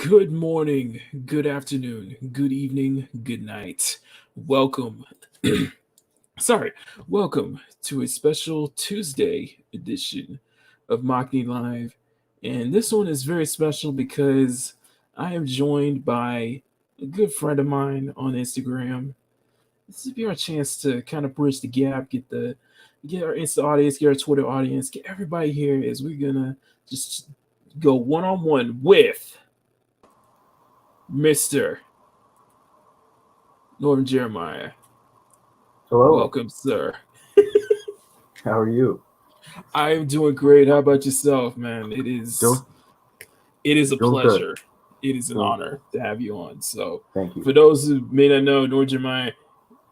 Good morning, good afternoon, good evening, good night. Welcome. Sorry, welcome to a special Tuesday edition of Makini Live. And this one is very special because I am joined by a good friend of mine on Instagram. This will be our chance to kind of bridge the gap, get our Insta audience, get our Twitter audience, get everybody here as we're gonna just go one on one with Mr. NorthernJeremiah. Hello, Welcome, sir. how are you? I'm doing great. How about yourself, man? It is Doing, it is a doing good. pleasure. It is an Doing, honor to have you on. So thank you. for those who may not know, NorthernJeremiah,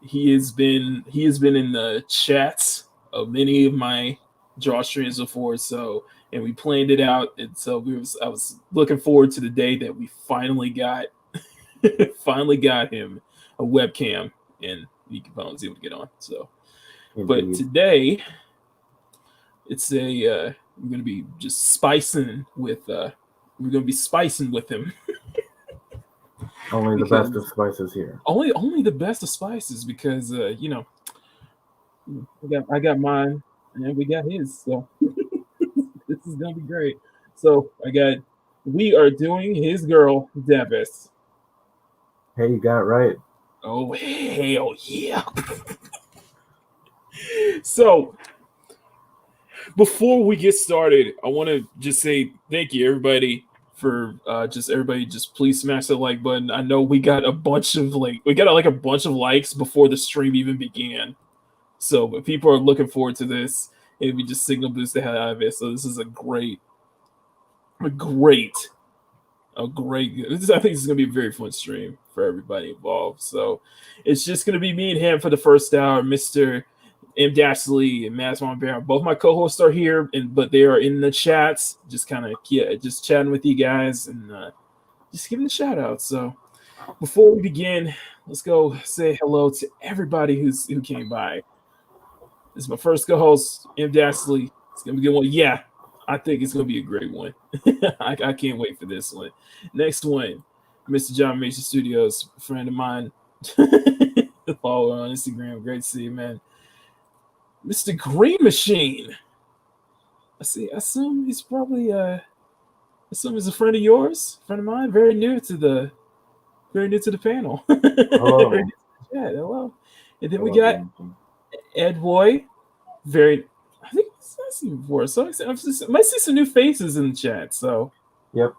he has been in the chats of many of my draw streams before. So and we planned it out. And so I was looking forward to the day that we finally got finally got him a webcam and he was able to get on. So but Indeed. today it's a we're gonna be just spicing with we're gonna be spicing with him Only the best of because spices here. only the best of spices because I got mine and we got his, so this is gonna be great. So we are doing his girl Devis. Hey, you got it right. Oh hell yeah. So before we get started, I want to just say thank you, everybody, for just everybody. Just please smash the like button. I know we got like a bunch of likes before the stream even began. So, but people are looking forward to this, and we just signal boost the hell out of it. So, this is a great, a great. I think this is gonna be a very fun stream for everybody involved. So, it's just gonna be me and him for the first hour, Mister M. Dashley and Mads Von Bear. Both my co-hosts are here, but they are in the chats, just kind of just chatting with you guys and just giving a shout out. So before we begin, let's go say hello to everybody who came by. This is my first co-host, M. Dashley. It's gonna be a good one. Yeah, I think it's gonna be a great one. I can't wait for this one. Next one, Mr. John Mason Studios, a friend of mine. Follow on Instagram. Great to see you, man. Mr. Green Machine. I see. I assume he's probably assume he's a friend of yours, friend of mine. Very new to the panel. Very Hello. new to the chat. Hello. And then we Hello, got Green. Ed Boy. Very. I think I've seen him before. So I might see some new faces in the chat. So. Yep,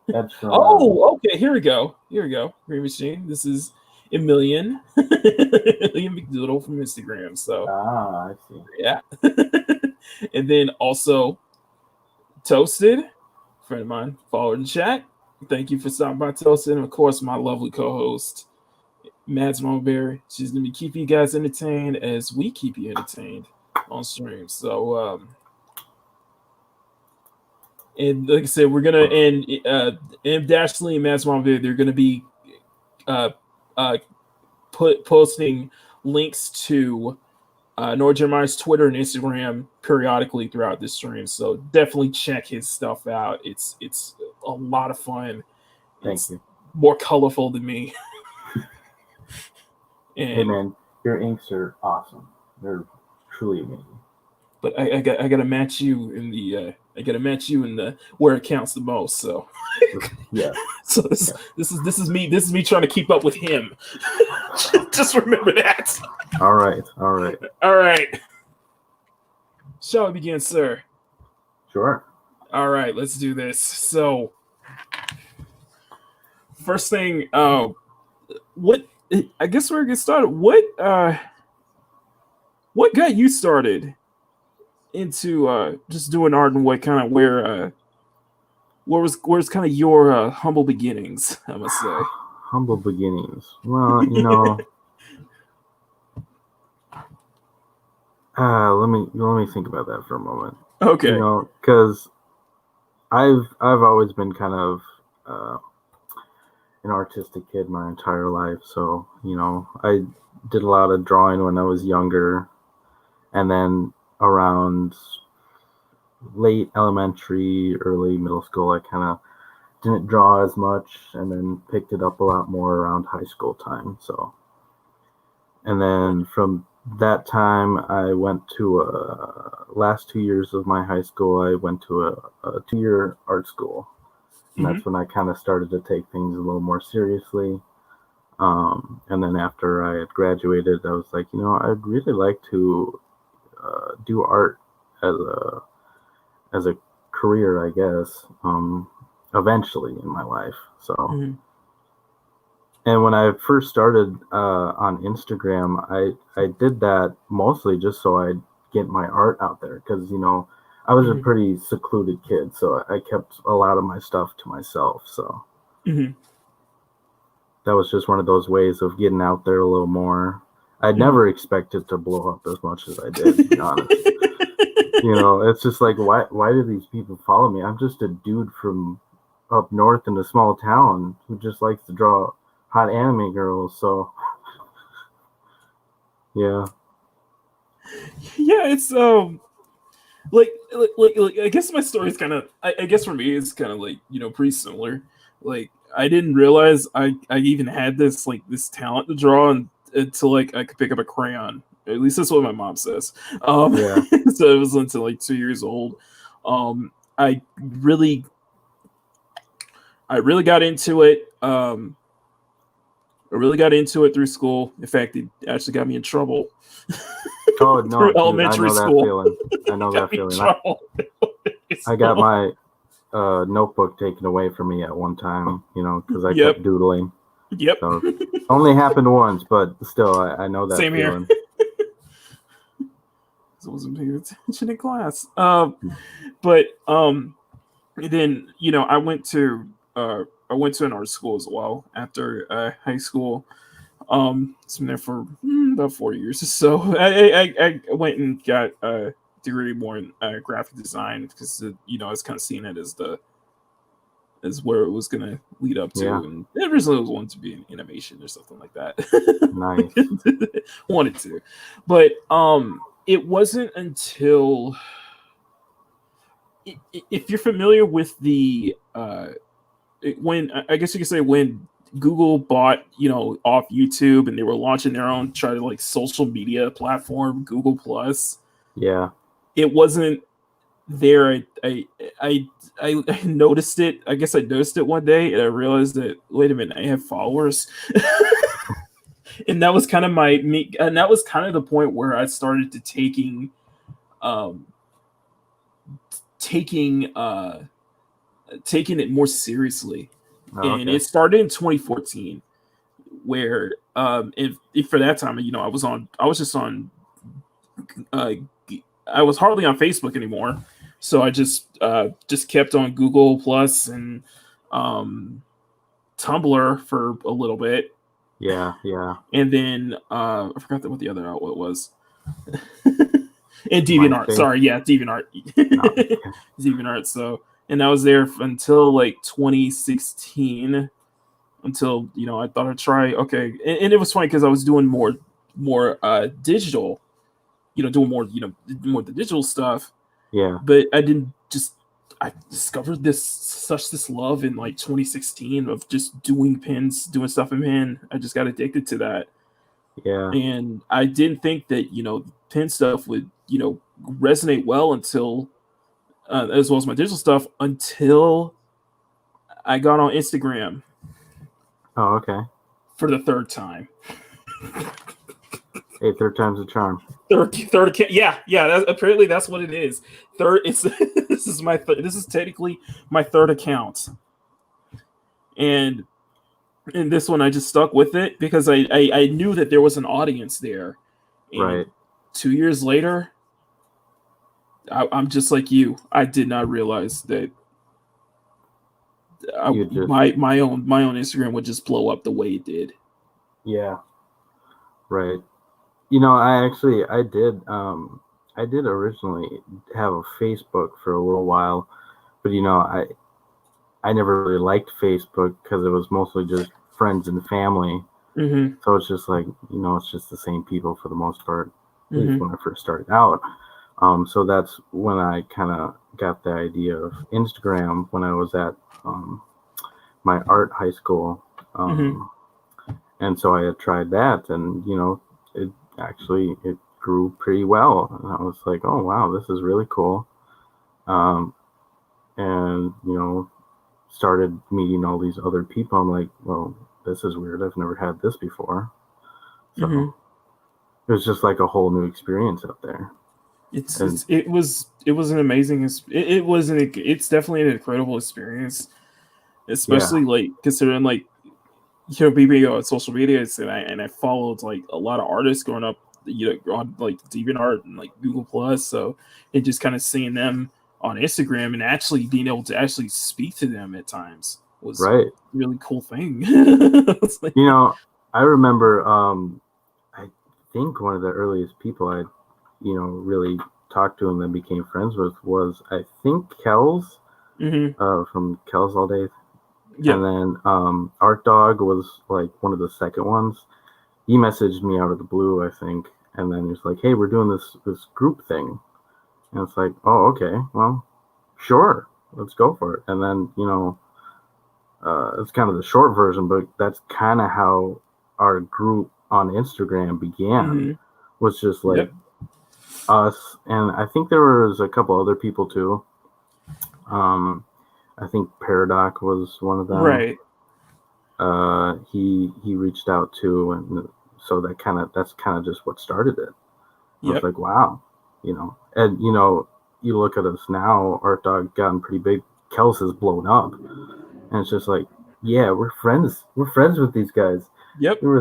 that's from. Oh, okay. Here we go. Here we go. Green Machine. This is Emilian. Emilian McDoodle from Instagram. So. I see. Yeah. And then also Toasted, friend of mine, followed in chat. Thank you for stopping by, Toasted. And of course, my lovely co-host, Mads Mulberry. She's gonna be keeping you guys entertained as we keep you entertained on stream. So and like I said, we're gonna M Dashley and Mads Mulberry, they're gonna be uh posting links to NorthernJeremiah's Twitter and Instagram periodically throughout this stream. So definitely check his stuff out. It's a lot of fun. Thank It's you. more colorful than me. Hey, man, your inks are awesome. They're truly amazing. But I gotta match you in the where it counts the most. So Yeah. so this is me trying to keep up with him. Just remember that. All right. All right. All right. Shall we begin, sir? Sure. All right, let's do this. So, first thing, what I guess we're gonna get started. What got you started into just doing art, and where's kind of your humble beginnings? I must say. Humble beginnings. Well, you know. Let me think about that for a moment. Okay. You know, because I've always been kind of an artistic kid my entire life. So, you know, I did a lot of drawing when I was younger, and then around late elementary, early middle school, I kind of didn't draw as much, and then picked it up a lot more around high school time. So, and then from that time, I went to last 2 years of my high school. I went to a 2-year art school, and that's when I kind of started to take things a little more seriously. And then after I had graduated, I was like, I'd really like to do art as a career, I guess, eventually in my life. So, and when I first started on Instagram, I did that mostly just so I'd get my art out there, because I was a pretty secluded kid, so I kept a lot of my stuff to myself. So that was just one of those ways of getting out there a little more. I'd never expected to blow up as much as I did, to be honest. It's just like, why do these people follow me? I'm just a dude from up north in a small town who just likes to draw hot anime girls. So, yeah. Yeah, it's like I guess my story is kind of, I guess for me it's kind of like, pretty similar. Like, I didn't realize I even had this talent to draw until like I could pick up a crayon. At least that's what my mom says. Yeah. So it was until like 2 years old. I really got into it. I really got into it through school. In fact, it actually got me in trouble. Oh no, through dude, elementary school. I know that feeling. I got my notebook taken away from me at one time, because I kept doodling. Yep. So, only happened once, but still, I know that Same feeling. Here. I wasn't paying attention in class. But then I went to an art school as well after high school. It's been there for about 4 years or so. I went and got a degree more in graphic design, because I was kind of seeing it as where it was going to lead up to. Yeah. And originally it was wanted to be an animation or something like that. Nice. Wanted to, but it wasn't until, if you're familiar with the when, I guess you could say, when Google bought off YouTube and they were launching their own social media platform, Google Plus. Yeah. It wasn't there. I noticed it. I guess I noticed it one day, and I realized that, wait a minute, I have followers. And that was kind of and that was kind of the point where I started to taking it more seriously. And it started in 2014, where if for that time, I was hardly on Facebook anymore, so I just kept on Google Plus and Tumblr for a little bit. Yeah. And then I forgot what the other outlet was. And DeviantArt. Sorry, yeah, DeviantArt. DeviantArt. So, and I was there until like 2016, until I thought I'd try. Okay, and it was funny because I was doing more digital, doing more more the digital stuff. Yeah. But I discovered this love in like 2016 of just doing pins, doing stuff in pen. I just got addicted to that. Yeah. And I didn't think that pen stuff would resonate well until as well as my digital stuff, until I got on Instagram. Oh, okay. For the third time. Hey, third time's a charm. Yeah. Apparently that's what it is. This is technically my third account, and this one I just stuck with it because I knew that there was an audience there. And right. 2 years later, I'm just like you. I did not realize that my own Instagram would just blow up the way it did. Yeah. Right. I did originally have a Facebook for a little while, but I never really liked Facebook because it was mostly just friends and family. Mm-hmm. So it's just like, it's just the same people for the most part, at least when I first started out. So that's when I kind of got the idea of Instagram, when I was at my art high school. Mm-hmm. And so I had tried that, and it grew pretty well. And I was like, oh wow, this is really cool. And started meeting all these other people. I'm like, well, this is weird. I've never had this before. So it was just like a whole new experience up there. It was an amazing. It's definitely an incredible experience, especially like considering like being on social media, and I followed like a lot of artists growing up, on like DeviantArt and like Google Plus. So and just kind of seeing them on Instagram and actually being able to actually speak to them at times was a really cool thing. Like, I remember I think one of the earliest people I really talked to and then became friends with was, I think, Kells from Kells All Day. Yeah. And then Art Dog was like one of the second ones. He messaged me out of the blue, I think, and then he's like, hey, we're doing this group thing. And it's like, oh, okay, well, sure, let's go for it. And then, it's kind of the short version, but that's kind of how our group on Instagram began, was just like us. And I think there was a couple other people too. I think Paradox was one of them. Right. He reached out too, and so that's kind of just what started it. I was like, wow, and you look at us now, Art Dog gotten pretty big, Kels has blown up, and it's just like, yeah, we're friends with these guys. Yep. We were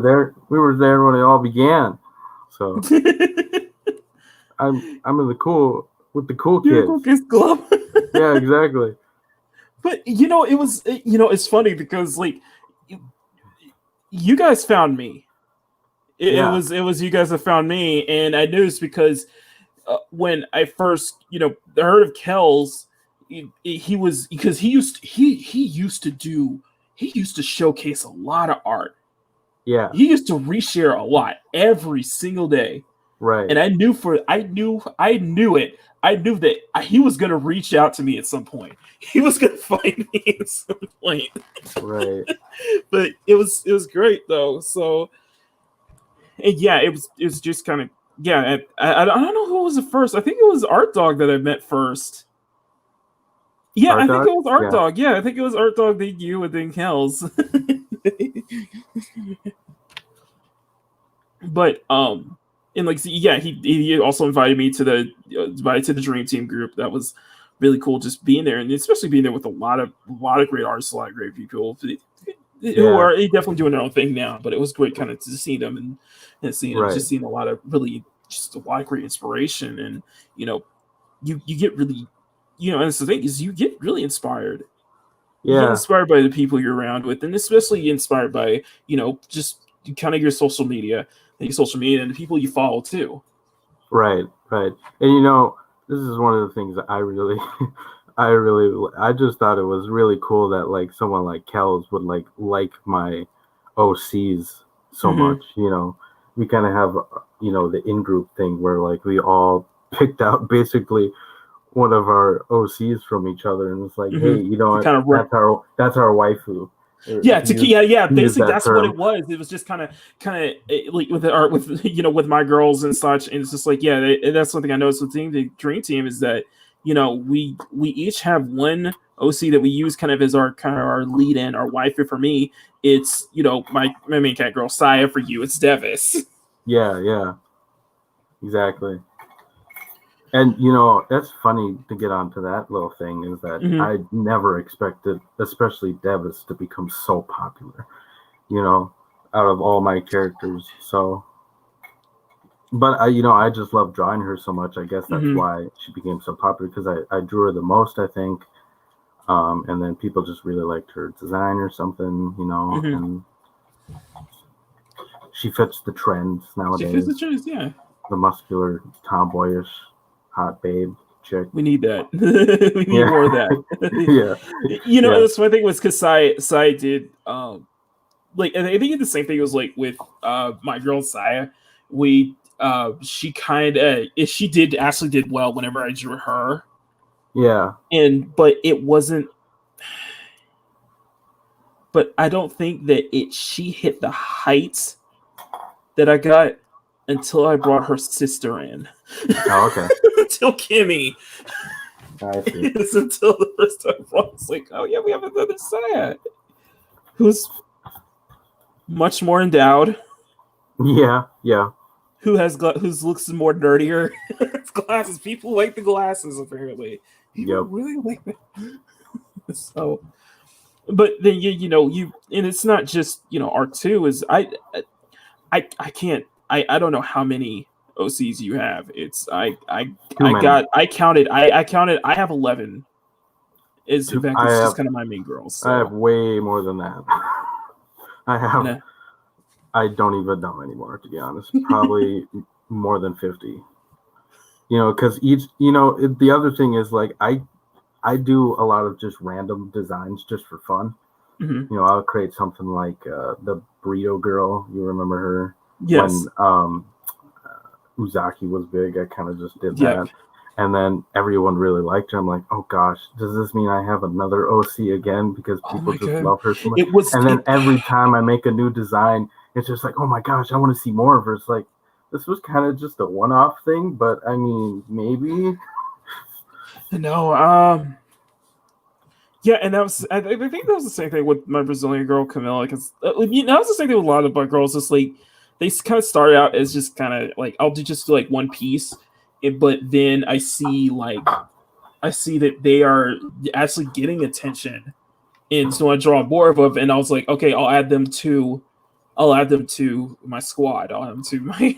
there when it all began. So I'm in the cool kids. Cool Kids Club. Yeah, exactly. But it was it's funny because like you guys found me. It was you guys that found me, and I noticed because when I first heard of Kells, he used to showcase a lot of art. Yeah, he used to reshare a lot every single day. Right. And I knew that he was going to reach out to me at some point. He was going to find me at some point. Right. But it was great though. So, and yeah, it was just kind of, yeah. I don't know who was the first. I think it was Art Dog that I met first. Yeah, I think it was Art Dog. Yeah, I think it was Art Dog, then you, and then Kells. But and like, yeah, he also invited me to the Dream Team group. That was really cool, just being there, and especially being there with a lot of great artists, a lot of great people who are definitely doing their own thing now. But it was great, kind of to see them and seeing just seeing a lot of great inspiration, and you get really, and it's the thing is you get really inspired. Yeah. You get inspired by the people you're around with, and especially inspired by just kind of your social media and the people you follow too. Right. And this is one of the things that I just thought it was really cool that like someone like Kells would like my OCs so much. We kind of have the in-group thing where like we all picked out basically one of our OCs from each other, and it's like, hey, that's our waifu. Basically, that's what it was. It was just kind of like with the art, with my girls and such. And it's just like, that's something I noticed with the Dream Team is that we each have one OC that we use kind of as our lead in, our waifu. For me, it's my main cat girl Saya. For you, it's Devis. Yeah, exactly. And that's funny to get onto that little thing is that I never expected, especially Devis, to become so popular, out of all my characters. So, but I just love drawing her so much. I guess that's why she became so popular, because I drew her the most, I think. And then people just really liked her design or something, and she fits the trends nowadays. She fits the trends, yeah. The muscular, tomboyish, hot babe chick. We need that. We need more of that. That's one thing was because Sai did like, and I think it's the same thing. It was like with my girl Saya. She did well whenever I drew her. Yeah. But it wasn't. but I don't think that she hit the heights that I got until I brought her sister in. Oh, okay. Until Kimmy. I see. It's until the first time I brought, it's like, oh yeah, we have another Sad who's much more endowed. Yeah, yeah. Whose looks more nerdier. Glasses. People like the glasses, apparently. People Yep. really like them. So, but then you and it's not just R2 is I can't I don't know how many OCs you have. It's I counted I have 11. Is in fact it's just kind of my main girls. So. I have way more than that. I have. Nah. I don't even know anymore, to be honest. Probably more than 50. Because each. The other thing is like I do a lot of just random designs just for fun. Mm-hmm. I'll create something like the burrito girl. You remember her? Yes. When Uzaki was big, I kind of just did that. And then everyone really liked her. I'm like, oh gosh, does this mean I have another OC again? Because people just love her so much. Then every time I make a new design, it's just like, oh my gosh, I want to see more of her. It's like, this was kind of just a one-off thing, but I mean, maybe. No, yeah, and I think that was the same thing with my Brazilian girl Camilla, because that was the same thing with a lot of my girls. It's like they kind of started out as just kind of like I'll just do like one piece, but then I see that they are actually getting attention, and so I draw more of them, and I was like, okay, I'll add them to my squad. I'll add them to my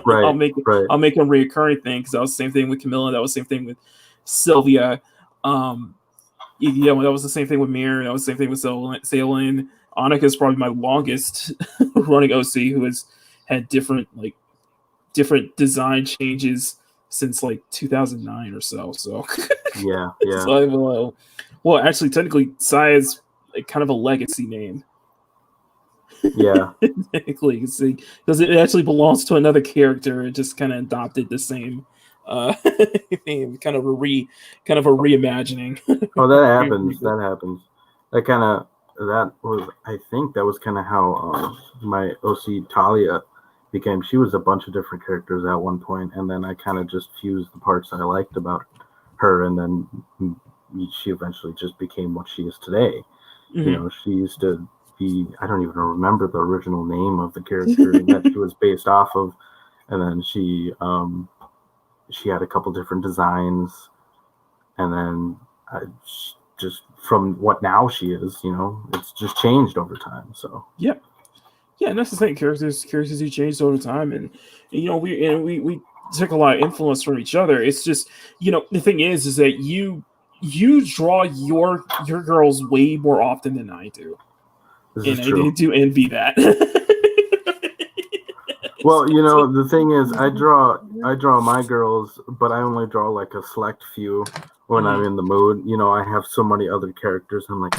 Right, I'll make them a reoccurring thing, because that was the same thing with Camilla. That was the same thing with Sylvia. That was the same thing with Mir. That was the same thing with Salen. Annika is probably my longest running OC, who has had different design changes since like 2009 or so. So yeah. So well, actually, technically, Sai is kind of a legacy name. Yeah. Technically, because it actually belongs to another character. It just kind of adopted the same name, kind of a reimagining. Oh, that happens. I think that was kind of how my OC Talia became. She was a bunch of different characters at one point, and then I kind of just fused the parts I liked about her, and then she eventually just became what she is today. Mm-hmm. She used to be, I don't even remember the original name of the character that she was based off of, and then she had a couple different designs, and then just from what now she is, it's just changed over time. So yeah, and that's the thing. Characters do change over time, and we take a lot of influence from each other. It's just the thing is that you draw your girls way more often than I do, and I do envy that. Well, the thing is, I draw my girls, but I only draw like a select few when I'm in the mood. I have so many other characters. I'm like,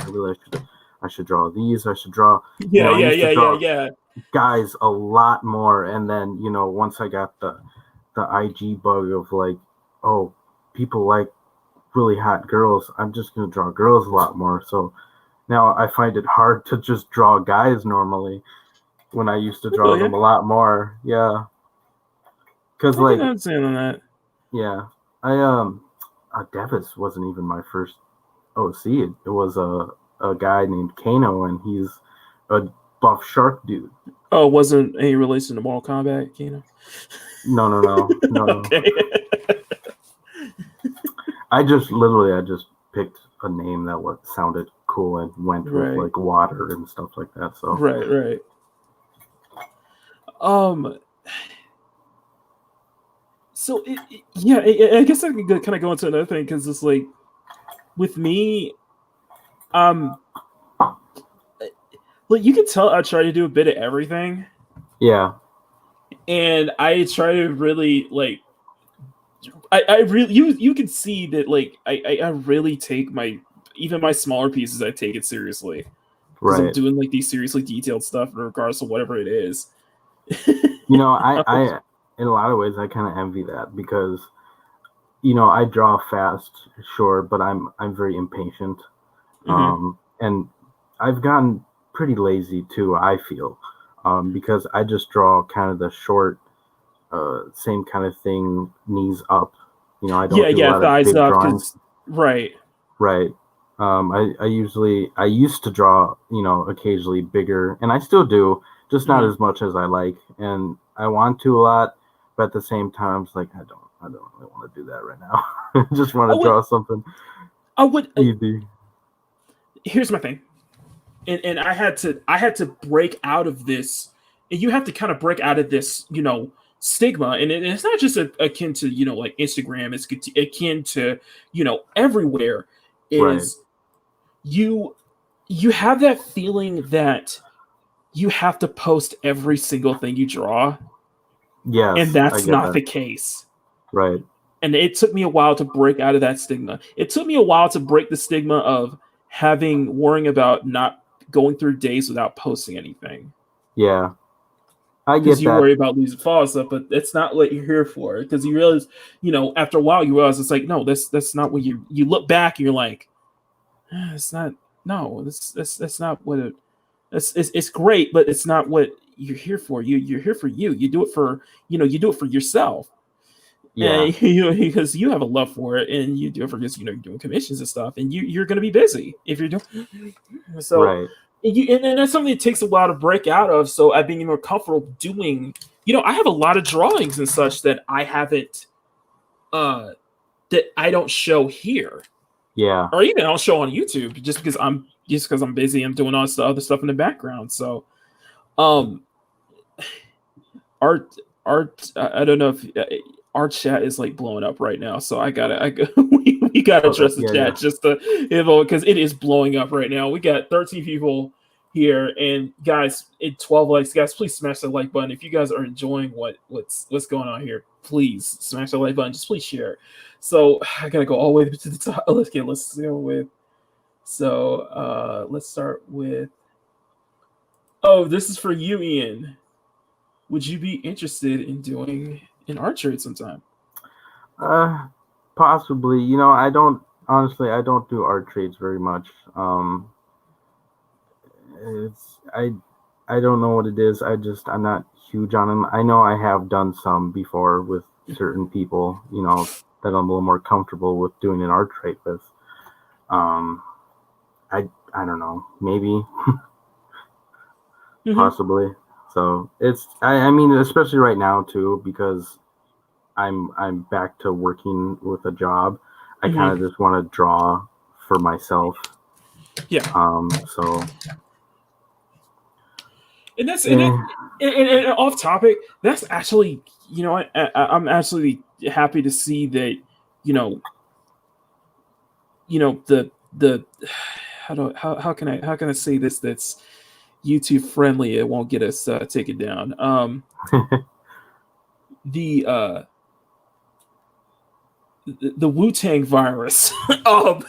I should draw these. I should draw. Yeah. Guys a lot more, and then once I got the IG bug of like, oh, people like really hot girls, I'm just gonna draw girls a lot more. So now I find it hard to just draw guys normally when I used to draw them a lot more. Yeah, because like I'm saying on that. Yeah, Devis wasn't even my first OC. It was a guy named Kano, and he's a buff shark dude. Oh, wasn't any relation to Mortal Kombat, Kano? No. Okay. I just picked a name that sounded cool and went with like water and stuff like that. So right. So I guess I can kind of go into another thing, because it's like with me, like you can tell I try to do a bit of everything. Yeah. And I try to really like, I really you can see that like I really take even my smaller pieces, I take it seriously. Because I'm doing like these seriously detailed stuff regardless of whatever it is. I in a lot of ways I kind of envy that, because I draw fast, sure, but I'm very impatient. And I've gotten pretty lazy too, I feel, because I just draw kind of the short, same kind of thing, knees up. I don't do a Yeah, lot of thighs big up, drawings. because right. Right. I used to draw, occasionally bigger, and I still do, just not Mhm. as much as I like, and I want to a lot, but at the same time, it's like I don't really want to do that right now. I just want I to would draw something I would easy. Here's my thing. And I had to break out of this, and you have to kind of break out of this, stigma. And it's not just akin to, like Instagram. It's akin to, everywhere. Right. Is you have that feeling that you have to post every single thing you draw, and Yes, I that's get not that. the case. Right. And it took me a while to break out of that stigma. It took me a while to break the stigma of worrying about not going through days without posting anything, Yeah, I because get you that. worry about losing followers stuff. But that's not what you're here for. Because you realize, after a while, you realize it's like, no, that's not what you look back and you're like, it's not. No, that's not what it. It's great, but it's not what you're here for. You're here for you. You do it for you do it for yourself. Yeah. And because you have a love for it, and you do it for just you're doing commissions and stuff, and you're going to be busy if you're doing so. Right. And that's something that takes a while to break out of. So I've been more comfortable doing. I have a lot of drawings and such that I haven't, that I don't show here, Yeah. or even I'll show on YouTube, just because I'm busy. I'm doing all this other stuff in the background. So, um, art. I don't know if our chat is like blowing up right now. So we gotta Oh, address the yeah. Yeah. chat just to, because it is blowing up right now. We got 13 people here, and guys, 12 likes. Guys, please smash the like button if you guys are enjoying what's going on here. Please smash the like button. Just please share. So I gotta go all the way to the top. Let's go with. So let's start with. Oh, this is for you, Ian. Would you be interested in doing an art trade sometime? Uh, Possibly. I don't honestly. I don't do art trades very much. It's I don't know what it is. I'm not huge on them. I know I have done some before with certain people. That I'm a little more comfortable with doing an art trade with. Um, I don't know. Maybe Mm-hmm. possibly. So I mean, especially right now too, because I'm back to working with a job. I kind Mm-hmm. of just want to draw for myself. Yeah, So and that's and, that, eh, and off topic. That's actually, I'm actually happy to see that, you know the how can I say this that's YouTube friendly? It won't get us taken down. The the Wu Tang virus. um,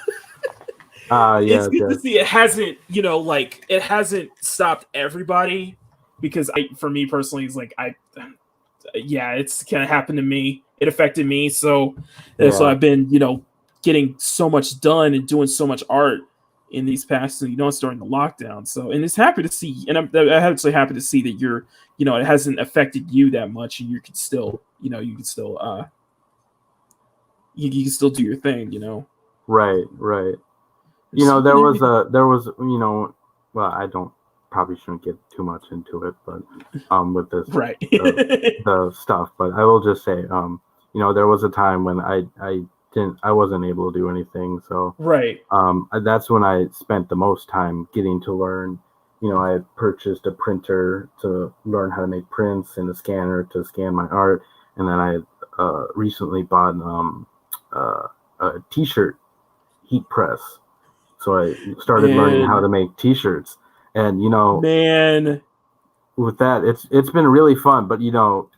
it's yes, good to yes, see it hasn't, like it hasn't stopped everybody, because for me personally, it's like yeah, it's kind of happened to me. It affected me, so yeah, I've been, getting so much done and doing so much art in these past, it's during the lockdown. So, and it's happy to see, and I'm actually happy to see that it hasn't affected you that much, and you can still, you can still do your thing. right, right. There's so There many. was well, I don't probably shouldn't get too much into it, but with this Right. the stuff, but I will just say, there was a time when I wasn't able to do anything, so Right. that's when I spent the most time getting to learn. I had purchased a printer to learn how to make prints and a scanner to scan my art, and then I had recently bought a T-shirt heat press, so I started learning how to And make T-shirts. And man, with that, it's been really fun. But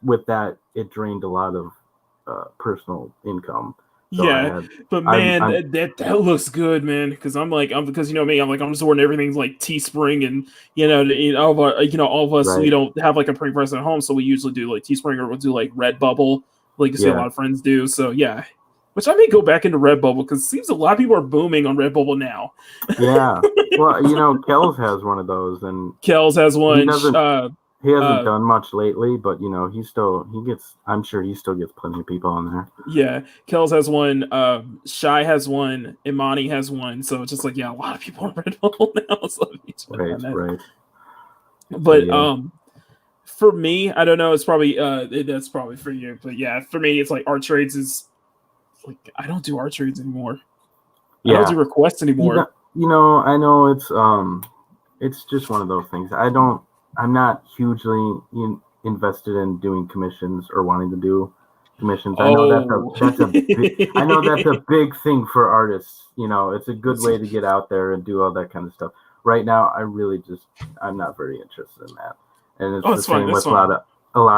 with that, it drained a lot of personal income. So yeah, but man, I'm that looks good, man. Because because me, I'm like, I'm just ordering everything like Teespring, and all of us, we right. don't have like a print press at home, so we usually do like Teespring, or we'll do like Redbubble, like you see a Yeah, lot of friends do. So yeah, which I may go back into Redbubble because it seems a lot of people are booming on Redbubble now. Yeah. Well, Kells has one of those, and Kells has one. He hasn't done much lately, but I'm sure he still gets plenty of people on there. Yeah, Kells has one. Shy has one. Imani has one. So it's just like, yeah, a lot of people on Redbubble now. So right. But for me, I don't know. It's probably that's probably for you. But yeah, for me, it's like art trades is like I don't do art trades anymore. Yeah. I don't do requests anymore. I know it's just one of those things. I'm not hugely invested in doing commissions or wanting to do commissions. I know that's a big thing for artists. It's a good way to get out there and do all that kind of stuff. Right now, I'm not very interested in that. And it's the same with a lot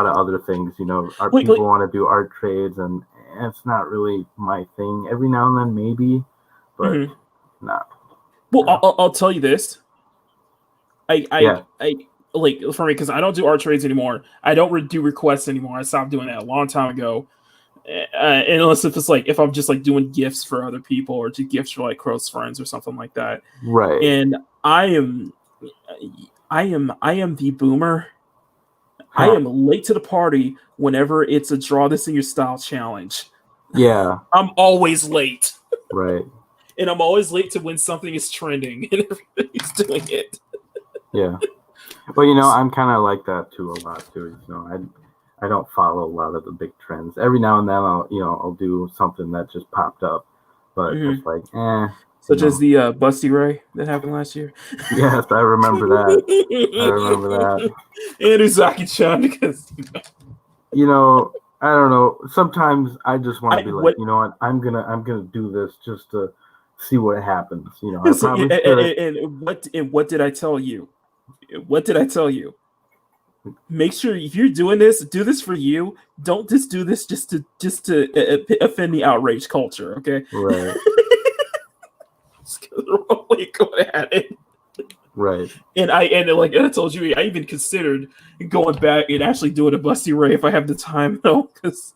of other things. People want to do art trades, and it's not really my thing. Every now and then, maybe, but not. Well, I'll tell you this. I like for me because I don't do art trades anymore. I don't do requests anymore. I stopped doing that a long time ago. And unless if I'm just like doing gifts for other people or do gifts for like close friends or something like that. Right. And I am the boomer. I am late to the party whenever it's a draw this in your style challenge. Yeah. I'm always late. Right. And I'm always late to when something is trending and everybody's doing it. Yeah. Well, I'm kind of like that too a lot too. I don't follow a lot of the big trends. Every now and then I'll do something that just popped up, but it's like Such as the Busty Ray that happened last year. Yes, I remember that. And Uzaki-chan because I don't know. Sometimes I just want to be like, you know what? I'm gonna do this just to see what happens. I probably and what did I tell you? What did I tell you? Make sure if you're doing this, do this for you. Don't just do this just to offend the outrage culture. Okay. Right. The wrong way going at it. Right. And like I told you, I even considered going back and actually doing a Busty Ray if I have the time though. Because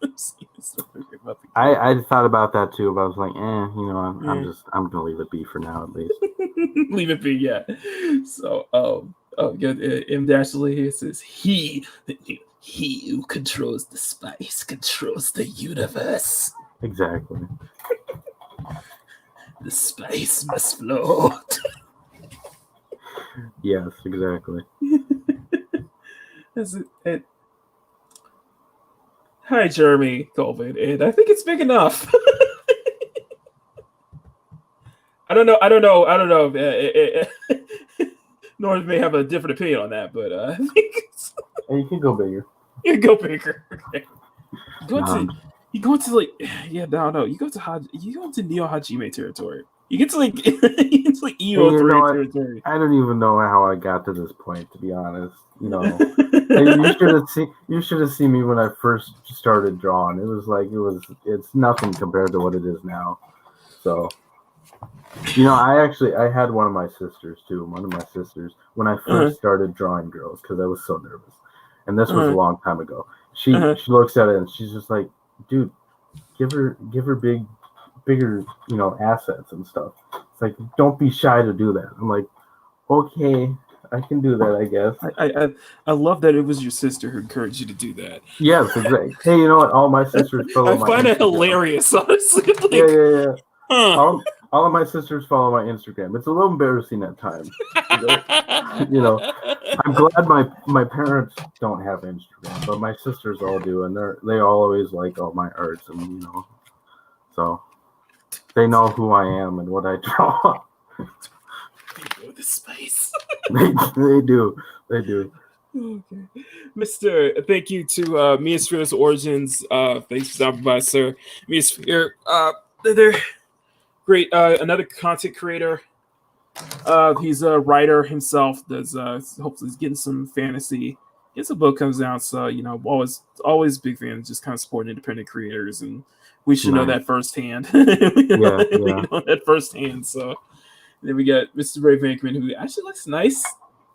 I thought about that too, but I was like, I'm gonna leave it be for now at least. Leave it be, yeah. So M Dashley says he who controls the spice controls the universe. Exactly. The spice must flow. Yes, exactly. That's it. Hi, Jeremy Colvin, and I think it's big enough. I don't know. North may have a different opinion on that, but I think you can go bigger. You go bigger. Okay. You go to like You go to Neo Hajime territory. You get to like EO3 territory. I don't even know how I got to this point, to be honest. You should have seen me when I first started drawing. It's nothing compared to what it is now. So I had one of my sisters too. One of my sisters when I first started drawing girls because I was so nervous, and this was a long time ago. She looks at it and she's just like, dude, give her bigger assets and stuff. It's like, don't be shy to do that. I'm like, okay, I can do that, I guess. I love that it was your sister who encouraged you to do that. Yes, exactly. Hey, you know what? All my sisters follow my Instagram. I find it hilarious, honestly. Like, yeah. Huh. All of my sisters follow my Instagram. It's a little embarrassing at times. I'm glad my parents don't have Instagram, but my sisters all do, and they always like all my arts, and so they know who I am and what I draw. They know the space. They do. Okay, Mr. Thank you to Meosphere's Origins. Thanks for stopping by, sir. Meosphere, they're great. Another content creator. He's a writer himself. Does hopefully he's getting some fantasy. It's a book comes out, so always big fan of just kind of supporting independent creators, and we should know that firsthand. We know that firsthand. So then we got Mr. Ray Vankman, who actually looks nice.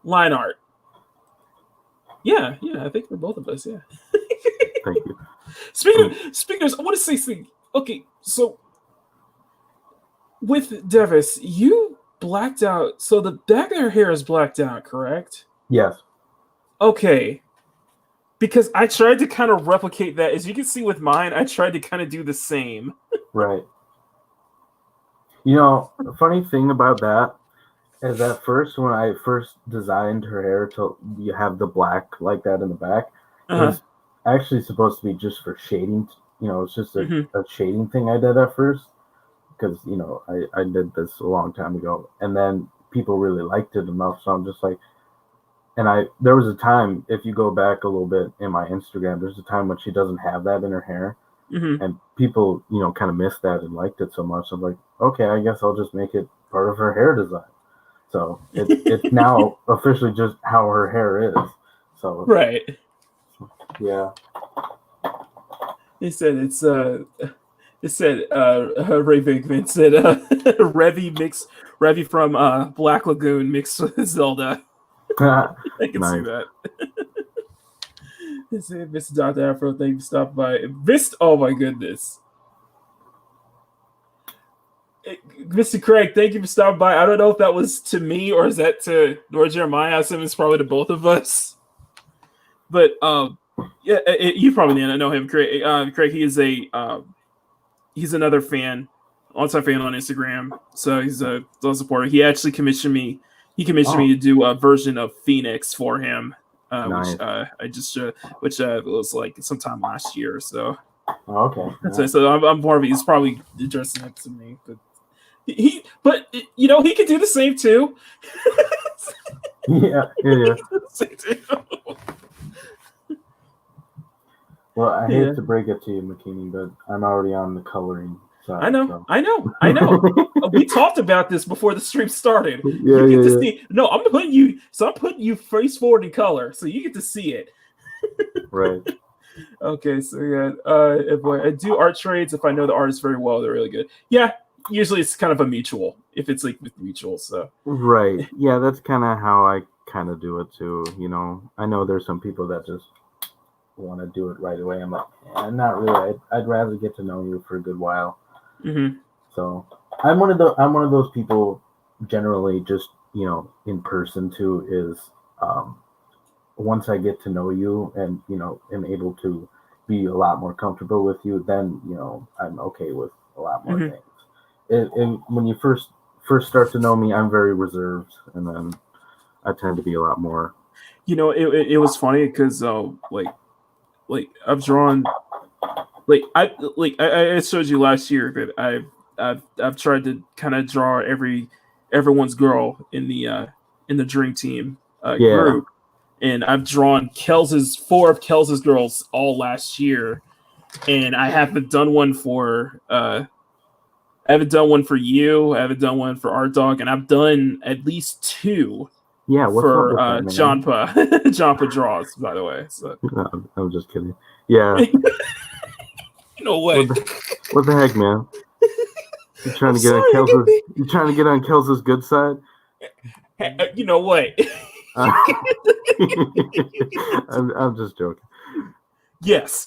Line art. Yeah, I think for both of us, yeah. Thank you. Speaking of, I want to say something. Okay, so with Devis, you blacked out. So the back of her hair is blacked out, correct? Yes. Okay. Because I tried to kind of replicate that. As you can see with mine, I tried to kind of do the same. Right. You know, the funny thing about that is at first, when I first designed her hair to you have the black like that in the back, it was actually supposed to be just for shading. You know, it's just a shading thing I did at first because, you know, I did this a long time ago. And then people really liked it enough. So I'm just like, and there was a time, if you go back a little bit in my Instagram, there's a time when she doesn't have that in her hair. And people, you know, kind of missed that and liked it so much. I'm like, okay, I guess I'll just make it part of her hair design. So it's now officially just how her hair is. So right. Yeah. It said Ray Bigman said Revy from Black Lagoon mixed with Zelda. I can see that. It said Mr. Dr. Afro, thank you for stopping by. Oh my goodness. Mr. Craig, thank you for stopping by. I don't know if that was to me or is that to NorthernJeremiah. I assume it's probably to both of us. But yeah, you probably know him, Craig. Craig, he is he's another fan, longtime fan on Instagram. So he's a supporter. He actually commissioned me. He commissioned me to do a version of Phoenix for him, Nice. which was like sometime last year or so. Oh, okay. Nice. So I'm more of he's probably addressing it to me, but you know he could do the same too. Yeah. Well, I hate to break it to you, Makini, but I'm already on the coloring side. I know. We talked about this before the stream started. Yeah, you get to see. No, I'm putting you face forward in color, so you get to see it. Right. Okay, so yeah, if I do art trades, if I know the artist very well, they're really good. Yeah, usually it's kind of a mutual. If it's like with mutual, so right. Yeah, that's kind of how I kind of do it too. You know, I know there's some people that just want to do it right away. I'm like, not really. I'd rather get to know you for a good while. So I'm one of those people generally just, you know, in person too, is once I get to know you and, you know, am able to be a lot more comfortable with you, then, you know, I'm okay with a lot more things. And when you first start to know me, I'm very reserved, and then I tend to be a lot more. You know, it was funny because like I've drawn, I showed you last year that I've tried to kind of draw everyone's girl in the Dream Team group, and I've drawn four of Kels's girls all last year, and I haven't done one for I haven't done one for you, I haven't done one for Art Dog, and I've done at least two. Yeah, what's for up with that, Jonpa. Jonpa draws, by the way. So. No, I'm just kidding. Yeah. You know what? What the heck, man? You trying to get on Kels's good side? You know what? I'm just joking. Yes.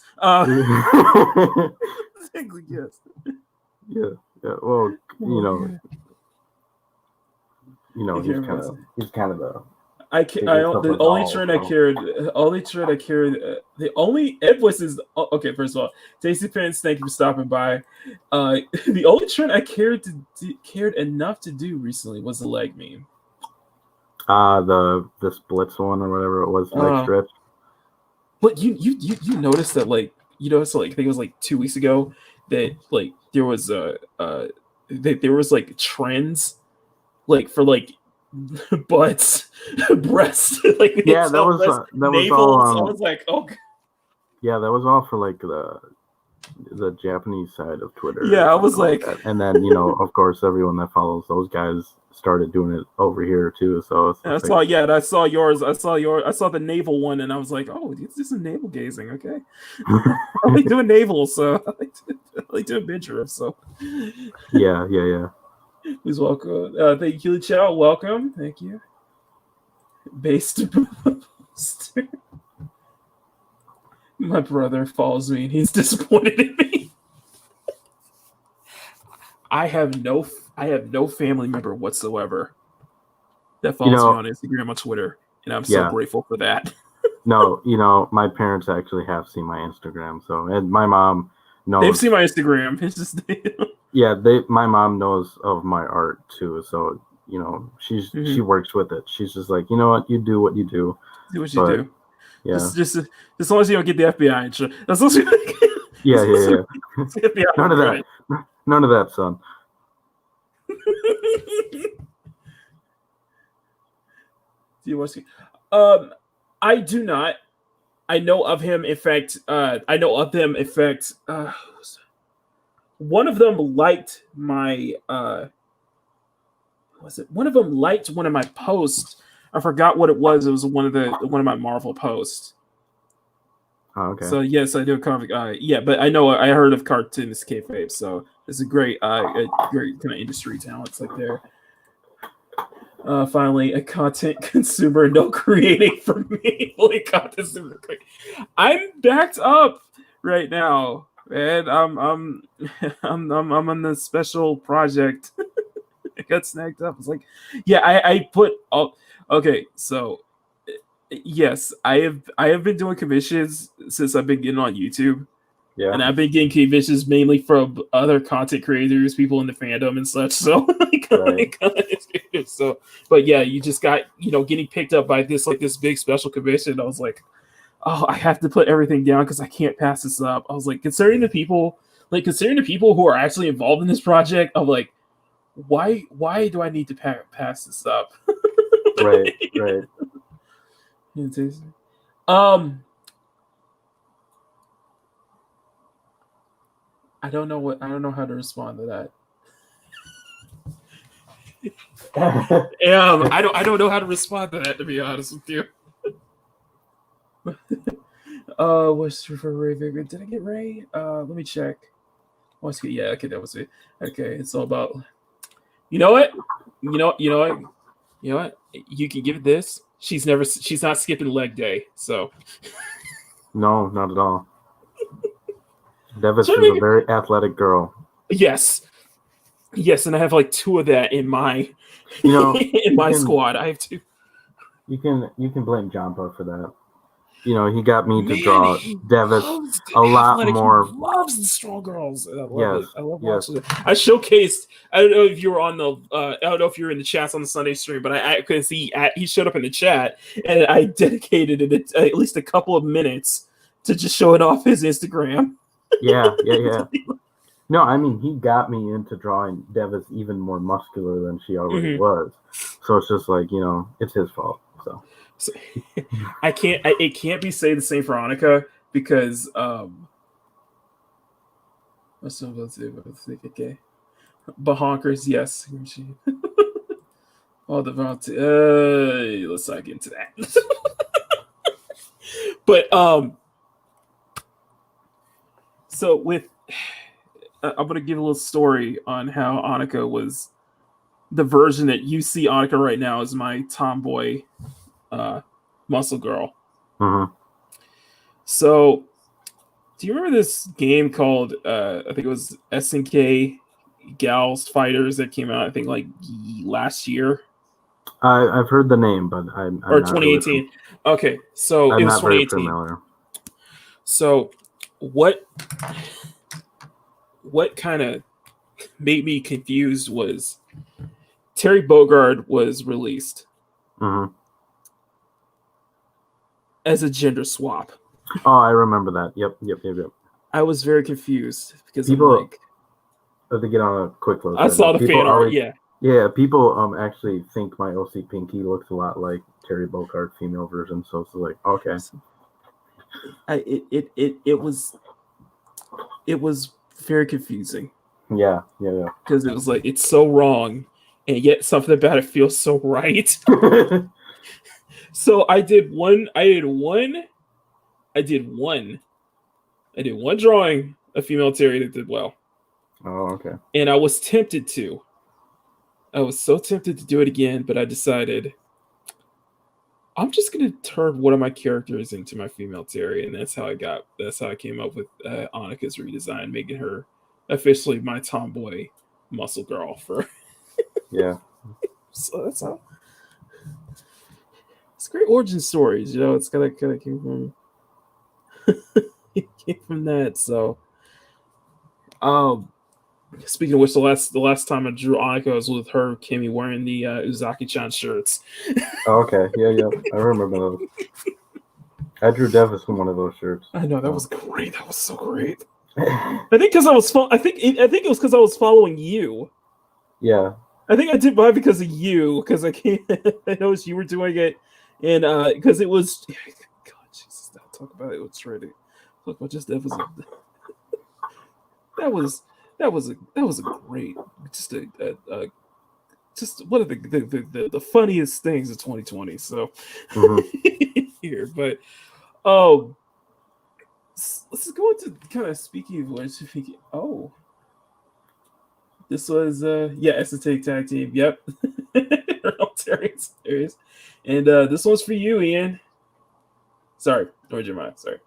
Yes. Yeah. Well, he's kind of the. The only trend I cared. The only invoice is okay. First of all, Daisy Pence, thank you for stopping by. The only trend I cared enough to do recently was the leg meme. The splits one or whatever it was, leg stretch. But you noticed that I think it was like 2 weeks ago that like there was there was like trends like for like butts, breasts, like that was all. I was like, oh. Yeah, that was all for like the Japanese side of Twitter. Yeah, I was like, and then of course, everyone that follows those guys started doing it over here too. So I saw yours. I saw the navel one, and I was like, oh, it's just a navel gazing. Okay, I like doing navel, so I like doing midriff. So yeah. Please welcome. Thank you, Chow. Welcome. Thank you. Based. My brother follows me and he's disappointed in me. I have no family member whatsoever that You follows me know, on Instagram or Twitter, and I'm so yeah. grateful for that. No, my parents actually have seen my Instagram, and my mom They've knows. seen my Instagram. It's just Yeah, my mom knows of my art too, so she works with it. She's just like, you know what, you do what you do. do what you But do. yeah, Just as long as you don't get the FBI insurance. As long as you yeah. the FBI None of that. None of that, son. Do you watch? I do not. I know of him. In fact, I know of them. In fact, one of them liked my. Was it one of them liked one of my posts? I forgot what it was. It was one of my Marvel posts. Oh, okay. So yes, I do a comic. Yeah, but I know I heard of cartoonist kayfabe. So it's a great kind of industry talents like there. Finally, a content consumer, no creating for me. Fully content consumer. I'm backed up right now, man. I'm on the special project. I got snagged up. It's like, yeah, I put all. Okay, so yes, I have been doing commissions since I've been getting on YouTube. Yeah. And I've been getting commissions mainly from other content creators, people in the fandom and such. So, so, but yeah, you just got getting picked up by this big special commission. I was like, oh, I have to put everything down because I can't pass this up. I was like, considering the people who are actually involved in this project, I'm like, why do I need to pass this up? Right. I don't know how to respond to that. I don't know how to respond to that, to be honest with you. What's for Ray Vigor? Did I get Ray? Let me check. Yeah, okay, that was it. Okay, it's all about. You know what? You can give it this. She's not skipping leg day, so. No, not at all. Devis is a very athletic girl. Yes, and I have like two of that in my, in my squad. I have two. You can blame Jumbo for that. He got me to draw Devis a lot more. He loves the strong girls. I love it. I love watching it. I showcased. I don't know if you were on the. I don't know if you were in the chats on the Sunday stream, but I couldn't see. He showed up in the chat, and I dedicated it at least a couple of minutes to just showing off his Instagram. Yeah. No, I mean, he got me into drawing Devis even more muscular than she already was. So it's just like, it's his fault. So it can't be say the same for Annika because what's up? Let's see. Okay, Bahonkers, yes. All the let's not get into that. But so with I'm gonna give a little story on how Annika was. The version that you see Annika right now is my tomboy muscle girl. So do you remember this game called I think it was SNK Gals Fighters that came out I think like last year? I've heard the name, but I'm or 2018. Okay, so it was 2018. So what kind of made me confused was Terry Bogard was released as a gender swap. Oh, I remember that. Yep. I was very confused because people. To get on a quick look. I saw the fan art. Yeah. People actually think my OC Pinky looks a lot like Terry Bogard female version. So it's like okay. It was very confusing. Yeah. Because it was like it's so wrong, and yet something about it feels so right. So I did one drawing of female Terry that did well. Oh, okay. And I was tempted to. I was so tempted to do it again, but I decided I'm just gonna turn one of my characters into my female Terry, and that's how I came up with Annika's redesign, making her officially my tomboy muscle girl for. Yeah. So that's how. It's great origin stories, It's kind of came from it came from that. So, speaking of which, the last time I drew Annika was with her, Kimmy, wearing the Uzaki-chan shirts. Oh, okay. Yeah. I remember those. I drew Devis in one of those shirts. I know that was great. That was so great. I think because I was I think it was because I was following you. Yeah. I think I did buy because of you, because I can't. I noticed you were doing it, and because it was. God, Jesus, don't talk about it. Let's try to talk about just that was a great, just one of the funniest things of 2020. So here, but let's go into kind of speaking of which. This was Esoteric Tag Team. Yep. Series. And this one's for you, Ian. Sorry, NorthernJeremiah. Sorry.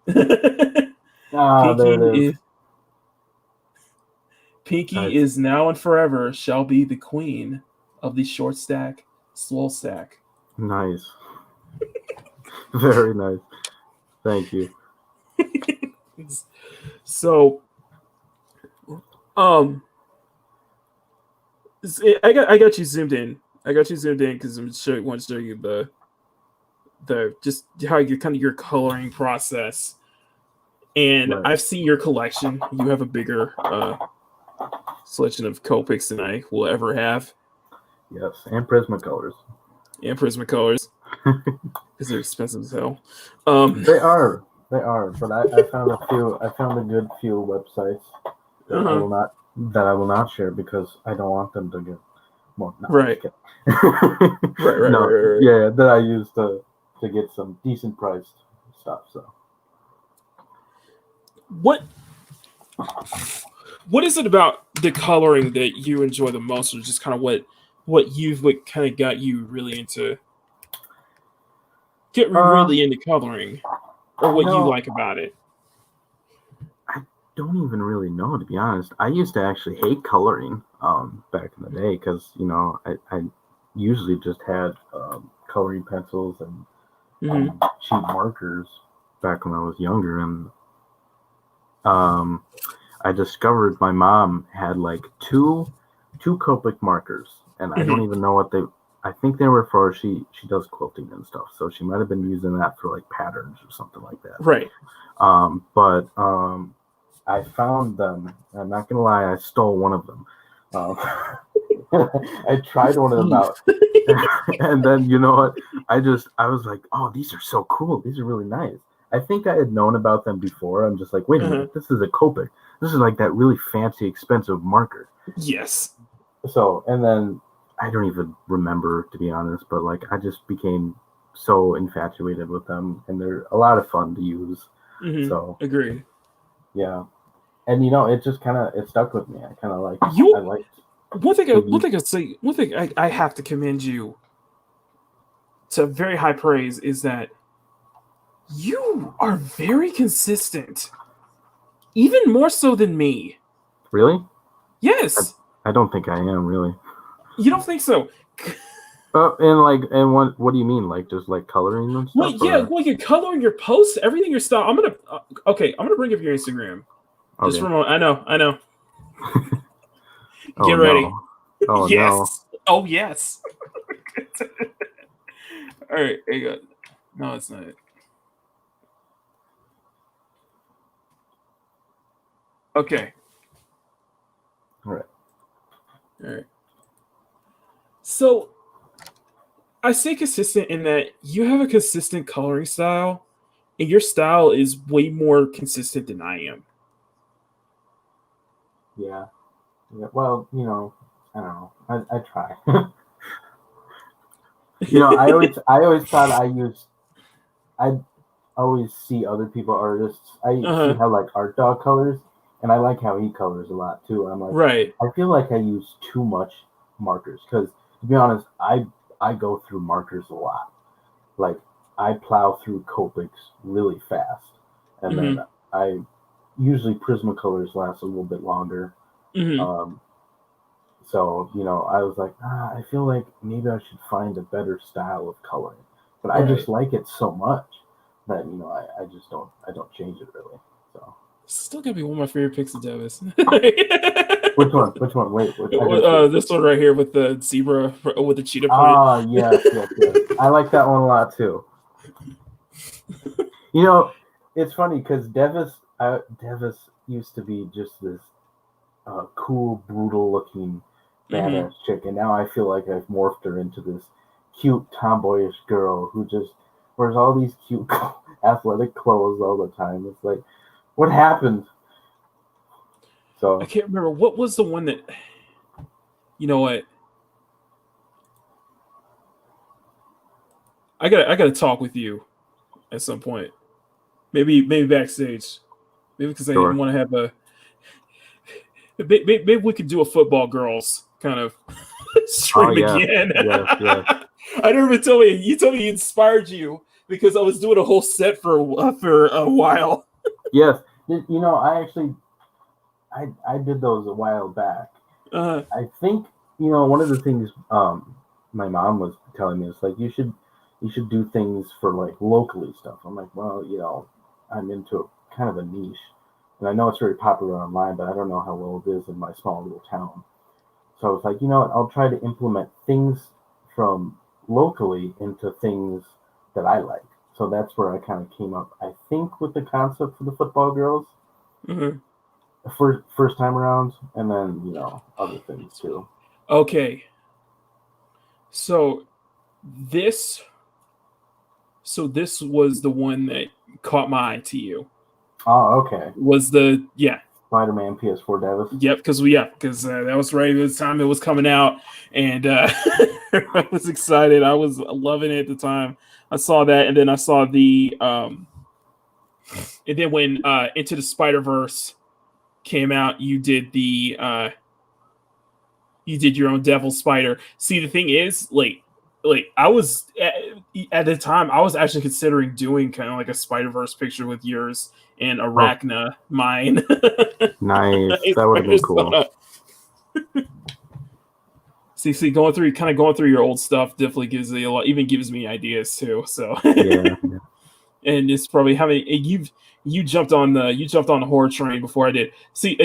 Pinky is now and forever shall be the queen of the short stack, swole stack. Nice. Very nice. Thank you. So, I got you zoomed in. Because I'm want to show you the just how you kind of your coloring process. And right. I've seen your collection. You have a bigger selection of Copics than I will ever have. Yes, and Prismacolors. Because they're expensive as hell. They are, but I found a few. I found a good few websites that I will not share because I don't want them to get. Well, no, right. Right. Yeah, that I used to get some decent priced stuff. So, what is it about the coloring that you enjoy the most, or just kind of what kind of got you really into really into coloring, or what you like about it? I don't even really know, to be honest. I used to actually hate coloring back in the day because I usually just had coloring pencils and cheap markers back when I was younger, and I discovered my mom had like two Copic markers, and I don't even know what I think they were for. She does quilting and stuff, so she might have been using that for like patterns or something like that. Right. But I found them. I'm not gonna lie, I stole one of them. I tried one of them out, and then you know what? I was like, oh, these are so cool. These are really nice. I think I had known about them before. I'm just like, wait a minute, this is a Copic. This is like that really fancy, expensive marker. Yes. So, and then I don't even remember, to be honest, but like I just became so infatuated with them, and they're a lot of fun to use. So, agreed. Yeah, and it just it stuck with me. I kind of like. I liked. One thing I have to commend you to very high praise is that you are very consistent, even more so than me. Really? Yes. I don't think I am, really. You don't think so? And what do you mean? Like just like coloring and stuff? Well, you're coloring your posts, everything, your style. I'm gonna bring up your Instagram. Okay. Just for a moment. I know. Get ready. No. Oh yes. No. Oh yes. All right, there you go. No, it's not it. Okay. All right. So, I say consistent in that you have a consistent coloring style, and your style is way more consistent than I am. Yeah. Well, I don't know. I try. I always thought I always see other people artists. I see how like Art Dog colors, and I like how he colors a lot too. I'm like, right. I feel like I use too much markers because, to be honest, I go through markers a lot. Like I plow through Copics really fast, and then I usually Prismacolors last a little bit longer. So, I was like, I feel like maybe I should find a better style of coloring. But I Right. just like it so much that, I just don't change it really. So. Still gonna be one of my favorite picks of Davis. Which one? Which one? Wait, I got This one right here with the zebra with the cheetah print. Ah, yes. I like that one a lot too. It's funny because Devis used to be just this cool, brutal-looking badass chick, and now I feel like I've morphed her into this cute, tomboyish girl who just wears all these cute, athletic clothes all the time. It's like, what happened? So I can't remember what was the one that. You know what? I gotta talk with you at some point. Maybe backstage. Maybe because sure. I want to have a. Maybe we could do a football girls kind of stream again. Yes. I never even told me. You told me he inspired you because I was doing a whole set for a while. Yes, I actually I did those a while back. I think one of the things my mom was telling me is like you should do things for like locally stuff. I'm like, well, I'm into kind of a niche, and I know it's very popular online, but I don't know how well it is in my small little town. So I was like, I'll try to implement things from locally into things that I like. So that's where I kind of came up, I think, with the concept for the football girls. Mm-hmm. First time around, and then other things too. Okay. So this was the one that caught my eye to you. Oh, okay. Was the Spider-Man PS4 Davis? Yep, because that was right at the time it was coming out, and I was excited. I was loving it at the time. I saw that, and then I saw the and then when Into the Spider-Verse came out, you did your own Devil Spider. See, the thing is, like I was at the time, I was actually considering doing kind of like a Spider-Verse picture with yours and Arachna, mine. Nice. That would have been cool. See, going through your old stuff definitely gives you a lot. Even gives me ideas too. So yeah. And it's probably having you jumped on the horror train before I did. See,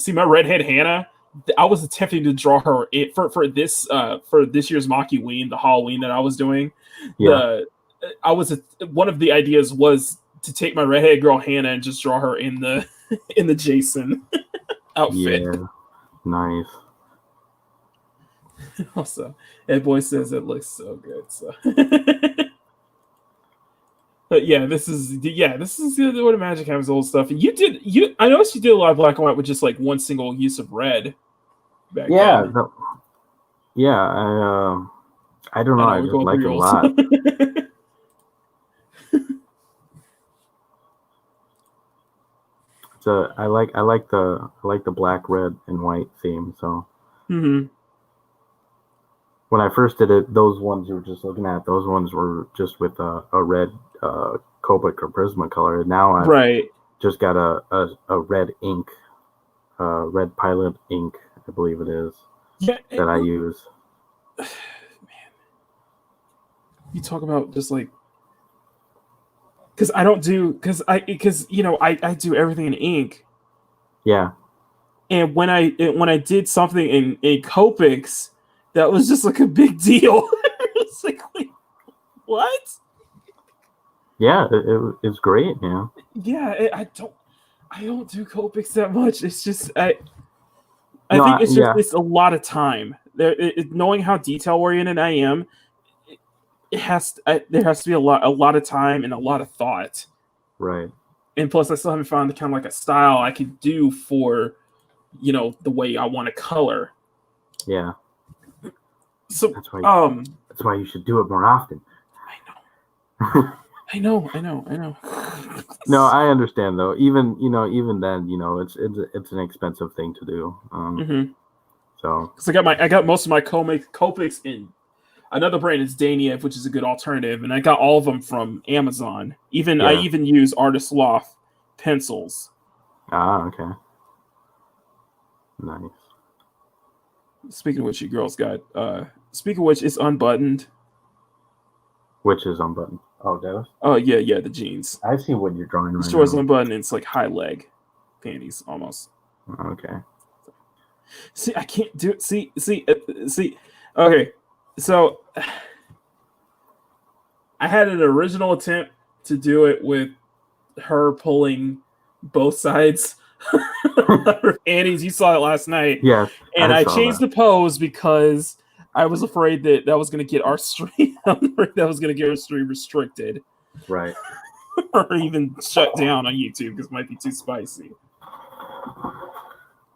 my redhead Hannah. I was attempting to draw her for this year's Makini, the Halloween that I was doing. Yeah. One of the ideas was to take my redhead girl Hannah and just draw her in the Jason outfit. Yeah, nice. Also, Ed Boy says it looks so good. So, but yeah, this is what Magic Hammer's old stuff. I noticed you did a lot of black and white with just like one single use of red. Back then. I don't know. I just like it a lot. I like the black, red, and white theme. So when I first did it, those ones you were just looking at, those ones were just with a red Copic or Prismacolor. Now I've just got a red ink, red Pilot ink, I believe it is. That I use. Man, you talk about just like because I do everything in ink. Yeah. And when I did something in Copics, that was just like a big deal. It's like, wait, what? Yeah, it's great, man. Yeah, I don't do Copics that much. It's just I think it's a lot of time. Knowing how detail oriented I am, there has to be a lot of time and a lot of thought. Right. And plus, I still haven't found kind of like a style I could do for, the way I want to color. Yeah. So that's why you should do it more often. I know. No, I understand though. Even then, it's an expensive thing to do. So because I got most of my Copics in another brand is Daniev, which is a good alternative, and I got all of them from Amazon. I even use Artist Loft pencils. Ah, okay. Nice. Speaking of which, your girl's got. Speaking of which, it's unbuttoned. Which is unbuttoned? Oh, Dennis? Oh yeah, the jeans. I see what you're drawing right The shorts now. unbuttoned. It's like high leg panties almost. Okay. See, I can't do it. See. Okay, so I had an original attempt to do it with her pulling both sides of her panties. You saw it last night. Yes. And I changed the pose because I was afraid that was going to get our stream. That was going to get our stream restricted, Right. or even shut down on YouTube because it might be too spicy.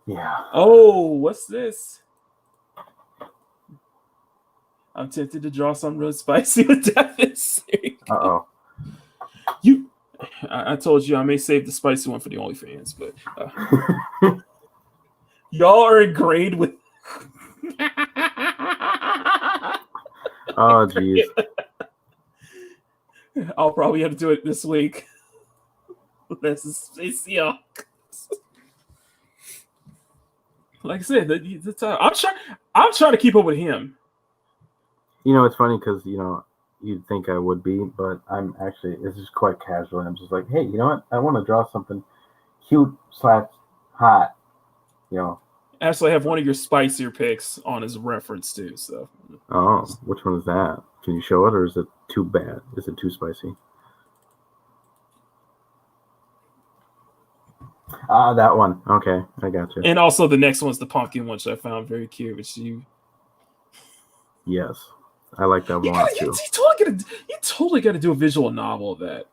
Yeah. Oh, what's this? I'm tempted to draw something really spicy with Devin's sake. Uh-oh. I told you I may save the spicy one for the OnlyFans, but y'all are ingrained with. Oh, jeez. I'll probably have to do it this week. This is spacey. Like I said, I'm trying to keep up with him. You know, it's funny because, you'd think I would be, but I'm actually, this is quite casual. I'm just like, hey, you know what? I want to draw something cute/hot, Actually, I have one of your spicier picks on his reference too. So. Oh, which one is that? Can you show it, or is it too bad? Is it too spicy? Ah, that one. Okay, I got you. And also the next one's the pumpkin, which I found very cute. Which you. Yes, I like that one too. You totally got to do a visual novel of that.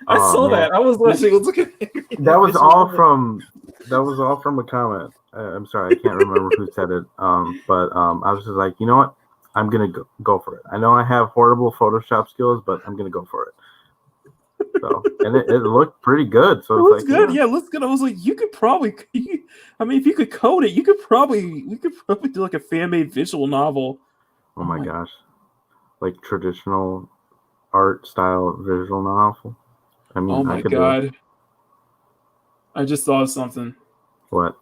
I saw that. I was looking. That was all from a comment. I'm sorry, I can't remember who said it. But I was just like, you know what? I'm gonna go for it. I know I have horrible Photoshop skills, but I'm gonna go for it. So, and it looked pretty good. So it looks good. Yeah, it looks good. I was like, you could probably. I mean, if you could code it, we could probably do like a fan-made visual novel. Oh my gosh, like traditional art style visual novel. I mean, oh my god! I just thought of something. What?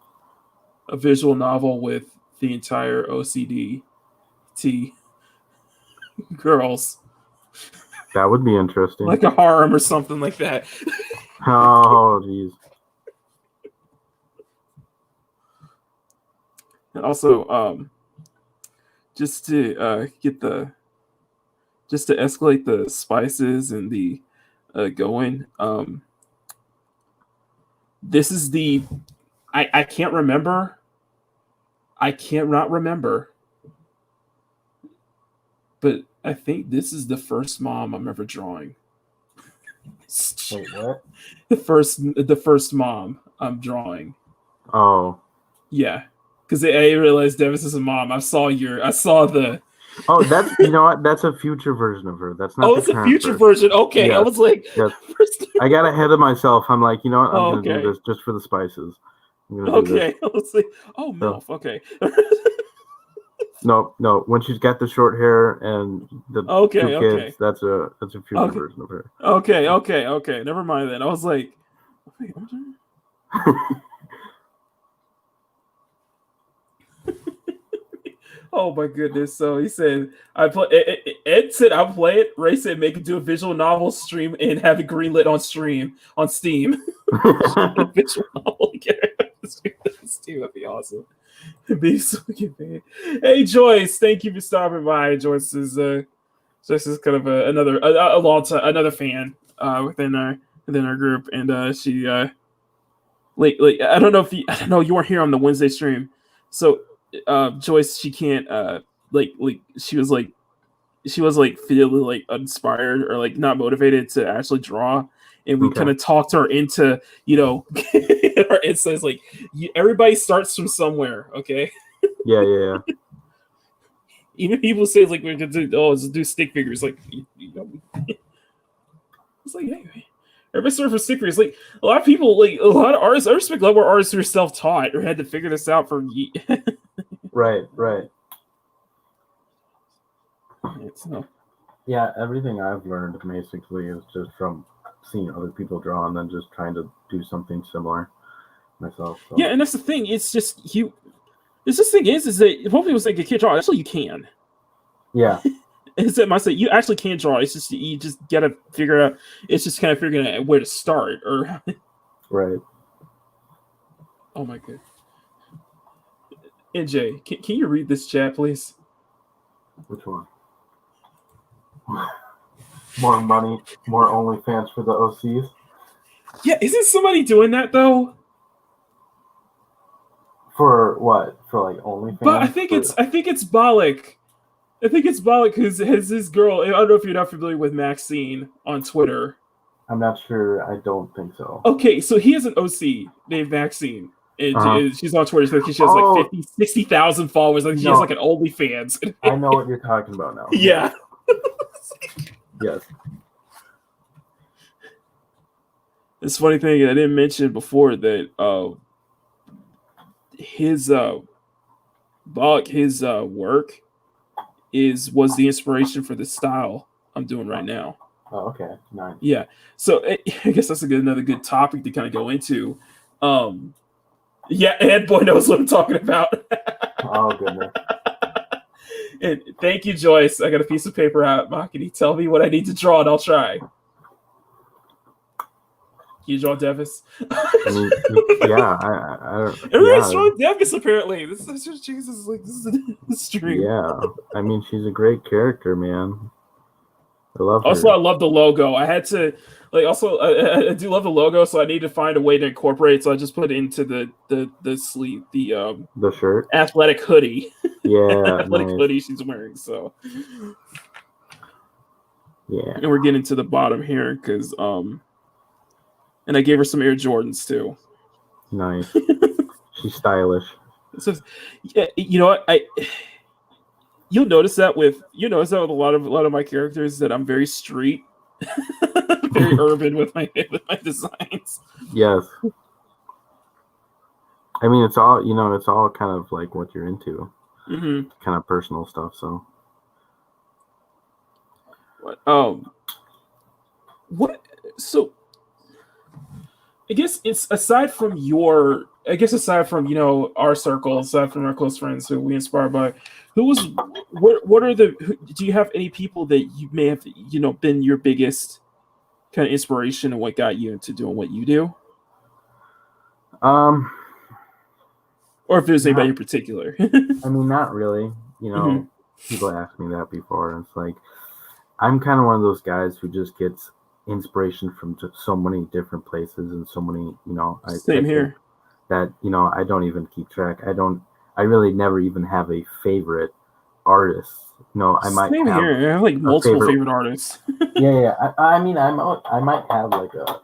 A visual novel with the entire OCD girls. That would be interesting. Like a harem or something like that. Oh, jeez. And also, just to escalate the spices and the going. This is the I can't remember. I cannot remember. But I think this is the first mom I'm ever drawing. Wait, what? The first mom I'm drawing. Oh. Yeah. Because I realized Davis is a mom. I saw the. Oh, that's you know what? That's a future version of her. That's not. Oh, it's a future version. Okay, yes. I was like, yes. I got ahead of myself. I'm like, you know what? I'm gonna do this just for the spices. Okay, I was like, oh, MILF. Okay. No. When she's got the short hair and the two kids, that's a future version of her. Okay. Never mind then. I was like, wait, oh my goodness! So he said, Ed said I'll play it. Ray said make it do a visual novel stream and have it greenlit on Steam. Visual novel. That'd be awesome. Be so good. Hey Joyce, thank you for stopping by. Joyce is kind of another fan within our group, and she like I don't know you weren't here on the Wednesday stream, so. Joyce, she can't she was feeling like inspired or like not motivated to actually draw, and we kind of talked her into her insights like everybody starts from somewhere, okay? Yeah. Even people say like we're gonna do stick figures, like it's like hey. Everybody started for stick figures. Like a lot of people, like a lot of artists. I respect a lot more artists who are self-taught or had to figure this out for. Right. So. Yeah, everything I've learned basically is just from seeing other people draw and then just trying to do something similar myself. So. Yeah, and that's the thing. It's just This thing is that most people say you can't draw. Actually, you can. Yeah. It's that myself. You actually can draw. It's just you just gotta figure out. It's just kind of figuring out where to start. Or Right. oh my god, NJ, can you read this chat, please? Which one? More money, more OnlyFans for the OCs. Yeah, isn't somebody doing that though? For what? For like OnlyFans? But I think it's Bollock. I think it's Bollock who's has this girl. I don't know if you're not familiar with Maxine on Twitter. I'm not sure. I don't think so. Okay, so he has an OC named Maxine. And she's on Twitter. So she has like 60,000 followers. Like she has like an OnlyFans. I know what you're talking about now. Yeah. Yes. This funny thing I didn't mention before that his Bollock, his work was the inspiration for the style I'm doing right now. Oh, okay, nice. Yeah, so I guess that's another good topic to kind of go into. Yeah, Ed Boy knows what I'm talking about. Oh goodness. And thank you, Joyce. I got a piece of paper out. Makini, tell me what I need to draw, and I'll try. Can you draw Devis? I mean, yeah, Everybody's drawing Devis apparently. This is just Jesus. Like this is a stream. Yeah, I mean, she's a great character, man. I love her. Also, I love the logo. I had to Also, I do love the logo, so I need to find a way to incorporate it. So I just put it into the sleeve, the shirt, athletic hoodie. Yeah, athletic hoodie she's wearing. So yeah, and we're getting to the bottom here because and I gave her some Air Jordans too. Nice. She's stylish. So, yeah, you know what You'll notice that with a lot of my characters that I'm very street, very urban with my designs. Yes. I mean, it's all it's all kind of like what you're into, kind of personal stuff. So. What? So, I guess it's aside from our circle, aside from our close friends who we inspire by. What are do you have any people that you may have, been your biggest kind of inspiration and what got you into doing what you do? Or if there's anybody in particular. I mean, not really. People ask me that before, and it's like, I'm kind of one of those guys who just gets inspiration from just so many different places and so many, Same here. That, I don't even keep track. I really never even have a favorite artist. I might Same here. I have like multiple favorite artists. Yeah. I mean, I might have like a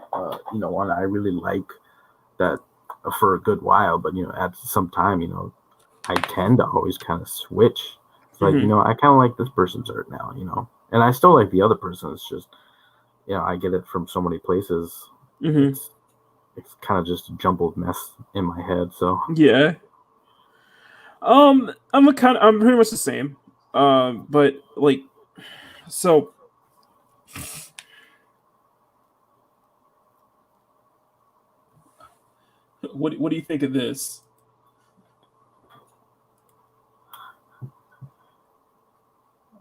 one I really like that for a good while, but at some time, I tend to always kind of switch. It's like, I kind of like this person's art now, and I still like the other person. It's just, I get it from so many places. It's kind of just a jumbled mess in my head. So yeah. I'm pretty much the same. But like, so what do you think of this?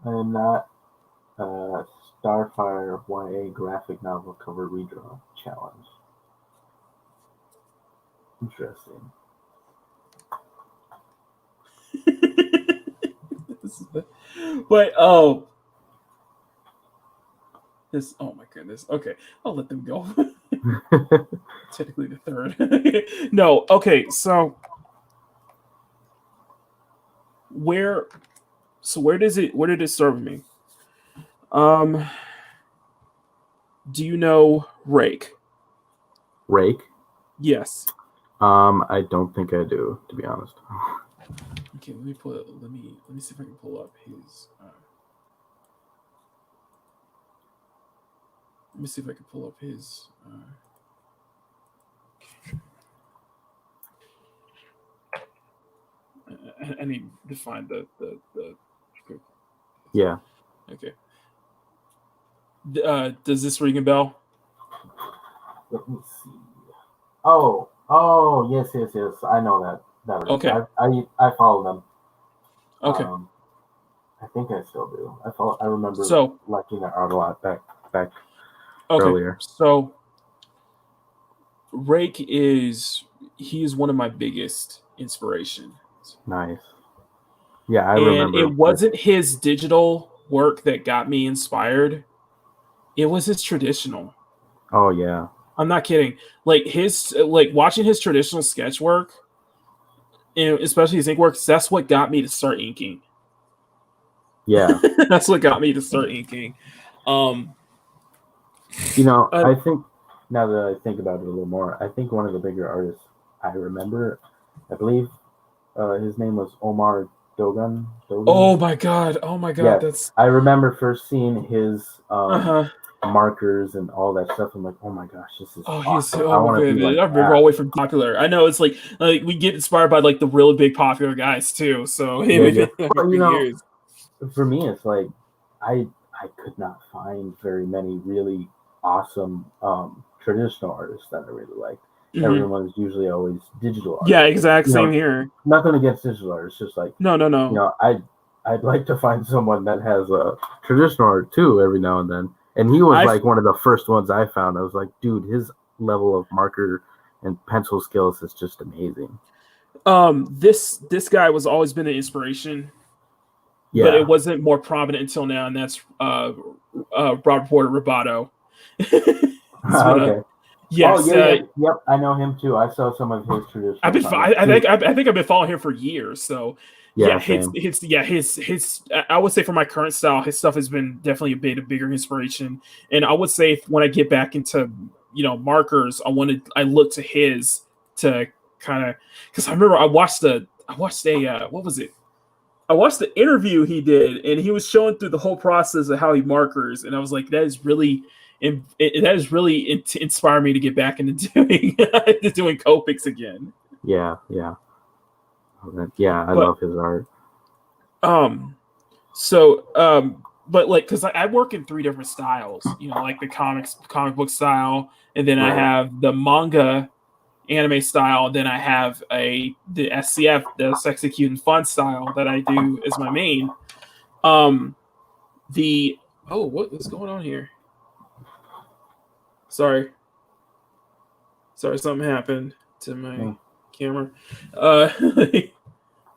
I am not Starfire YA graphic novel cover redraw challenge. Interesting. But this. Oh my goodness. Okay, I'll let them go. Technically the third. No. Okay. So where did it start with me? Do you know Rake? Rake? Yes. I don't think I do, to be honest. Okay, let me see if I can pull up his. Let me see if I can pull up his. I need to find the. Yeah. Okay. Does this ring a bell? Let me see. Oh, yes. I know that. Never. Okay. I follow them. Okay. I think I still do. I remember So liking their art a lot back okay. earlier. So Rake is one of my biggest inspirations. Nice. Yeah, I And remember. it wasn't his digital work that got me inspired. It was his traditional. Oh yeah. I'm not kidding. Like watching his traditional sketch work, and especially his ink works, that's what got me to start inking. Yeah. That's what got me to start inking. I think now that I think about it a little more, I think one of the bigger artists I remember, I believe his name was Omar Dogen. Oh my god! Yeah, That's I remember first seeing his uh-huh. markers and all that stuff. I'm like, oh my gosh, this is He's awesome. I want to be like I remember that. all the way from popular. I know it's like we get inspired by like the really big popular guys too. So Yeah. Well, for years. for me, it's like I could not find very many really awesome traditional artists that I really liked. Mm-hmm. Everyone's usually always digital artists. Yeah, exact same here. Nothing against digital artists, just like no. I'd like to find someone that has a traditional art too every now and then. And he was like one of the first ones I found. I was like, dude, his level of marker and pencil skills is just amazing. This guy was always been an inspiration. Yeah. But it wasn't more prominent until now, and that's Robert Porter Roboto. Okay. Yes. Yep. I know him too. I saw some of his traditional. I think I've been following him for years. So yeah, his I would say for my current style, his stuff has been definitely a bigger inspiration. And I would say when I get back into markers, I look to his to kind of, because I remember I watched a what was it? I watched the interview he did, and he was showing through the whole process of how he markers, and I was like, that is really inspired me to get back into doing Copics again. Yeah. I love his art. But like, because I work in 3 different styles, like the comic book style, and then I have the manga anime style, then I have the SCF, the Sexy Cute and Fun style that I do as my main. What is going on here? Sorry, something happened to my camera. Let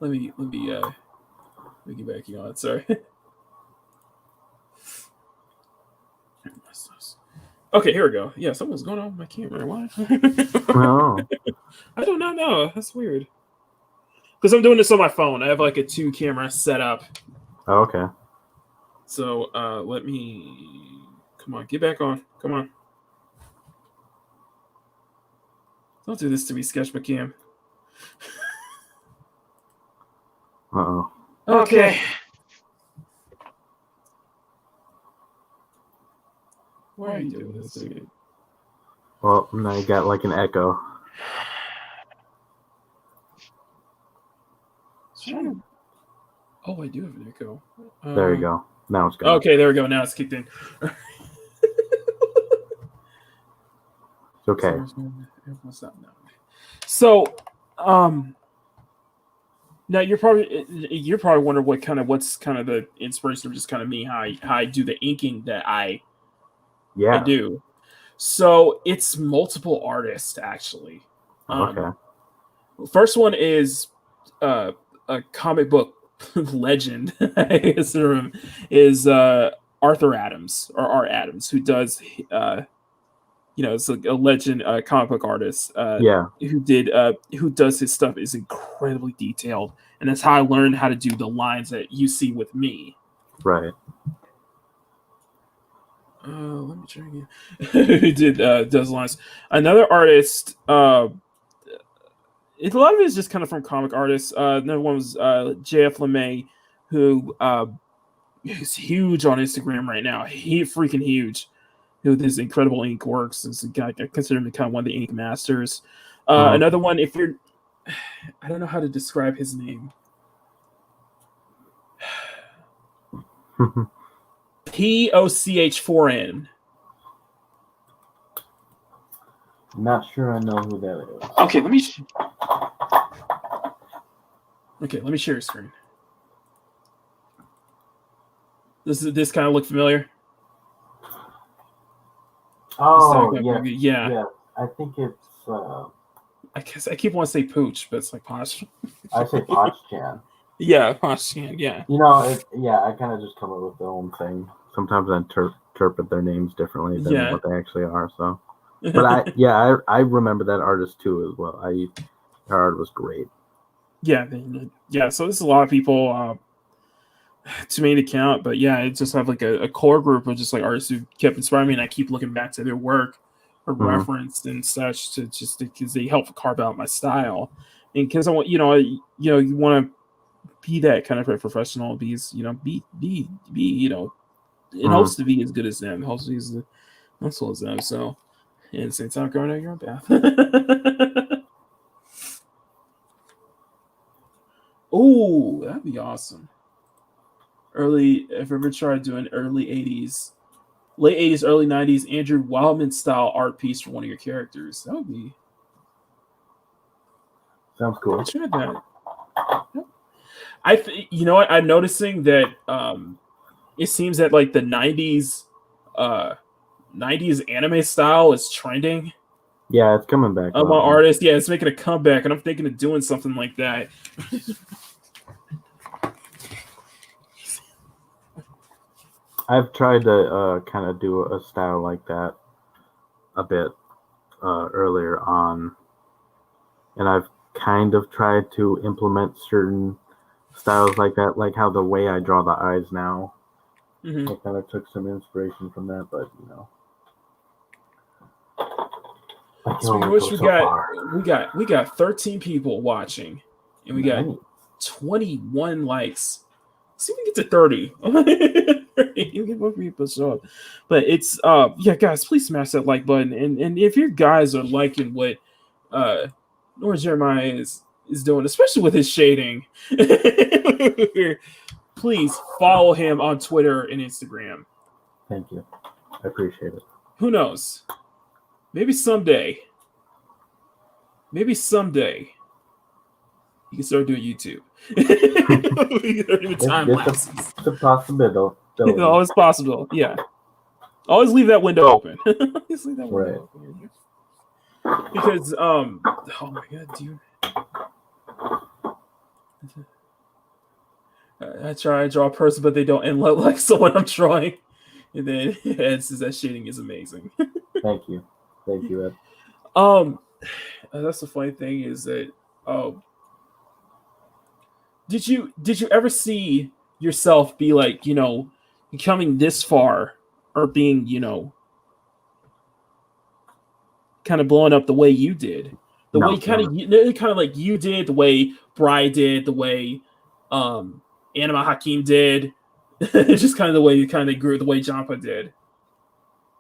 me get back on. Sorry. Okay, here we go. Yeah, something's going on with my camera. Why? Oh. I do not know. That's weird. Because I'm doing this on my phone. I have like a 2 camera setup. Oh, okay. So let me. Come on, get back on. Come on. Don't do this to me, Sketchbook-Cam. Uh-oh. Okay. Why are you doing this to me? Well, now you got like an echo. Oh, I do have an echo. There you go. Now it's gone. Okay, there we go. Now it's kicked in. It's okay. So, now you're probably wondering what's kind of the inspiration of just kind of me, how I do the inking that I do. So it's multiple artists actually. Okay. First one is a comic book legend, I guess, is Arthur Adams, or Art Adams, who does it's a legend comic book artist. Who does his stuff is incredibly detailed, and that's how I learned how to do the lines that you see with me. Right. Let me try again. Who does lines? Another artist. A lot of it is just kind of from comic artists. Another one was J.F. LeMay, who is huge on Instagram right now. He's freaking huge. With his incredible ink works. This guy, I consider him kind of one of the ink masters. Another one, I don't know how to describe his name. POCH4N. Not sure I know who that is. Okay, let me. Okay, let me share your screen. This kind of look familiar? Oh, Yeah. yeah. I think it's. I guess I keep wanting to say pooch, but it's like Poch. I say Poch-chan. Yeah, Poch-chan, yeah. I kind of just come up with their own thing. Sometimes I interpret their names differently than what they actually are. So, but I remember that artist too as well. Her art was great. Yeah. So there's a lot of people to me to count, but yeah, it just have like a core group of just like artists who kept inspiring me, and I keep looking back to their work or referenced and such to just because they help carve out my style, and because I want you want to be that kind of a professional, be it helps to be as good as them, it helps to be as muscle as them. So, and at the same time, going out your own path. Oh, that'd be awesome. If I ever tried doing late 80s, early 90s Andrew Wildman style art piece for one of your characters. That would be. Sounds cool. I tried that. You know what? I'm noticing that it seems that like the 90s anime style is trending. Yeah, it's coming back. I'm an artist. Yeah, it's making a comeback, and I'm thinking of doing something like that. I've tried to kind of do a style like that a bit earlier on, and I've kind of tried to implement certain styles like that, like how the way I draw the eyes now. I kind of took some inspiration from that, but So we got 13 people watching, and we got 21 likes. Let's see if we can get to 30. You get more people show up. But it's guys, please smash that like button. And if you guys are liking what NorthernJeremiah is doing, especially with his shading, please follow him on Twitter and Instagram. Thank you. I appreciate it. Who knows? Maybe someday you can start doing YouTube. Time lapses. It's a possibility. It's always possible. Yeah. Always leave that window open. Always leave that window open. Because oh my god, dude. I try to draw a person, but they don't end like someone I'm drawing. And then Ed says that shading is amazing. Thank you, Ed. That's the funny thing is that did you ever see yourself be like, coming this far or being, kind of blowing up the way you did? The way kind of like you did, the way Bry did, the way Anima Hakim did, just kind of the way you kind of grew, the way Jampa did.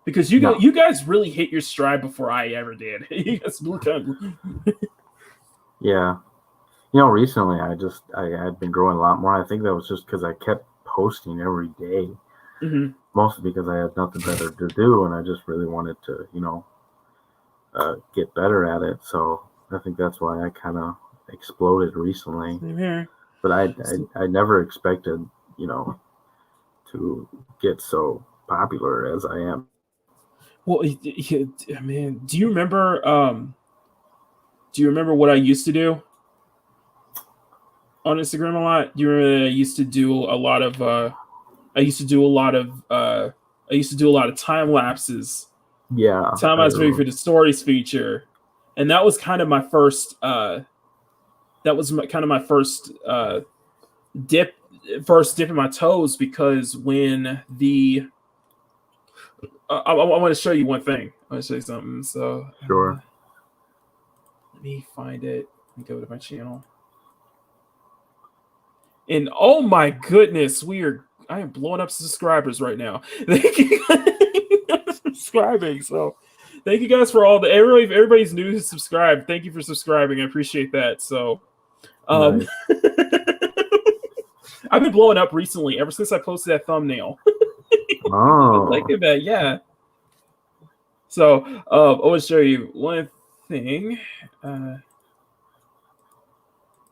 Because you guys really hit your stride before I ever did. You guys really kind of... Yeah. Recently I had been growing a lot more. I think that was just because I kept posting every day. Mostly because I had nothing better to do, and I just really wanted to, get better at it. So I think that's why I kind of exploded recently. But I never expected, to get so popular as I am. Well, man, do you remember what I used to do on Instagram a lot? Do you remember that I used to do a lot of time lapses? Yeah. Time lapse video for the stories feature. And that was kind of my first dip in my toes, because when the I want to show you one thing. I want to show you something. So sure. Let me find it. Let me go to my channel. And oh my goodness, I am blowing up subscribers right now. Thank you guys for subscribing. So thank you guys for everybody's new to subscribe. Thank you for subscribing. I appreciate that. So nice. I've been blowing up recently ever since I posted that thumbnail. Oh, like that, yeah. So I want to show you one thing.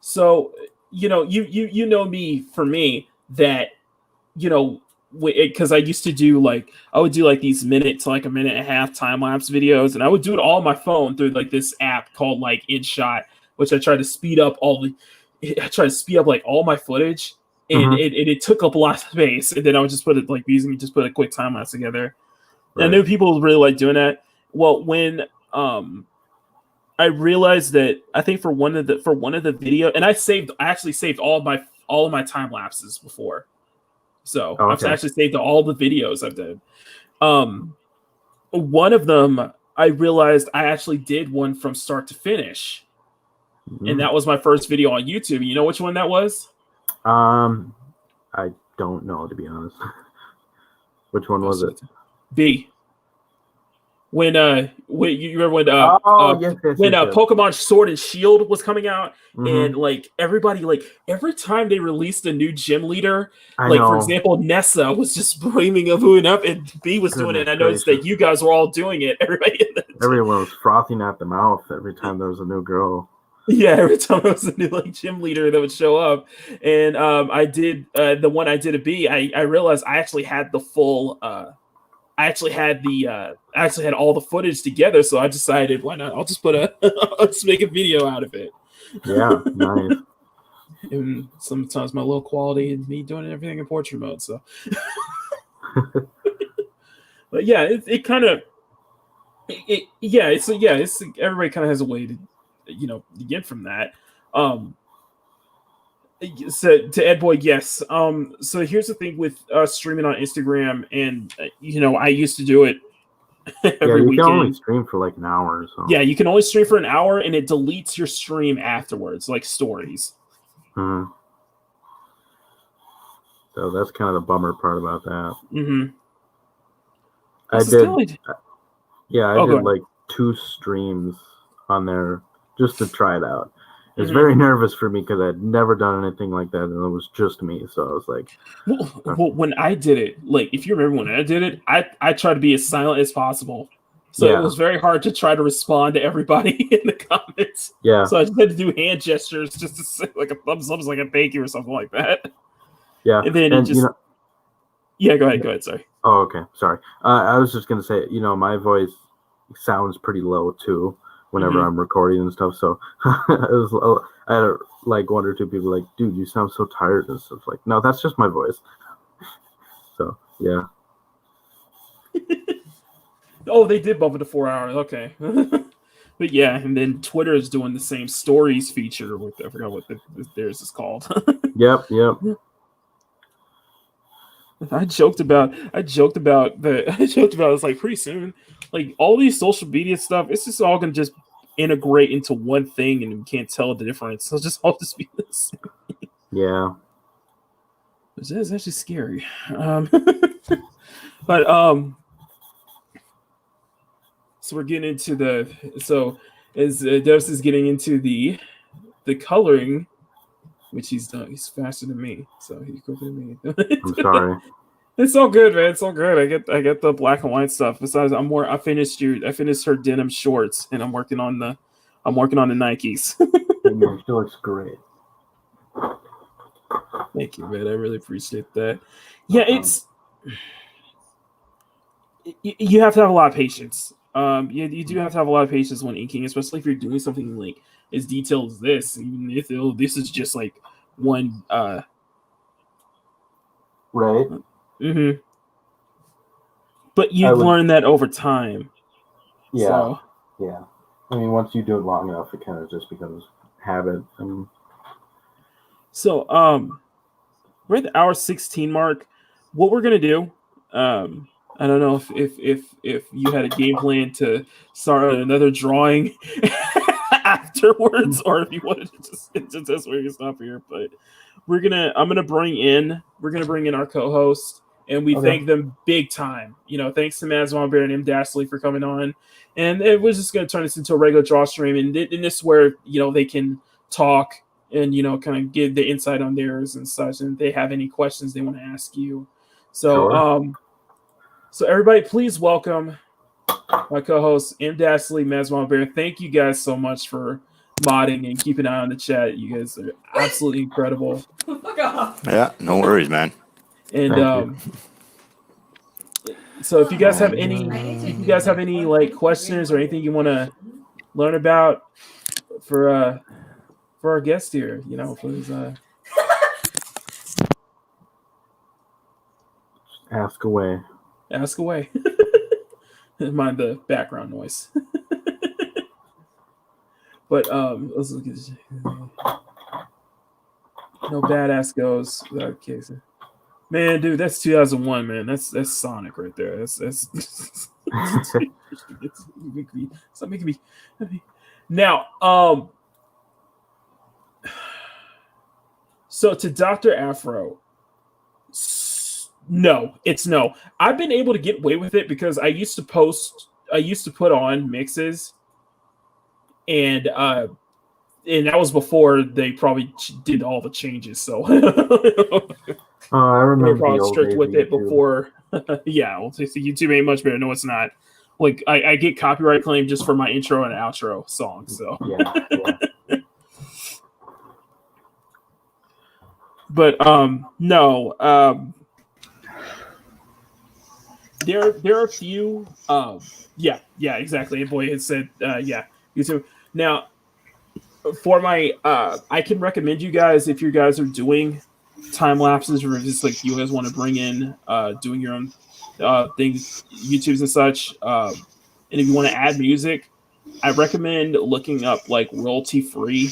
So you know me for me that because I used to do I would do like these minute to like a minute and a half time lapse videos, and I would do it all on my phone through like this app called like InShot, which I try to speed up like all my footage, and Mhm. it took up a lot of space, and then I would just put it like just put a quick time lapse together. And I Right. knew people really like doing that. Well, when I realized that I think for one of the video, and I actually saved all of my time lapses before. So Oh, I've okay. actually saved all the videos I've done. Um, One of them, I realized I actually did one from start to finish, and Mm. that was my first video on YouTube. You know which one that was? Um, I don't know, to be honest. Which one Oh, was it? shit. B. When you remember Oh, yes, yes, when yes, yes. Pokemon Sword and Shield was coming out, Mm-hmm. and like everybody, like every time they released a new gym leader, I like for know. example Nessa was just booing up, and B was doing it, Goodness and I noticed gracious. that you guys were all doing it. Everybody in the gym. Everyone was frothing at the mouth every time there was a new girl. Yeah, every time there was a new like gym leader that would show up, and I did the one I did a B. I realized I actually had the full. I actually had all the footage together, so I decided why not? I'll just I'll just make a video out of it. Yeah, nice. And sometimes my low quality and me doing everything in portrait mode. So, but yeah, it kind of it's everybody kind of has a way to get from that. Um, so to Ed Boy, yes. So here's the thing with streaming on Instagram, and I used to do it Yeah, every you can only weekend. stream for like an hour, so. Yeah, you can only stream for an hour, and it deletes your stream afterwards, like stories. Mhm. So that's kind of the bummer part about that. Mm-hmm. I This is kind of did, like yeah, I oh, go did ahead. like 2 streams on there just to try it out. It was Mm-hmm. very nervous for me because I'd never done anything like that, and it was just me. So I was like, Well, when I did it, like if you remember when I did it, I tried to be as silent as possible. So it yeah, was very hard to try to respond to everybody in the comments. yeah, So I just had to do hand gestures just to say like a thumbs up, like a thank you or something like that. yeah, And then it and just yeah, go ahead. Sorry. oh, okay, sorry. I was just gonna say, my voice sounds pretty low too whenever Mm-hmm. I'm recording and stuff. So I had like one or two people like, dude, you sound so tired and stuff. Like, no, that's just my voice. So yeah, Oh, they did bump it to 4 hours. Okay. But yeah, and then Twitter is doing the same stories feature with I forgot what theirs is called. yep, yep. I joked about it's like pretty soon, like all these social media stuff, it's just all gonna just integrate into one thing and you can't tell the difference. It'll just all just be this. Yeah. Which is actually scary. But so we're getting into as Devs is getting into the coloring, which he's done. He's faster than me, so he's quicker than me. I'm sorry. It's all good, man. It's all good. I get the black and white stuff. Besides, I finished her denim shorts, and I'm working on the Nikes. It still looks great. Thank you, man. I really appreciate that. Yeah, it's you have to have a lot of patience. You do have to have a lot of patience when inking, especially if you're doing something like as detailed as this. Even if this is just like one. Right. Mm-hmm. But you learn that over time. Yeah. So. Yeah. I mean, once you do it long enough, it kind of just becomes habit. So, we're at the hour 16 mark. What we're gonna do, I don't know if you had a game plan to start another drawing afterwards, or if you wanted to just that's where you can stop here. But we're gonna bring in our co-host, and we thank them big time. Thanks to Mazmon Bear and M Dashley for coming on, and we're just gonna turn this into a regular draw stream, and this is where they can talk and kind of give the insight on theirs and such, and if they have any questions they want to ask you. So Sure. So everybody, please welcome my co-host M Dashley, Mazmon Bear. Thank you guys so much for modding and keep an eye on the chat. You guys are absolutely incredible. Fuck off. Yeah, no worries, man. And so if you guys have any like questions or anything you want to learn about for our guest here, please Ask away. ask away. Mind the background noise. But let's look at this. No badass goes without case. Man, dude, that's 2001, man. That's Sonic right there. That's it's making me now. So to Dr. Afro, no, it's no. I've been able to get away with it because I used to put on mixes, and that was before they probably did all the changes. So I remember they were probably the old strict days with of it YouTube. before. Yeah, well, YouTube ain't much better. No, it's not. Like I get copyright claim just for my intro and outro song. So Yeah. but no. There are a few. Yeah, exactly. And boy had said, yeah, YouTube. Now, for my, I can recommend you guys if you guys are doing time lapses or just like you guys want to bring in doing your own things, YouTubes and such. And if you want to add music, I recommend looking up like royalty free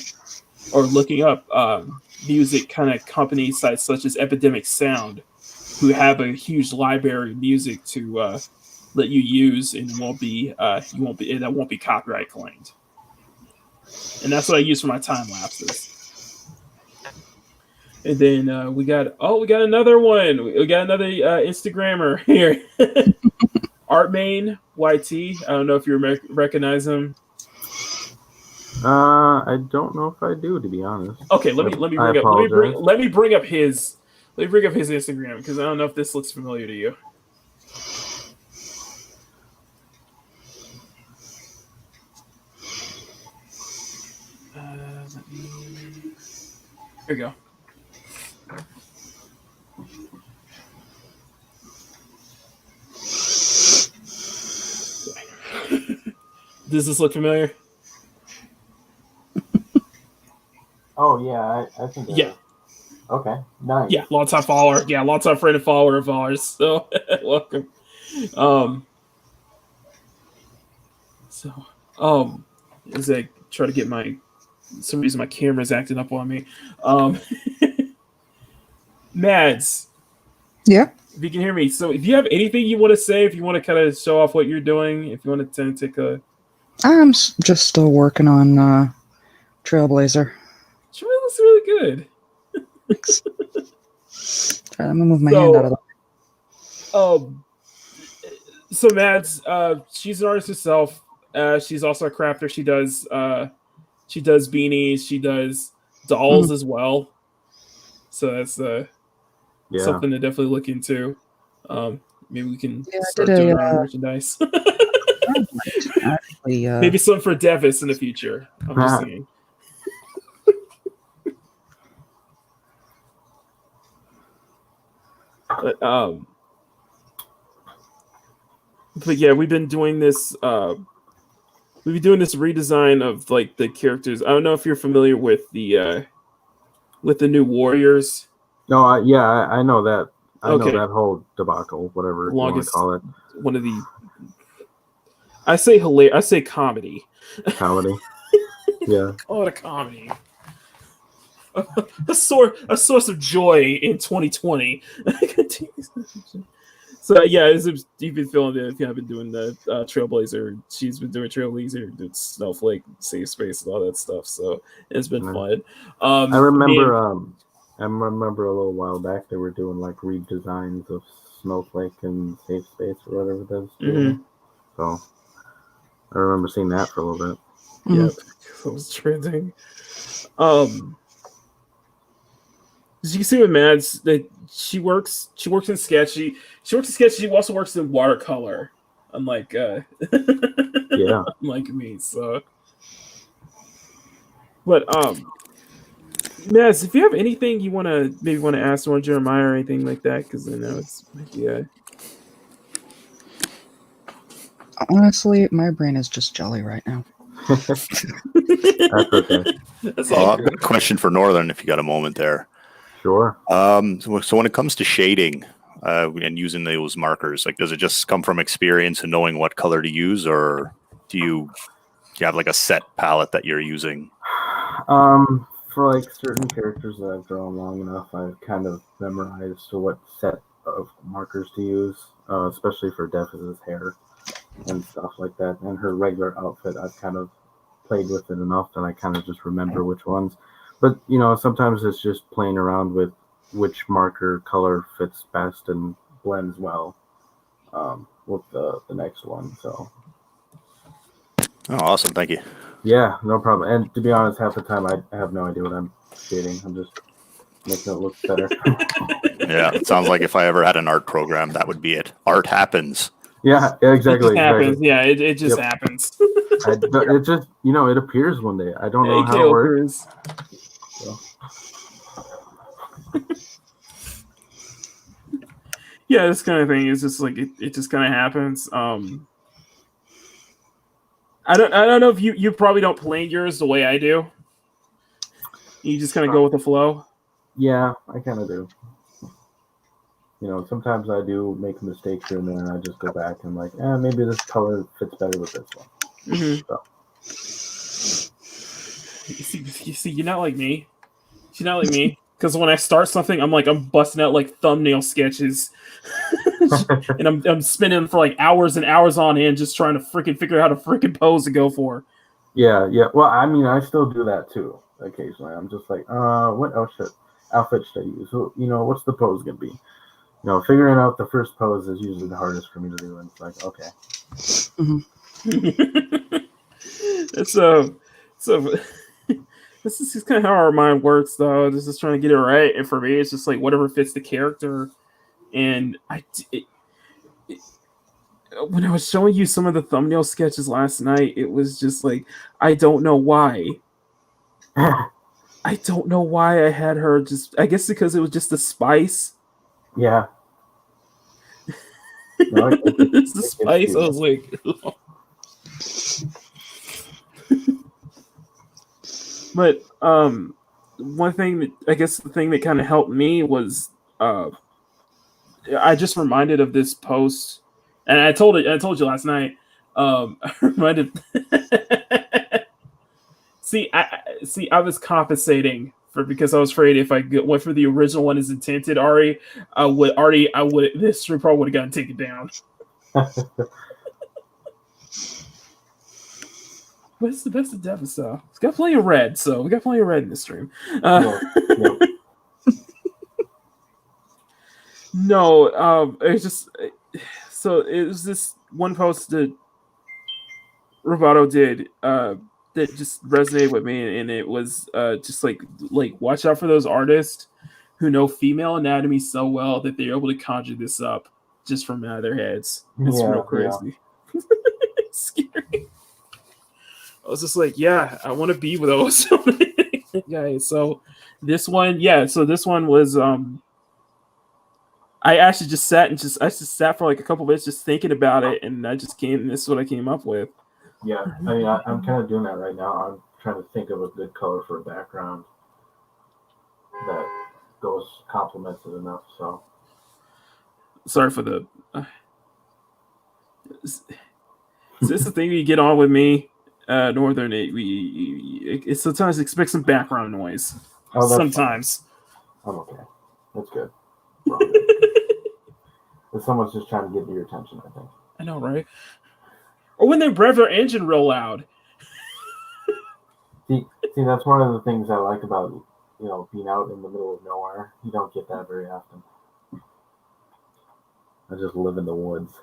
or looking up music kind of company sites such as Epidemic Sound, who have a huge library of music to let you use and won't be copyright claimed. And that's what I use for my time lapses. And then we got another one. We got another Instagrammer here. Artmain YT. I don't know if you recognize him. I don't know if I do, to be honest. Okay, let me bring up his Instagram because I don't know if this looks familiar to you. Here we go. Does this look familiar? Oh yeah, I think. Yeah. Okay. Nice. Yeah, long-time follower. Yeah, long-time friend and follower of ours. So welcome. As I try to get some reason my camera's acting up on me. Mads. Yeah. If you can hear me. So if you have anything you want to say, if you want to kind of show off what you're doing, if you want to take a... I'm just still working on Trailblazer. It's really good. Thanks. I'm gonna move my hand out of the... So Mads, she's an artist herself. She's also a crafter. She does beanies. She does dolls as well. So that's something to definitely look into. Maybe we can start doing our own merchandise. Maybe some for Devis in the future. I'm just saying. But yeah, we've been doing this. We've been doing this redesign of like the characters. I don't know if you're familiar with the new Warriors. No, I know that. I know that whole debacle, whatever you want to call it. One of the. I say hilarious. I say comedy. Comedy. Yeah. Oh, a comedy. A source of joy in 2020. So yeah, you've been feeling it. If you have been doing the Trailblazer, she's been doing Trailblazer, did Snowflake, Safe Space, and all that stuff. So it's been fun. I remember a little while back they were doing like redesigns of Snowflake and Safe Space or whatever it is. Mm-hmm. So I remember seeing that for a little bit. Mm-hmm. Yeah, that was trending. You see with Mads that she works in sketch. She works in sketch. She also works in watercolor. Unlike unlike me. So But Maz, if you have anything you want to ask NorthernJeremiah or anything like that, because I know it's Honestly, my brain is just jelly right now. That's okay. That's all. I've got a question for Northern, if you got a moment there. Sure. So when it comes to shading and using those markers, like, does it just come from experience and knowing what color to use, or do you have like a set palette that you're using? For like certain characters that I've drawn long enough, I've kind of memorized what set of markers to use, especially for Deph's hair and stuff like that. And her regular outfit, I've kind of played with it enough that I kind of just remember which ones. But, sometimes it's just playing around with which marker color fits best and blends well with the next one. So. Oh, awesome. Thank you. Yeah, no problem. And to be honest, half the time I have no idea what I'm shading. I'm just making it look better. Yeah, it sounds like if I ever had an art program, that would be it. Art happens. Yeah, exactly. It just happens. Exactly. Yeah, it just happens. It just, it appears one day. I don't know how it works. So. Yeah, this kind of thing is just like it just kind of happens. I don't know if you probably don't plan yours the way I do. You just kind of go with the flow. Yeah, I kind of do. Sometimes I do make a mistake here and there, and I just go back and like, maybe this color fits better with this one. Mm-hmm. So. You see, you're not like me. She's not like me. Because when I start something, I'm busting out like thumbnail sketches, and I'm spending for like hours and hours on end just trying to freaking figure out how to freaking pose to go for. Yeah. Well, I mean, I still do that too. Occasionally, I'm just like, what outfit should I use? So, what's the pose gonna be? Figuring out the first pose is usually the hardest for me to do, and it's like, okay. Mm-hmm. So. This is kind of how our mind works, though. This is trying to get it right, and for me, it's just like whatever fits the character. And when I was showing you some of the thumbnail sketches last night, it was just like I don't know why. I don't know why I had her just. I guess because it was just the spice. Yeah. No, it's the spice. I was like. But one thing that I guess the thing that kind of helped me was I just reminded of this post, and I told you last night. I reminded. I was compensating because I was afraid if I went for the original one as intended, this stream probably would have gotten taken down. But it's the best of Dev stuff. It's got plenty of red, so we got plenty of red in this stream. Yeah. No, it's just so it was this one post that Roboto did that just resonated with me, and it was just like watch out for those artists who know female anatomy so well that they're able to conjure this up just from out of their heads. It's real crazy. Yeah. It's scary. I was just like, yeah, I want to be with those guys. So this one was I actually just sat for like a couple minutes just thinking about it, and this is what I came up with. Yeah, I mean, I'm kind of doing that right now. I'm trying to think of a good color for a background that complements it enough. So sorry for the. Is this the thing you get on with me? Northern, it sometimes expect some background noise. Sometimes. Fine. I'm okay. That's good. If someone's just trying to get your attention, I think. I know, right? Or when they rev their engine real loud. See, that's one of the things I like about being out in the middle of nowhere. You don't get that very often. I just live in the woods.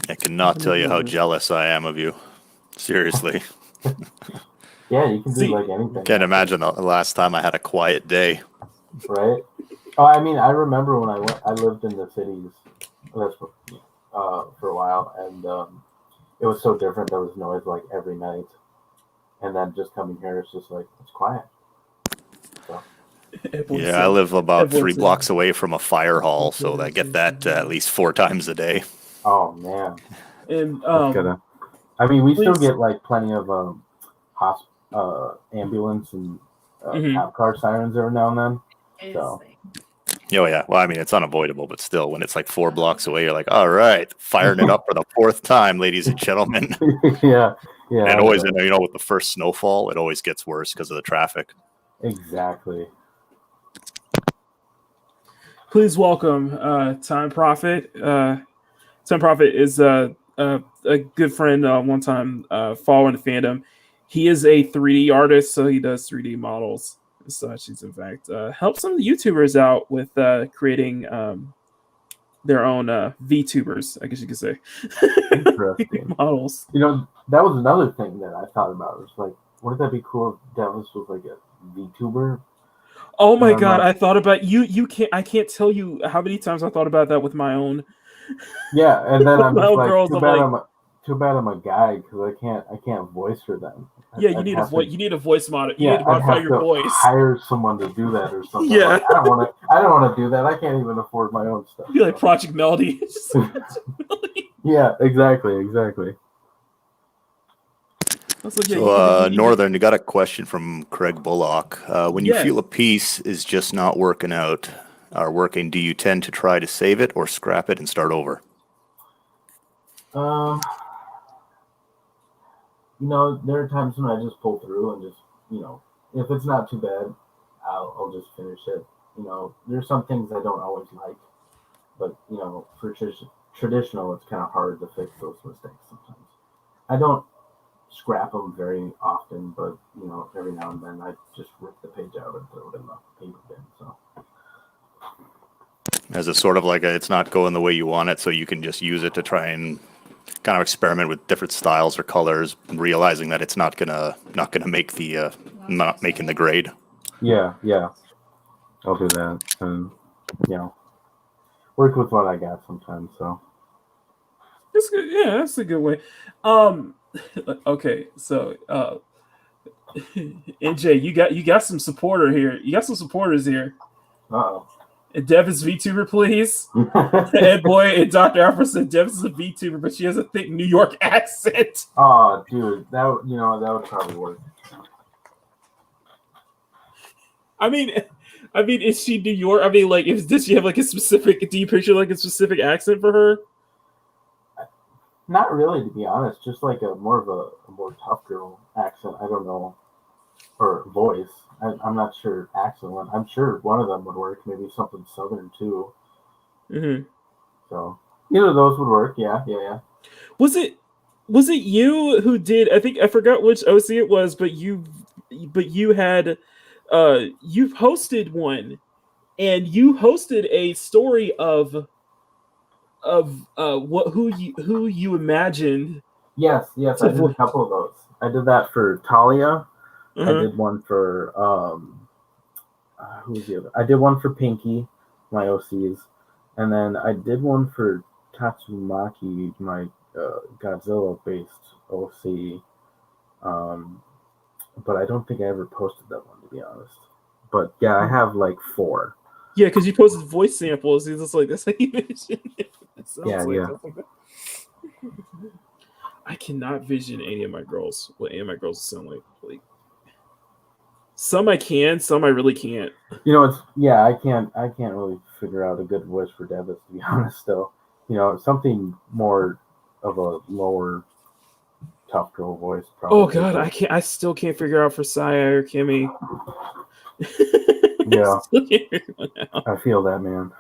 I cannot tell you how jealous I am of you. Seriously. Yeah, you can do like anything. Can't imagine the last time I had a quiet day. Right? Oh, I mean, I remember when I lived in the cities for a while, and it was so different. There was noise like every night. and then just coming here, it's just like it's quiet. So. Yeah, I live about 3 blocks away from a fire hall, so I get that at least 4 times a day. Oh man! And I mean, we still get like plenty of ambulance and cop car sirens every now and then. So. Oh yeah, well, I mean, it's unavoidable, but still, when it's like 4 blocks away, you're like, all right, firing it up for the 4th time, ladies and gentlemen. Yeah. And always, with the first snowfall, it always gets worse because of the traffic. Exactly. Please welcome Time Prophet. Time Prophet is a good friend, one time follower in the fandom. He is a 3D artist, so he does 3D models and such. He's in fact helped some of the YouTubers out with creating their own VTubers, I guess you could say. Interesting. Models. That was another thing that I thought about. It was like, wouldn't that be cool if Dallas was like a VTuber? Oh my god, I thought about I can't tell you how many times I thought about that with my own. Yeah, and then I'm just like, girls, too bad I'm a guy because I can't voice for them. Yeah, you need a voice mod. You need to modify your voice. Hire someone to do that or something. Yeah, like, I don't want to do that. I can't even afford my own stuff. Be like Project Melody. Yeah, exactly. So, Northern, you got a question from Craig Bullock. When you feel a piece is just not working out or working, do you tend to try to save it or scrap it and start over? There are times when I just pull through and just, if it's not too bad, I'll just finish it. There's some things I don't always like, but, for traditional, it's kind of hard to fix those mistakes sometimes. I don't scrap them very often, but every now and then I just rip the page out and throw it in the paper bin. So as a sort of like it's not going the way you want it, so you can just use it to try and kind of experiment with different styles or colors, realizing that it's not gonna make the not making the grade. Yeah, I'll do that, and work with what I got sometimes. So that's good. Yeah, that's a good way. Okay, so NJ, you got some supporter here. You got some supporters here. Uh-oh. And Dev is VTuber, please. Ed Boy and Dr. Alpha said Dev is a VTuber, but she has a thick New York accent. Oh, dude, that would probably work. I mean, is she New York? I mean, like, does she have like a specific? Do you picture like a specific accent for her? Not really, to be honest. Just like a more tough girl accent. I don't know, or voice. I'm not sure accent one. I'm sure one of them would work. Maybe something southern too. Mm-hmm. So either of those would work. Yeah. Was it you who did? I think I forgot which OC it was, but you had you've hosted one, and you hosted a story of who you imagined. Yes, I did a couple of those. I did that for Talia. Uh-huh. I did one for who was the other? I did one for Pinky, my OCs, and then I did one for Tatsumaki, my Godzilla-based OC. But I don't think I ever posted that one, to be honest. But yeah, I have like 4. Yeah, because you posted voice samples. He's just like, that's how you mentioned it. Yeah. I cannot vision any of my girls. What any of my girls sound like. Some I can, some I really can't. I can't really figure out a good voice for Devis, to be honest. Though, something more of a lower, tough girl voice. Probably. Oh God, I still can't figure out for Saya or Kimmy. Yeah, I feel that, man.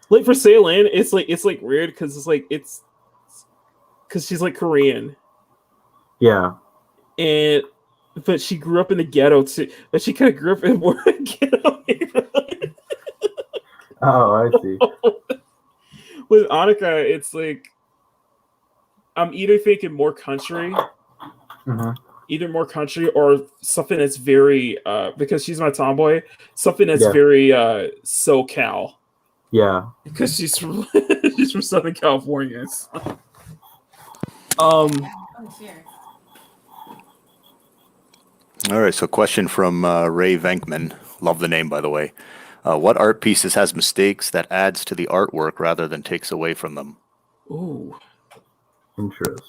Like for Sailin, it's like weird because she's like Korean. Yeah, but she grew up in the ghetto too. But she kind of grew up in more ghetto neighborhood. Oh, I see. With Annika, it's like I'm either thinking more country, either more country or something that's very because she's my tomboy, something that's very SoCal. Yeah, because she's from Southern California. All right, so question from Ray Venkman. Love the name, by the way. What art pieces has mistakes that adds to the artwork rather than takes away from them? Ooh. Interesting.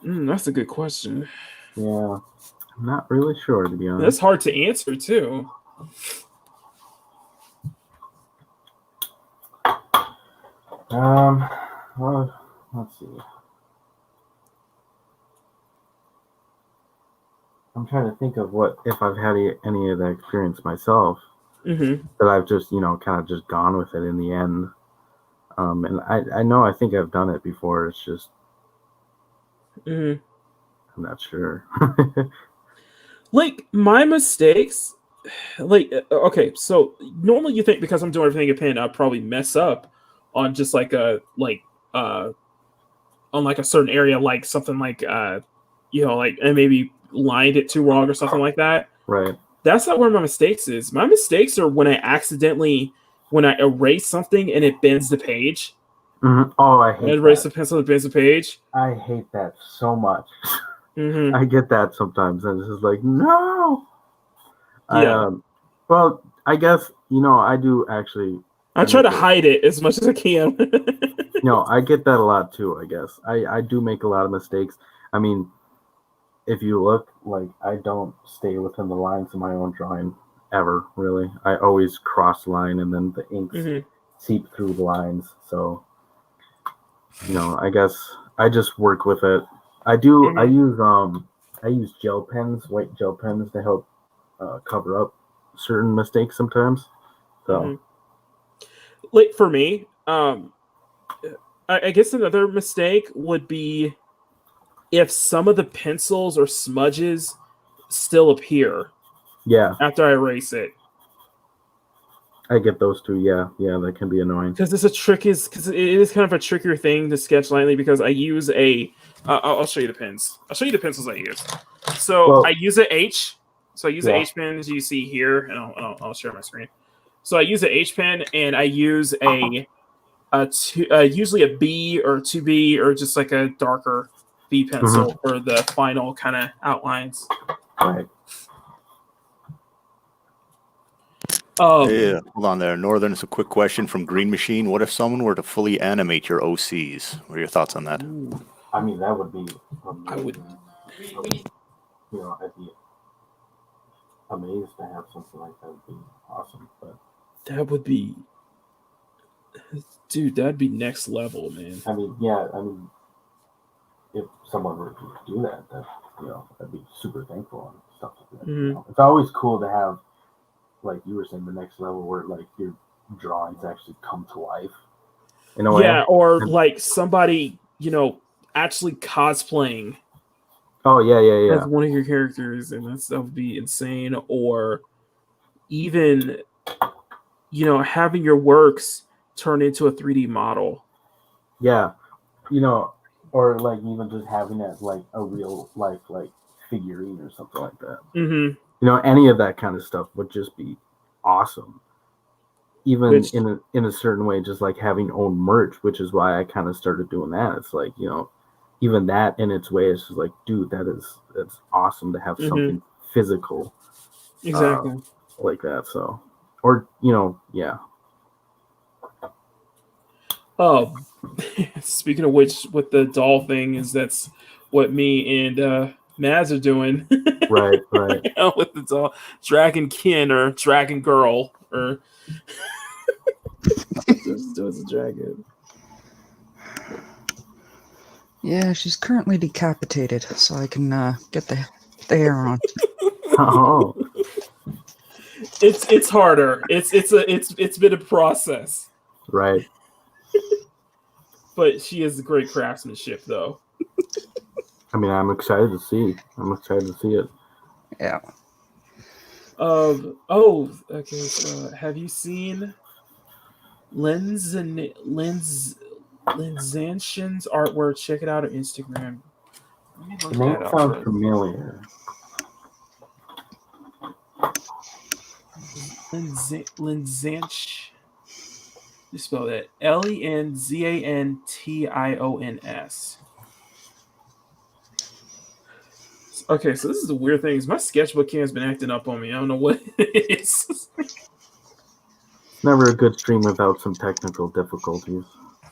That's a good question. Yeah. I'm not really sure, to be honest. That's hard to answer, too. Well, let's see. I'm trying to think of what, if I've had any of that experience myself, that I've just, kind of just gone with it in the end. And I know I think I've done it before. It's just, I'm not sure. Like, my mistakes, like, okay, so normally you think because I'm doing everything in pen, I'll probably mess up on just like on like a certain area, like something like, like, and maybe lined it too wrong or something like that. Right. That's not where my mistakes is. My mistakes are when I erase something and it bends the page. Mm-hmm. Oh, I hate that. Erase the pencil, it bends the page. I hate that so much. I get that sometimes, and it's just like, no. Yeah. Well, I guess, I do actually. I try to hide it as much as I can. No, I get that a lot too, I guess. I do make a lot of mistakes. I mean, if you look, like, I don't stay within the lines of my own drawing ever, really. I always cross line, and then the inks seep through the lines. So, I guess I just work with it. I use gel pens, white gel pens, to help cover up certain mistakes sometimes. So, like, for me, I guess another mistake would be if some of the pencils or smudges still appear. Yeah. After I erase it. I get those too. Yeah, that can be annoying. Because it is kind of a trickier thing to sketch lightly, because I use I'll show you the pens. I'll show you the pencils I use. So I use an H. So I use an H pen, as you see here, and I'll share my screen. So I use an H pen, and I use usually a B or 2B, or just like a darker B pencil for the final kind of outlines. Right. Yeah, hold on there. Northern, it's a quick question from Green Machine. What if someone were to fully animate your OCs? What are your thoughts on that? I mean, that would be amazing. I would. I'd be amazed to have something like that. Would be awesome. But that would be, dude, that'd be next level, man. I mean, if someone were to do that, I'd be super thankful and stuff like that. It's always cool to have, like you were saying, the next level where, like, your drawings actually come to life in a way. Yeah, or like somebody, actually cosplaying. Oh, yeah. As one of your characters, and that would be insane. Or even, having your works turn into a 3D model. Yeah. Or like even just having it like a real life, like, figurine or something like that. Any of that kind of stuff would just be awesome. Even in a certain way, just like having own merch, which is why I kind of started doing that. It's like, even that in its way is just like, dude, that's awesome to have something physical, exactly, like that. So, or yeah. Oh, speaking of which, with the doll thing, that's what me and Maz are doing. Right. With the doll, Dragon Kin or Dragon Girl, or just do as a dragon. Yeah, she's currently decapitated, so I can get the hair on. Oh, it's harder. It's been a process. Right. But she has great craftsmanship, though. I mean, I'm excited to see it. Yeah. Okay. So, have you seen Linzanshin's artwork? Check it out on Instagram. The name sounds familiar. Linzansh. You spell that Lenzantions. Okay, so this is the weird thing. Is my sketchbook has been acting up on me. I don't know what it is. Never a good stream without some technical difficulties.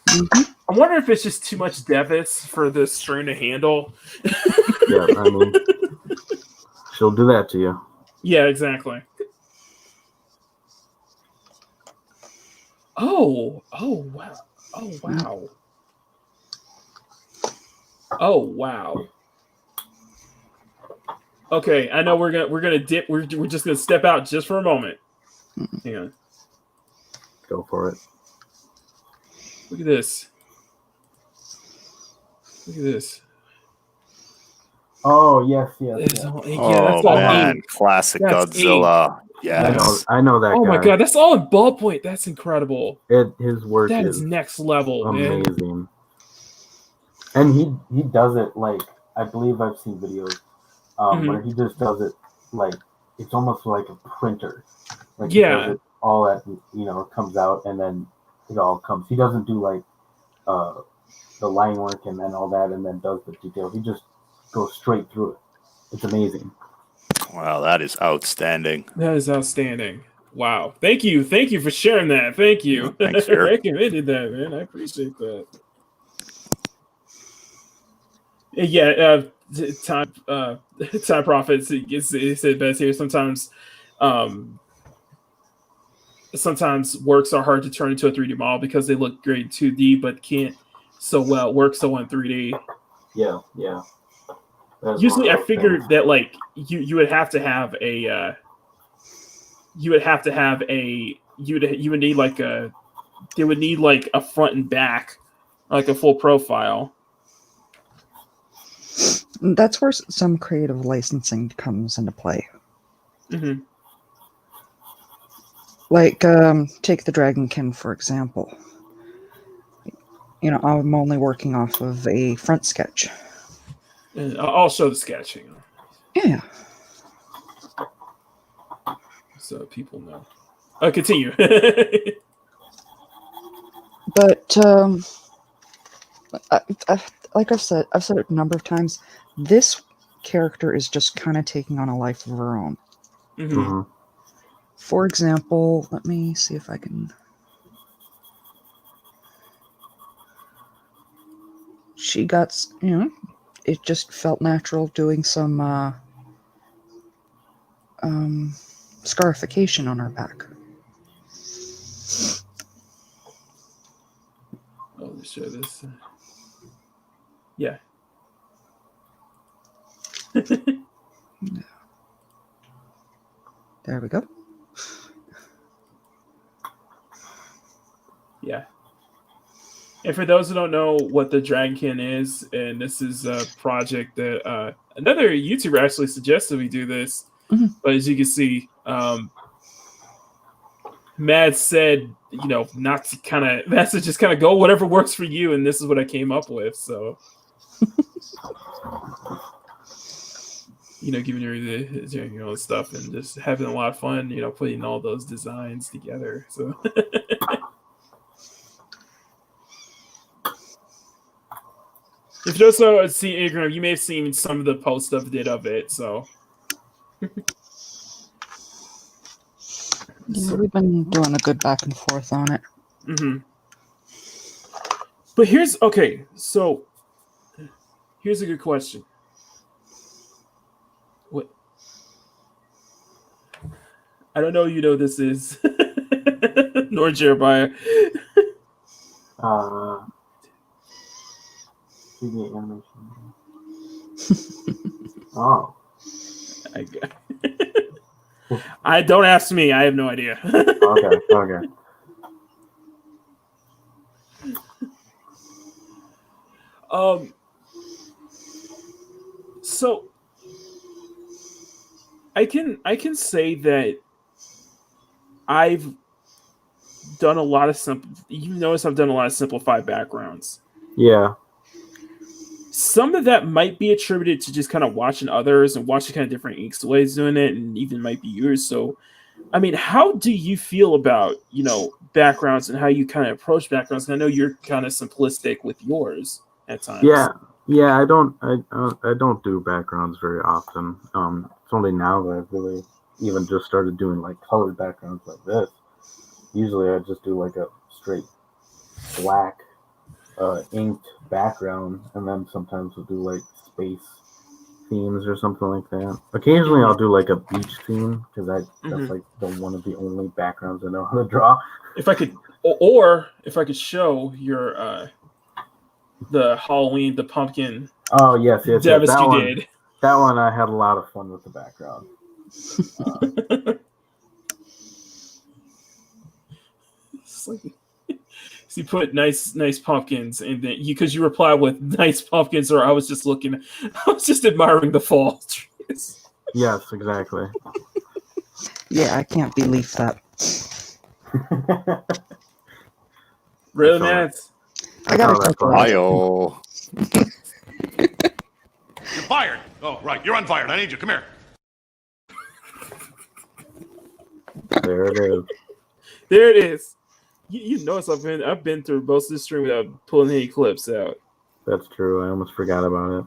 I wonder if it's just too much Devis for this stream to handle. Yeah, I mean, she'll do that to you. Yeah, exactly. Oh wow. Oh wow. Oh wow. Okay, I know we're gonna dip. We're just gonna step out just for a moment. Hang on. Go for it. Look at this. Look at this. Oh yes. Yeah, that's Oh all man, ink. classic That's Godzilla. Yes. I know that guy. Oh my god, that's all in ballpoint. That's incredible. His work That is is next level, man. amazing. And he does it like, I believe I've seen videos where he just does it like, it's almost like a printer. Like he does it all at, it comes out and then it all comes. He doesn't do like the line work and then all that and then does the detail. He just goes straight through it. It's amazing. Wow, that is outstanding. That is outstanding. Wow. Thank you for sharing that. Thank you. Thanks, sir. I recommended that, man. I appreciate that. Yeah, time profits. It said best here. Sometimes works are hard to turn into a 3D model because they look great in 2D, but can't work so in 3D. Yeah. That's Usually, I figured that like you would have to have a you would need like they would need like a front and back, like a full profile. That's where some creative licensing comes into play. Mm-hmm. Like, take the Dragonkin, for example. I'm only working off of a front sketch. And I'll show the sketching. Yeah. So people know. Continue. But, like I've said it a number of times, this character is just kind of taking on a life of her own. Mm-hmm. Mm-hmm. For example, let me see if I can... She got, it just felt natural doing some scarification on her back. Oh, let me show this. Yeah. There we go. Yeah. And for those who don't know what the Dragonkin is, and this is a project that another YouTuber actually suggested we do this, but as you can see, Mad said, not to Mad said just kind of go whatever works for you, and this is what I came up with. So, giving her the stuff and just having a lot of fun, putting all those designs together. So. If you also see Instagram, you may have seen some of the posts I did of it. So, we've been doing a good back and forth on it. Mm-hmm. But here's a good question. What? I don't know. This is NorthernJeremiah. Animation. Oh. I don't ask me. I have no idea. Okay. So I can say that I've done a lot of you notice I've done a lot of simplified backgrounds. Yeah. Some of that might be attributed to just kind of watching others and watching kind of different inks ways doing it, and even might be yours. So, I mean, how do you feel about, backgrounds and how you kind of approach backgrounds? And I know you're kind of simplistic with yours at times. Yeah. Yeah, I don't do backgrounds very often. It's only now that I've really even just started doing like colored backgrounds like this. Usually I just do like a straight black inked background, and then sometimes I'll do like space themes or something like that. Occasionally I'll do like a beach theme because that's like one of the only backgrounds I know how to draw. If I could, or if I could show your the Halloween, the pumpkin. Oh yes, Devis that you one. did. That one I had a lot of fun with the background. It's like, so you put nice pumpkins, and then because you replied with nice pumpkins, or I was just admiring the fall trees. Yes, exactly. Yeah, I can't believe that. Really, Matt? I gotta check that out. Hi-oh. You're fired. Oh, right. You're unfired. I need you. Come here. There it is. There it is. You notice I've been through most of the stream without pulling any clips out. That's true. I almost forgot about it.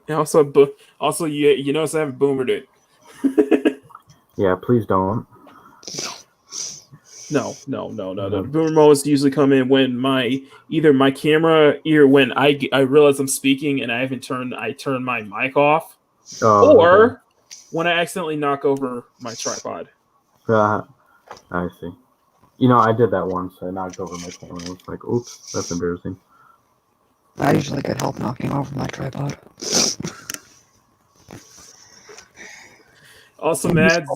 And also you notice I haven't boomered it. Yeah, please don't. No. The boomer moments usually come in when either my camera when I realize I'm speaking and I turn my mic off, or when I accidentally knock over my tripod. I see. You know, I did that once. I knocked over my camera. I was like, oops, that's embarrassing. I usually get help knocking over my tripod. Also, Mads,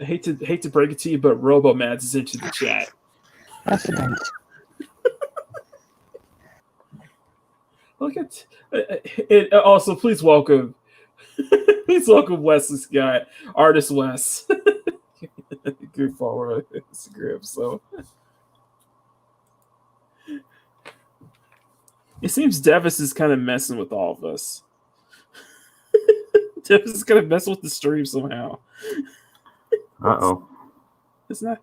hate to break it to you, but Robo Mads is into the chat. That's nice. Look at it. Also, please welcome Wesley Scott, artist Wes. Good follower on Instagram. So it seems Devis is kind of messing with all of us. Devis is kind of messing with the stream somehow. Uh-oh. It's not.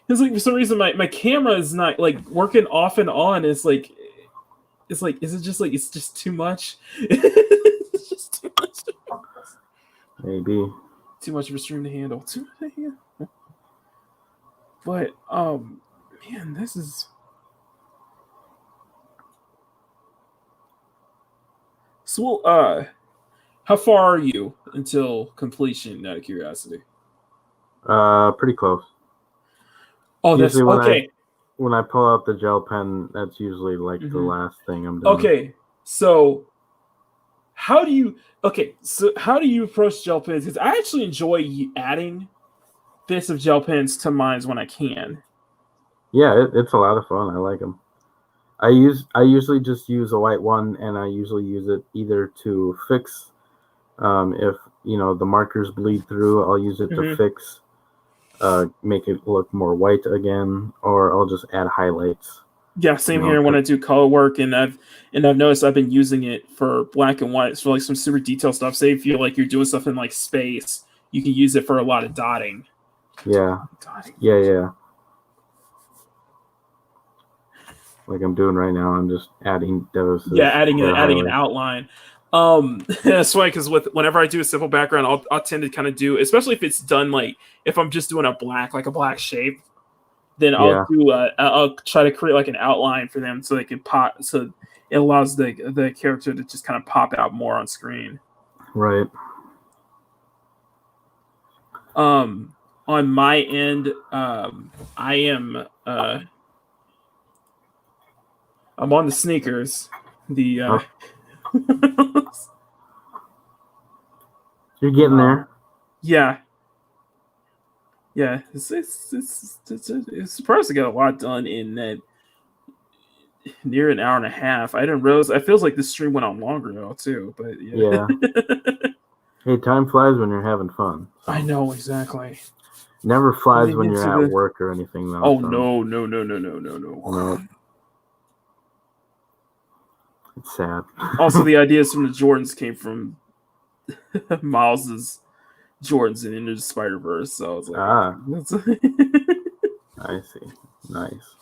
It's like for some reason my camera is not like working off and on. It's like, is it just like it's just too much? It's just too much. Maybe. Too much of a stream to handle. Too much to handle. But man, this is. So how far are you until completion? Out of curiosity. Pretty close. Oh, that's usually okay. When I pull out the gel pen, that's usually like the last thing I'm doing. Okay, so how do you approach gel pens? Because I actually enjoy adding bits of gel pens to mine when I can. Yeah, it's a lot of fun. I like them. I usually just use a white one, and I usually use it either to fix if the markers bleed through. I'll use it to fix, make it look more white again, or I'll just add highlights. Yeah, same here when I do color work, and I've noticed I've been using it for black and white for like some super detailed stuff. Say if you like you're doing stuff in like space, you can use it for a lot of dotting. Yeah. Yeah. Like I'm doing right now, I'm just adding those. Yeah, adding an outline. That's why, because whenever I do a simple background, I'll tend to kind of do, especially if it's done like if I'm just doing a black shape, then I'll try to create like an outline for them so they can pop, so it allows the character to just kind of pop out more on screen. Right. On my end, I am I'm on the sneakers. The You're getting there. Yeah. It's surprised to get a lot done in that near an hour and a half. I didn't realize. I feels like this stream went on longer though too. But yeah. Hey, time flies when you're having fun. So. I know exactly. Never flies when you're at work or anything though. Oh so. No. It's sad. Also, the ideas from the Jordans came from Miles's Jordans in Into the Spider-Verse. So I was like, I see. Nice.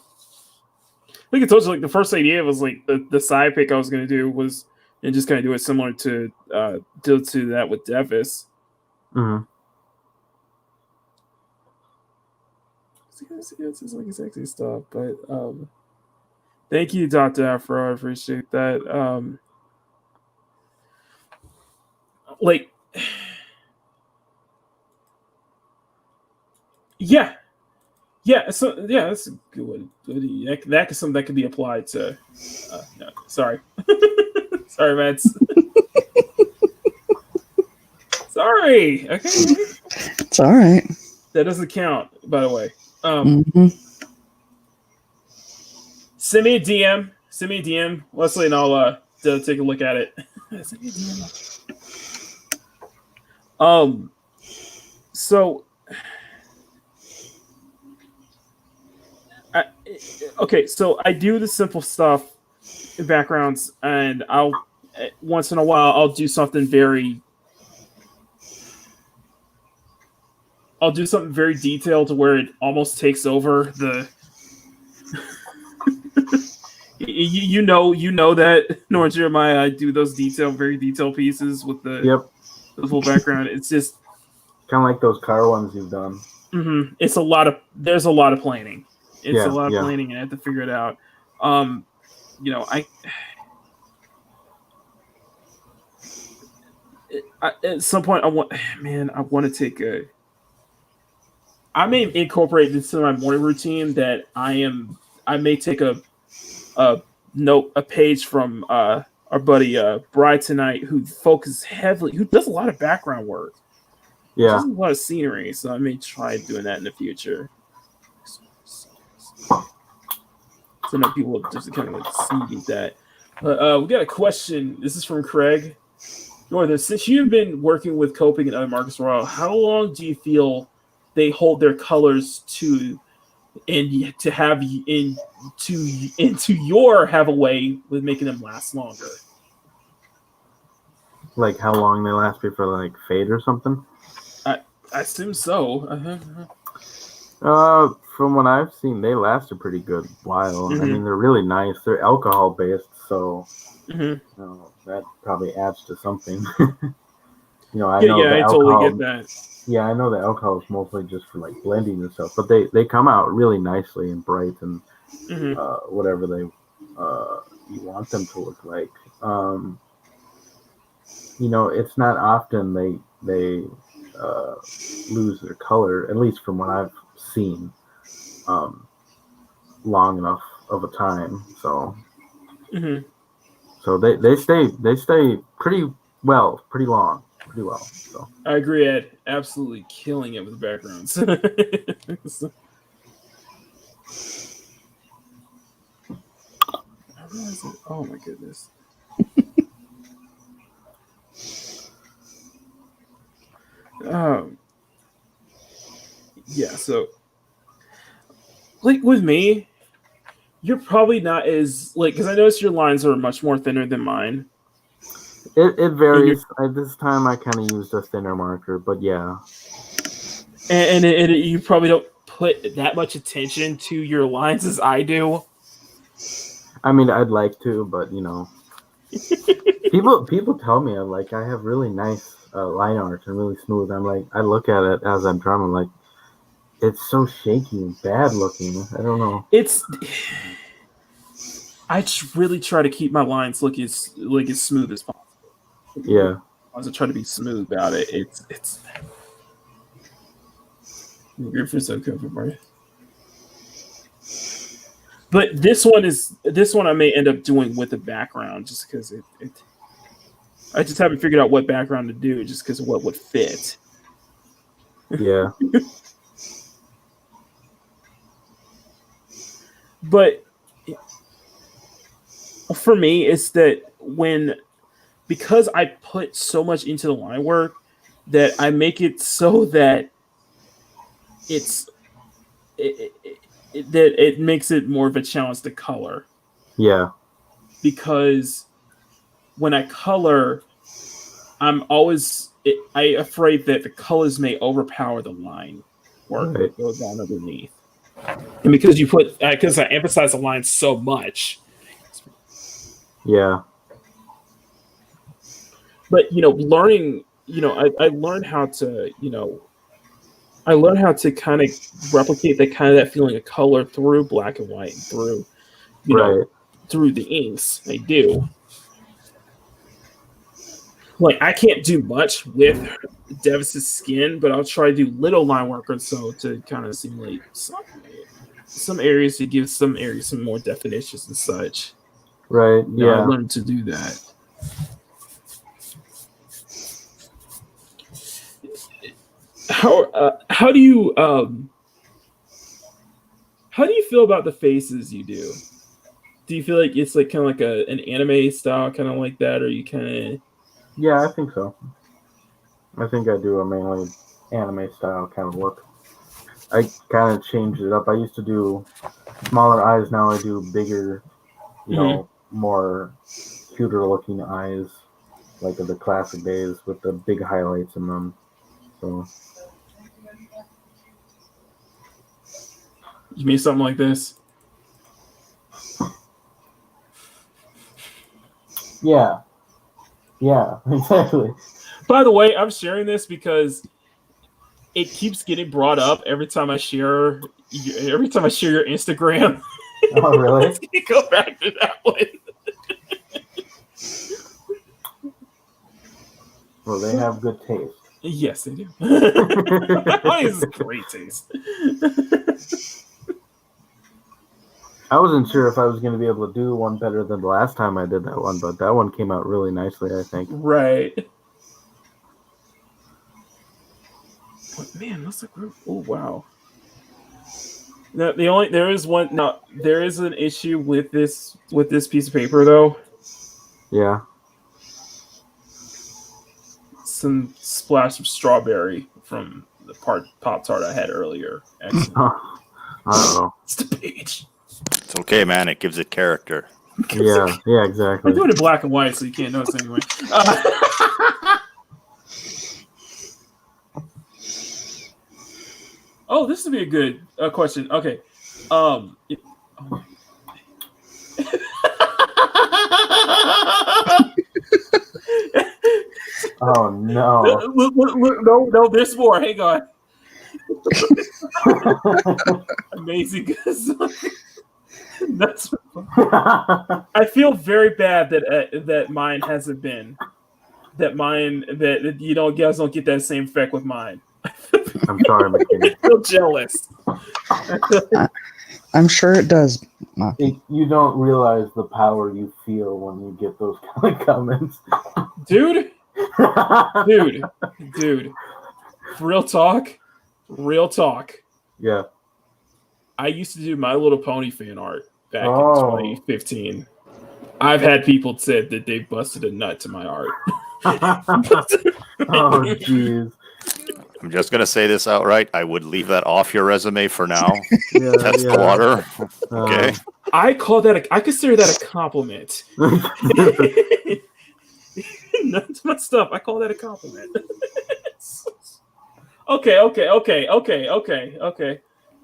think I told you, like, the first idea was like the side pick I was gonna do was and just kind of do it similar to that with Devis. Mm-hmm. It's just like sexy stuff, but thank you, Dr. Afro. I appreciate that. Like, yeah. So yeah, that's a good one. That is something that could be applied to. No, sorry, sorry, Mets. Sorry. Okay, It's all right. that doesn't count, by the way. Mhm. Send me a DM, Leslie, and I'll take a look at it. Send me a DM. So. Okay, so I do the simple stuff in backgrounds, and I'll once in a while I'll do something very detailed to where it almost takes over the. you know that NorthernJeremiah, I do those very detailed pieces with the full background. It's just kind of like those car ones you've done. Mm-hmm. There's a lot of planning. It's a lot of planning, and I have to figure it out. At some point I want to take I may incorporate this into my morning routine that I may take a page from our buddy Bride Tonight, who does a lot of background work. Yeah. Does a lot of scenery, so I may try doing that in the future. So now people just kind of like see that. We got a question. This is from Craig. Northern, since you've been working with Coping and other Marcus Royal, how long do you feel they hold their colors to, and to have into your have a way with making them last longer? Like how long they last before like fade or something? I assume so. From what I've seen, they last a pretty good while. Mm-hmm. I mean, they're really nice. They're alcohol based, so that probably adds to something. I know I totally get that. Yeah, I know the alcohol is mostly just for like blending and stuff, but they come out really nicely and bright and whatever you want them to look like. It's not often they lose their color, at least from what I've seen, long enough of a time. So, so they stay pretty long, pretty well. So I agree, Ed. Absolutely killing it with the backgrounds. Oh my goodness. So like with me, you're probably not as because I noticed your lines are much more thinner than mine. It varies. At this time, I kind of used a thinner marker, but yeah. And you probably don't put that much attention to your lines as I do. I mean, I'd like to, but people tell me I have really nice line art and really smooth. I'm like, I look at it as I'm drawing, I'm like, it's so shaky and bad looking. I don't know. I just really try to keep my lines look as smooth as possible. Yeah. I was trying to be smooth about it. It's. But this one I may end up doing with a background just because I just haven't figured out what background to do just because of what would fit. Yeah. But for me, it's that because I put so much into the line work that I make it so that it makes it more of a challenge to color. Yeah. Because when I color, I'm always afraid that the colors may overpower the line work that goes on underneath. And because you put, because I emphasize the line so much. Yeah. But, learning, I learned how to, I learned how to kind of replicate that feeling of color through black and white, and through, Right. through the inks. I do. Like, I can't do much with Davis's skin, but I'll try to do little line work or so to kind of simulate some areas, to give some areas some more definitions and such. Right. I Yeah. learned to do that. How do you feel about the faces you do? Do you feel like it's like kind of like an anime style, kind of like that, or you kind of? Yeah, I think so. I think I do a mainly anime style kind of look. I kind of changed it up. I used to do smaller eyes. Now I do bigger, more cuter looking eyes, like of the classic days with the big highlights in them. So. You mean something like this? Yeah. Yeah, exactly. By the way, I'm sharing this because it keeps getting brought up every time I share your Instagram. Oh, really? Let's go back to that one. Well, they have good taste. Yes, they do. That is great taste. I wasn't sure if I was going to be able to do one better than the last time I did that one, but that one came out really nicely, I think. Right. But man, that's a group. Oh wow. Now, there is an issue with this piece of paper though. Yeah. Some splash of strawberry from the Pop-Tart I had earlier. Excellent. Uh-oh. It's the page. It's okay, man. It gives it character. Yeah, exactly. I'm doing it black and white, so you can't notice anyway. Oh, this would be a good question. Okay. Oh, no. No, there's more. Hang on. Amazing. That's. I feel very bad that mine hasn't been. That you guys don't get that same effect with mine. I'm sorry, Makini. I feel jealous. I'm sure it does. You don't realize the power you feel when you get those kind of comments. Dude. Real talk. Yeah. I used to do My Little Pony fan art back in 2015. I've had people said that they busted a nut to my art. Oh, jeez. I'm just going to say this outright. I would leave that off your resume for now. Yeah, Test the water. Okay. I consider that a compliment. Not my stuff. I call that a compliment.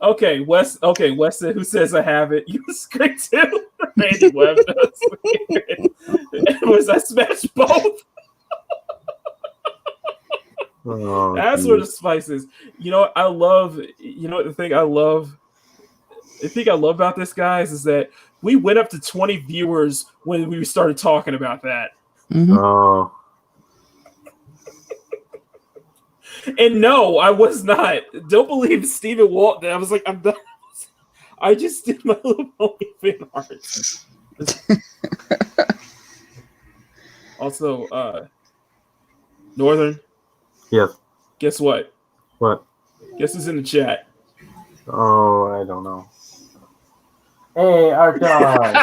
Okay, Wes. Okay, Wes. Who says I have it? You was great too. Randy Webb does. Was I smashed both? Oh, that's where the spice is. I love. The thing I love about this, guys, is that we went up to 20 viewers when we started talking about that. Mm-hmm. Oh. And no, I was not. Don't believe Stephen Walton. I was like, I'm done. I just did My Little Pony fan art. Also, Northern. Yes. Guess what? What? Guess who's in the chat? Oh, I don't know. Hey, our dog.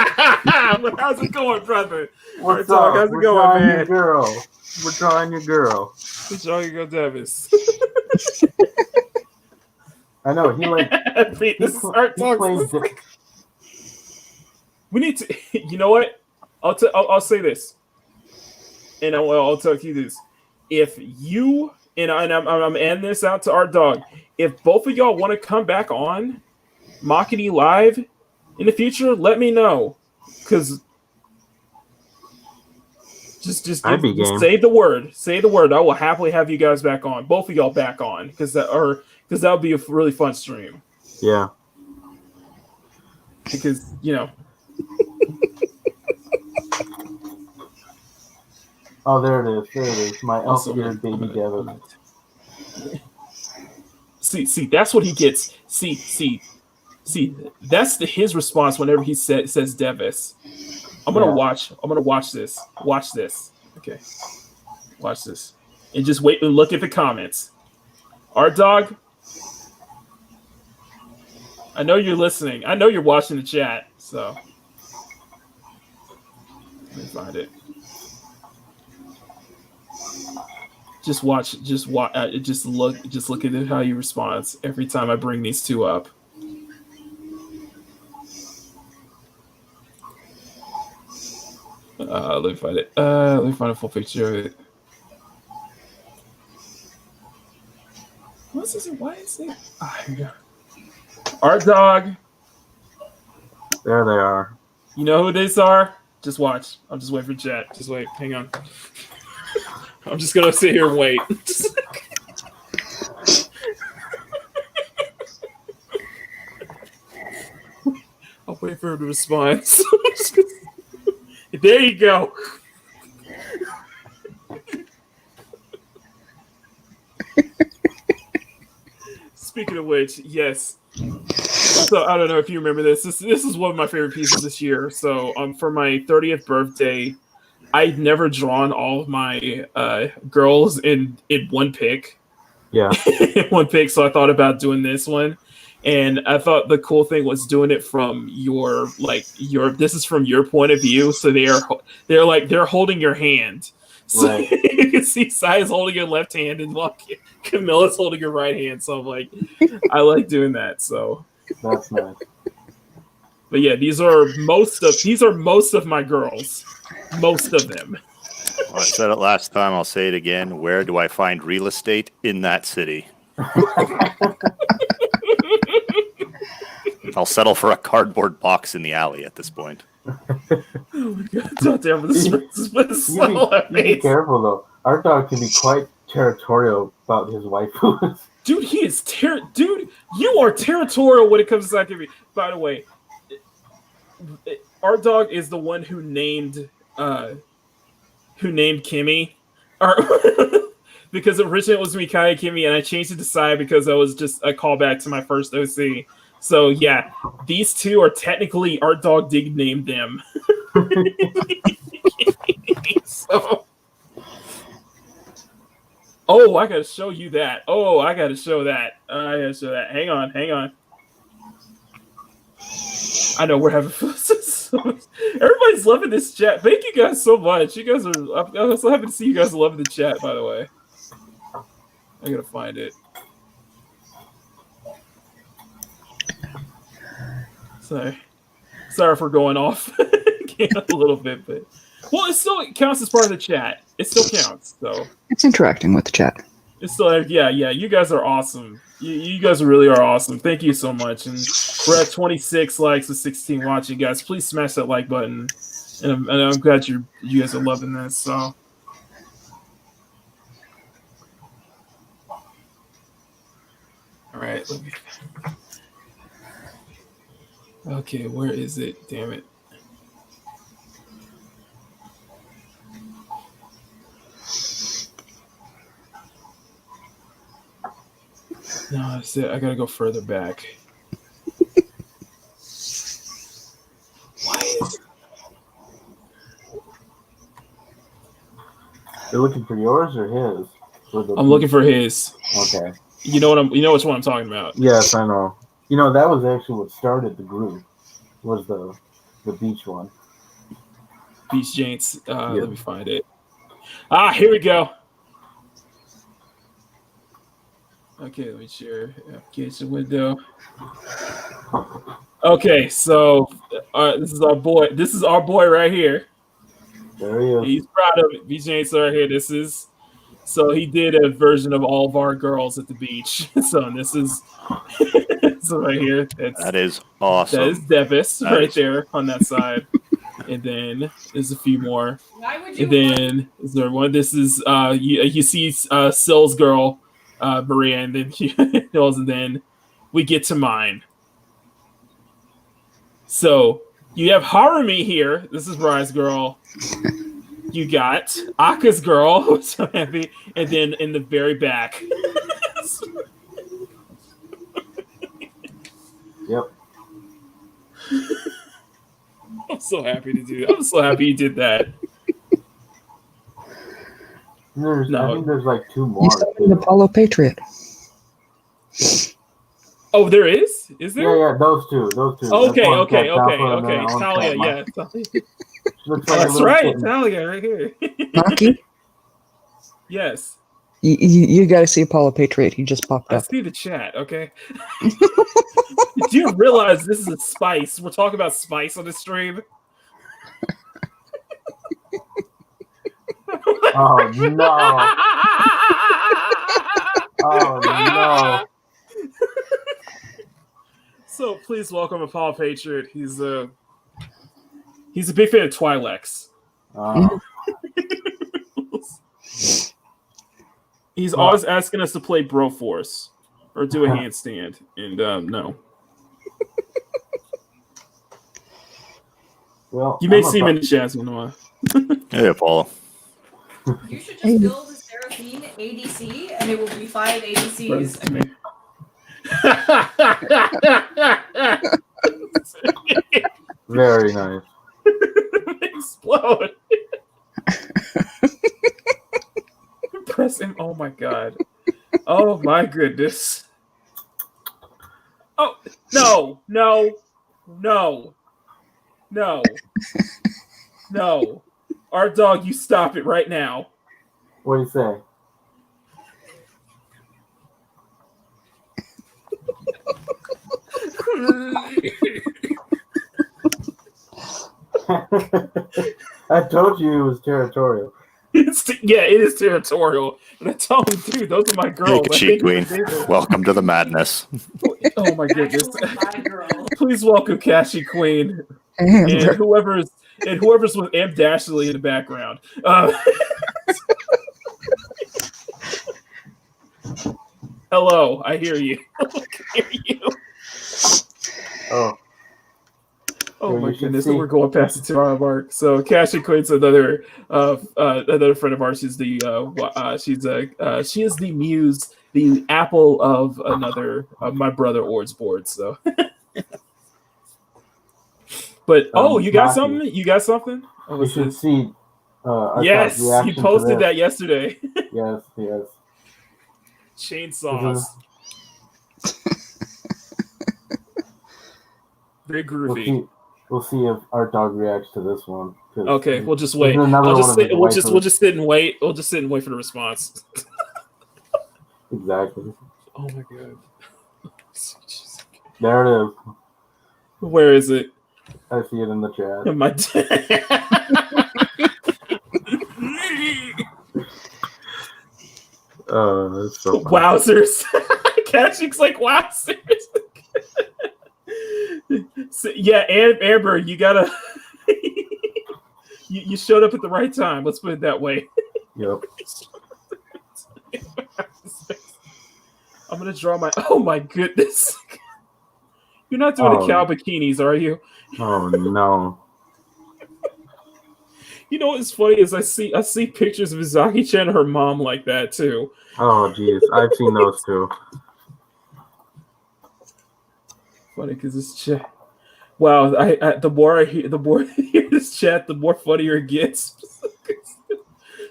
How's it going, brother? What's up? up? How's it We're going, drawing man? Your girl. We're drawing your girl. Good job, you go, Davis. I know he like. This is art talk. We need to. You know what? I'll say this, and I'll tell you this: if you and I'm ending this out to our dog. If both of y'all want to come back on Makini live in the future, let me know. Because just say the word. Say the word. I will happily have you guys back on. Both of y'all back on. Because that would be a really fun stream. Yeah. Because, you know. Oh, there it is. There it is. My elf-eared baby Devin. See, that's what he gets. See, that's his response whenever he says Devis. I'm gonna watch this. Watch this. Okay. Watch this. And just wait and look at the comments. Art Dog, I know you're listening. I know you're watching the chat, so let me find it. Just look at how he responds every time I bring these two up. Let me find it. Let me find a full picture of it. Why is it? Ah, here we go. Art Dog. There they are. You know who these are? Just watch. I'm just waiting for chat. Just wait. Hang on. I'm just gonna sit here and wait. I'll wait for him to respond. There you go. Speaking of which, yes. So I don't know if you remember this. This is one of my favorite pieces this year. So for my 30th birthday, I'd never drawn all of my girls in one pick. Yeah. In one pick. So I thought about doing this one. And I thought the cool thing was doing it from this is from your point of view. So they're holding your hand. So Right. you can see Sai's holding your left hand and Camilla's holding your right hand. So I'm like, I like doing that. So that's nice. But yeah, these are most of my girls. Most of them. Well, I said it last time, I'll say it again. Where do I find real estate in that city? I'll settle for a cardboard box in the alley at this point. Oh my God! Don't tell me this. Be careful though. Our dog can be quite territorial about his waifus. Dude, he is Dude, you are territorial when it comes to side activity. By the way, our dog is the one who named Kimmy, because originally it was Mikaya Kimmy, and I changed it to Sai because I was just a callback to my first OC. So yeah, these two are technically Art Dog did name them. So, I gotta show you that. I gotta show that. Hang on. I know we're having everybody's loving this chat. Thank you guys so much. You guys are. I'm so happy to see you guys loving the chat. By the way, I gotta find it. Sorry for going off a little bit, but it counts as part of the chat. It still counts, so it's interacting with the chat. It's still, yeah. You guys are awesome. You guys really are awesome. Thank you so much. And we're at 26 likes with 16 watching, guys. Please smash that like button. And I'm glad you guys are loving this. So, all right. Okay, where is it? Damn it. No, that's it. I gotta go further back. Why is... You're looking for yours or his? I'm looking for his. Okay. You know which one I'm talking about. Yes, I know. You know, that was actually what started the group. Was the beach one. Beach Jaints. Yeah. Let me find it. Here we go. Okay, let me share application window. Okay, so this is our boy. This is our boy right here. There he is. He's proud of it. Beach Jaints right here. So he did a version of all of our girls at the beach. So this is So right here, That is awesome. that is Devis That right is- there on that side. And then there's a few more. Why would you? And then is there one? This is you see Sill's girl, Maria, and then she goes, and then we get to mine. So you have Harumi here. This is Brian's girl. You got Aka's girl, so happy, and then in the very back. Yep. I'm so happy to do. I'm so happy you did that. I No. think there's like two more. You saw the Apollo Patriot. Oh, there is? Is there? Yeah, those two. Okay. That's one cat Alpha, and then that one Talia, cat yeah. Mike. Looks like a That's little right, kitten. Talia, right here. Maki, Yes, you got to see Apollo Patriot. He just popped I up. see the chat. Okay. Do you realize this is a spice? We're talking about spice on the stream. Oh no! Oh no! So please welcome Apollo Patriot. He's a big fan of Twi'leks. Oh. He's always asking us to play Broforce or do a handstand, and no. Well, You may I'm see him about- in the chat, Noah. Hey, Apollo. You should just build a Seraphine ADC, and it will be 5 ADCs. Very nice. Explode. Press him. Oh my god. Oh my goodness. Oh no, no, no, no, no. Our dog, you stop it right now. What do you say? I told you it was territorial. Yeah, it is territorial. And I told him, dude, those are my Hey, girls. I Cheat think Queen. they do. Welcome to the madness. Oh my goodness. Actually, 5 girls. Please welcome Cashy Queen And and whoever's with Amp Dashley in the background. Hello, I hear you. I hear you. Oh, Oh Yeah, my you should goodness, see. we're going past the 2 hour mark. So Cashy Queen's another friend of ours. She's the she is the muse, the apple of another my brother Ord's board. So, but you got Maki. something? You got something? Oh, you what's should this? see. Archive's Yes, reaction you to posted this. that yesterday. Yes, yes. Chainsaws. Very groovy. We'll see if our dog reacts to this one. 'cause Okay, we'll just this wait. is another We'll one just of sit, his we'll just waifus. sit and wait. We'll just sit and wait for the response. Exactly. Oh my god. There it is. Where is it? I see it in the chat. My It's so funny. Wowzers. Catching's like wowzers. So, yeah, Amber, you gotta you showed up at the right time. Let's put it that way. Yep. I'm gonna draw my. Oh my goodness! You're not doing the Oh. cow bikinis, are you? Oh no. You know what's funny is I see pictures of Izaki-chan and her mom like that too. Oh jeez, I've seen those too. Funny because this chat. Wow, the more I hear this chat, the more funnier it gets.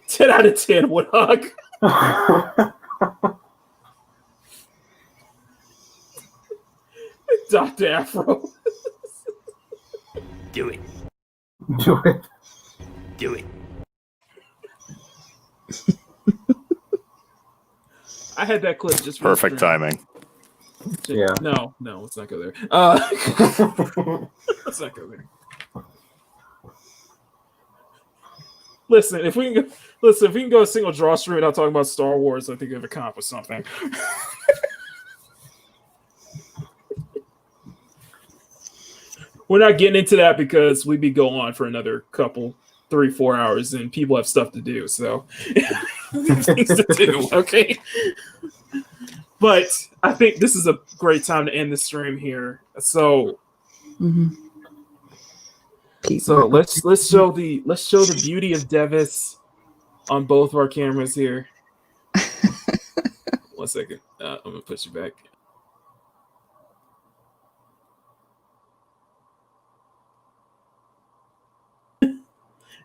10 out of 10 would hug. Dr. Afro. Do it. Do it. Do it. I had that clip just for Perfect the stream. timing. Yeah. No, let's not go there. Let's not go there. Listen, if we can go a single draw stream without talking about Star Wars, I think we've accomplished something. We're not getting into that because we'd be going on for another couple, 3-4 hours, and people have stuff to do. So things to do. Okay. But I think this is a great time to end the stream here. So, so let's show the beauty of Devis on both of our cameras here. 1 second. I'm gonna push you back.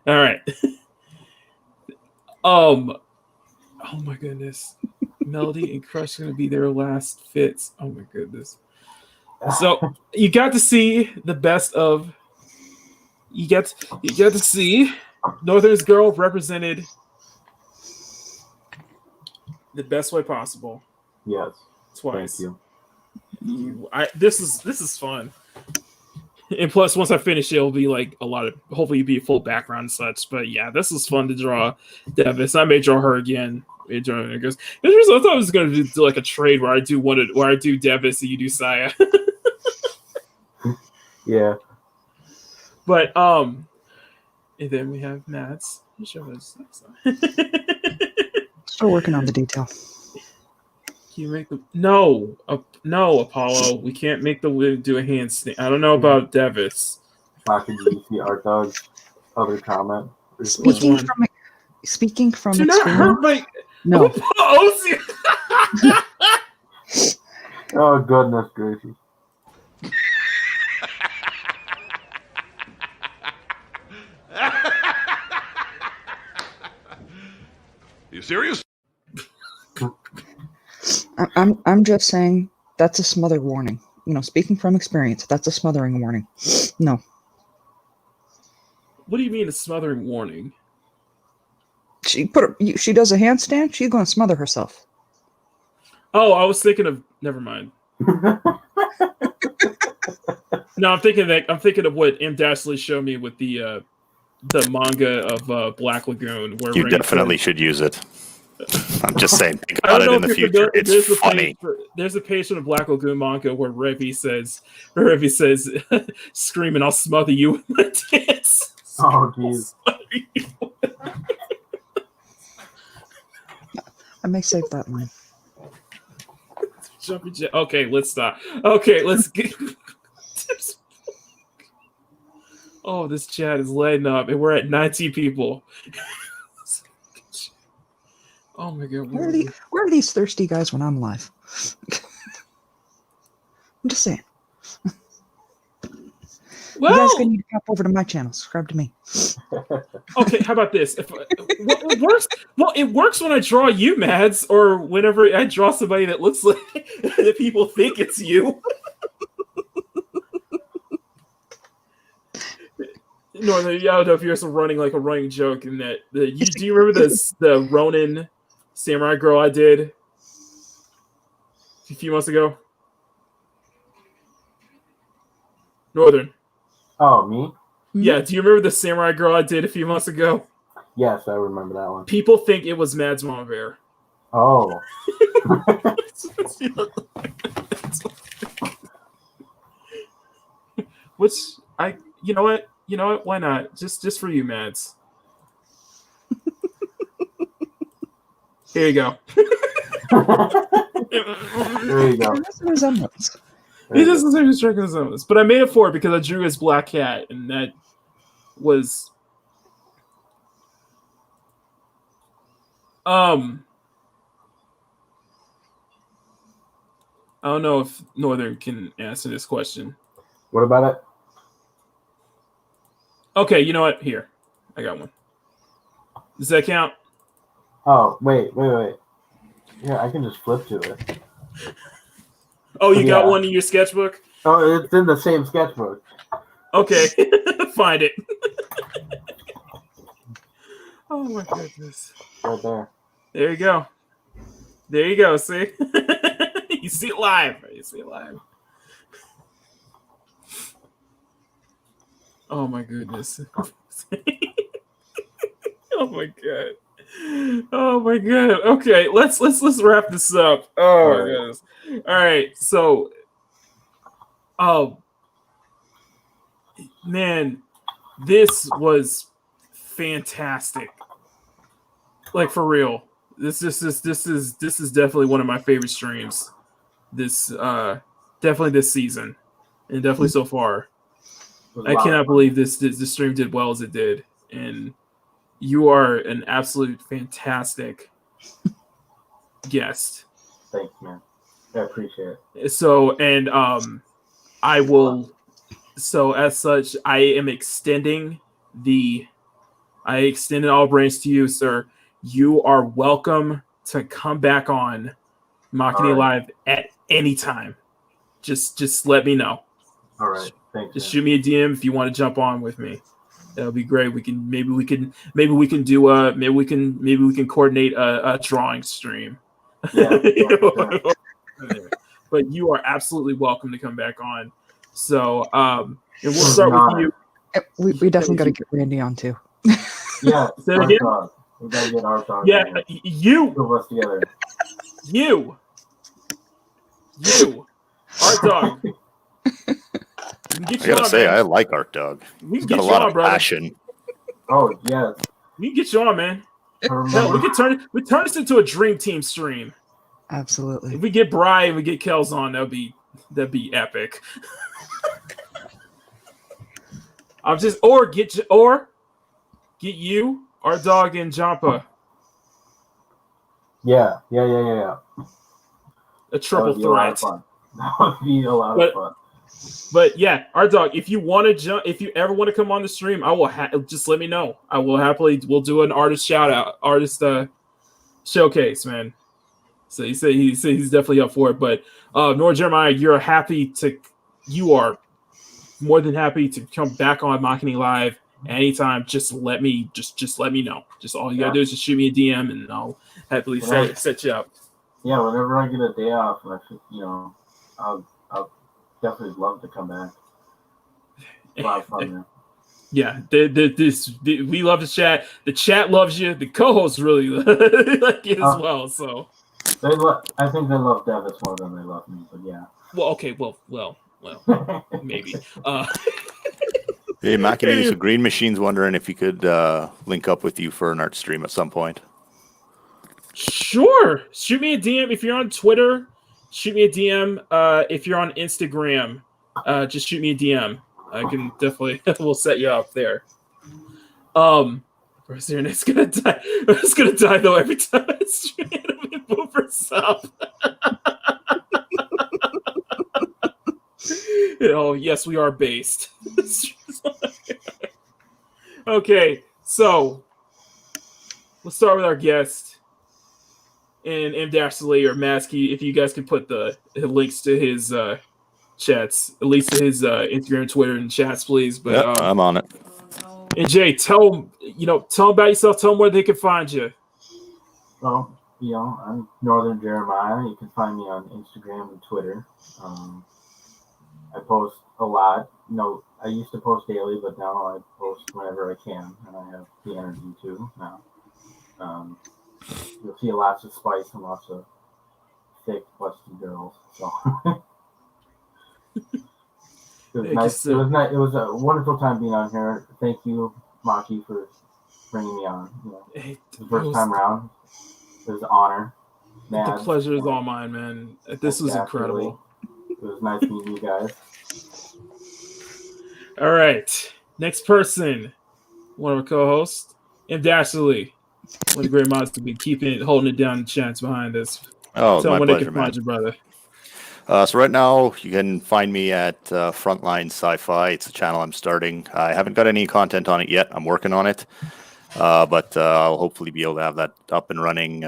All right. Oh my goodness. Melody and Crush are gonna be their last fits. Oh my goodness. So you got to see the best of. You get to see Northern's girl represented the best way possible. Yes. Twice. Thank you. This is fun. And plus, once I finish, it'll be like a lot of. Hopefully, it'll be a full background and such. But yeah, this is fun to draw. Devis. I may draw her again. I thought I was going to do like a trade where I do Devis and you do Saya. Yeah. But and then we have Mads. Still working on the detail. Can you make the no Apollo? We can't make the wig do a handstand. I don't know about Devis. Talking to see Art Dog's other comment. Speaking from Do not hurt my no. Oh goodness gracious! You serious? I'm just saying that's a smother warning. You know, speaking from experience, that's a smothering warning. No. What do you mean a smothering warning? She does a handstand, she's going to smother herself. Oh, I was thinking of. Never mind. No, I'm thinking of what M. Dashley showed me with the manga of Black Lagoon. Where You definitely should use it. I'm just saying, think about it in the future. It's funny. There's a page in the Black Lagoon manga where Revi says, screaming, "I'll smother you with my tits." Oh jeez. I may save that line. Okay, let's stop. Okay, let's get. Oh, this chat is lighting up, and we're at 90 people. Oh my god! Where are these thirsty guys when I'm live? I'm just saying. Well, you guys gonna need to pop over to my channel. Subscribe to me. Okay, how about this? It works. Well, it works when I draw you, Mads, or whenever I draw somebody that looks like that people think it's you. No, I don't know if you're running like a running joke in that. Do you remember the Ronin samurai girl I did a few months ago? Northern. Oh, me? Yeah, do you remember the samurai girl I did a few months ago? Yes, I remember that one. People think it was Mads Mama Bear. Oh. Which you know what? Why not? Just for you, Mads. Here you go. There you go. There's a resemblance. He doesn't seem to strike his resemblance, but I made it for it because I drew his black cat, and that was I don't know if Northern can answer this question. What about it? Okay, you know what? Here, I got one. Does that count? Oh, wait. Yeah, I can just flip to it. Oh, you got one in your sketchbook? Oh, it's in the same sketchbook. Okay, find it. Oh my goodness. Right there. There you go. There you go, see? You see it live. Oh my goodness. Oh my god. Oh my god. Okay, let's wrap this up. Oh my goodness. All right. So man, this was fantastic. Like for real. This is definitely one of my favorite streams. This definitely this season, and definitely so far. I cannot believe this stream did well as it did, and you are an absolute fantastic guest. Thanks, man. I appreciate it. So, and I will. So as such, I extended all brains to you, sir. You are welcome to come back on Makini Live at any time. Just let me know. All right. Thanks. Just shoot me a DM if you want to jump on with me. That'll be great. We can coordinate a drawing stream. Yeah. But you are absolutely welcome to come back on. So, and we'll start with you. We definitely got to get Randy on too. Yeah. Say it again? We got to get our dog. Yeah, Two you. of us together. You. Art Dog. I gotta say, I like Art Dog. He's got a lot of passion. Oh, yes. We can get you on, man. No, we turn this into a dream team stream. Absolutely. If we get Bri and we get Kels on, that'd be epic. Get you, Art Dog, and Jampa. Yeah. A triple threat. That would be a lot of fun. But yeah, Art Dog, if you ever want to come on the stream, I will just let me know. I will we'll do an artist shout out, showcase, man. So he said he's definitely up for it. But NorthernJeremiah, you are more than happy to come back on Makini Live anytime. Just let me know. Just all you gotta do is just shoot me a DM and I'll happily set you up. Yeah, whenever I get a day off, I'll definitely love to come back. A lot of fun, man. Yeah, we love the chat. The chat loves you. The co-hosts really like it as well. So I think they love Davis more than they love me. But yeah. Well, okay. Well, maybe. Hey, Makini, so Green Machine's wondering if he could link up with you for an art stream at some point. Sure. Shoot me a DM if you're on Twitter. Shoot me a DM. If you're on Instagram, just shoot me a DM. I can definitely we'll set you up there. It's gonna die. It's gonna die though every time it's boopers up. Oh yes, we are based. Okay, so let's start with our guest. And M-Lee or Maskey, if you guys can put the links to his chats, at least to his Instagram, Twitter, and chats, please. But I'm on it. And Jay, tell them about yourself. Tell them where they can find you. Well, I'm NorthernJeremiah. You can find me on Instagram and Twitter. I post a lot. I used to post daily, but now I post whenever I can, and I have the energy to now. You'll see lots of spice and lots of thick, busty girls. So it was nice. It was a wonderful time being on here. Thank you, Maki, for bringing me on. The first time around, it was an honor. The pleasure is all mine, man. This was incredible. It was nice meeting you guys. All right, next person, one of our co-hosts, M-Lee. One of the great mods to be holding it down in chats behind us. Oh, tell my them where pleasure, they can find you, brother. So right now you can find me at Frontline Sci-Fi. It's a channel I'm starting. I haven't got any content on it yet. I'm working on it, but I'll hopefully be able to have that up and running.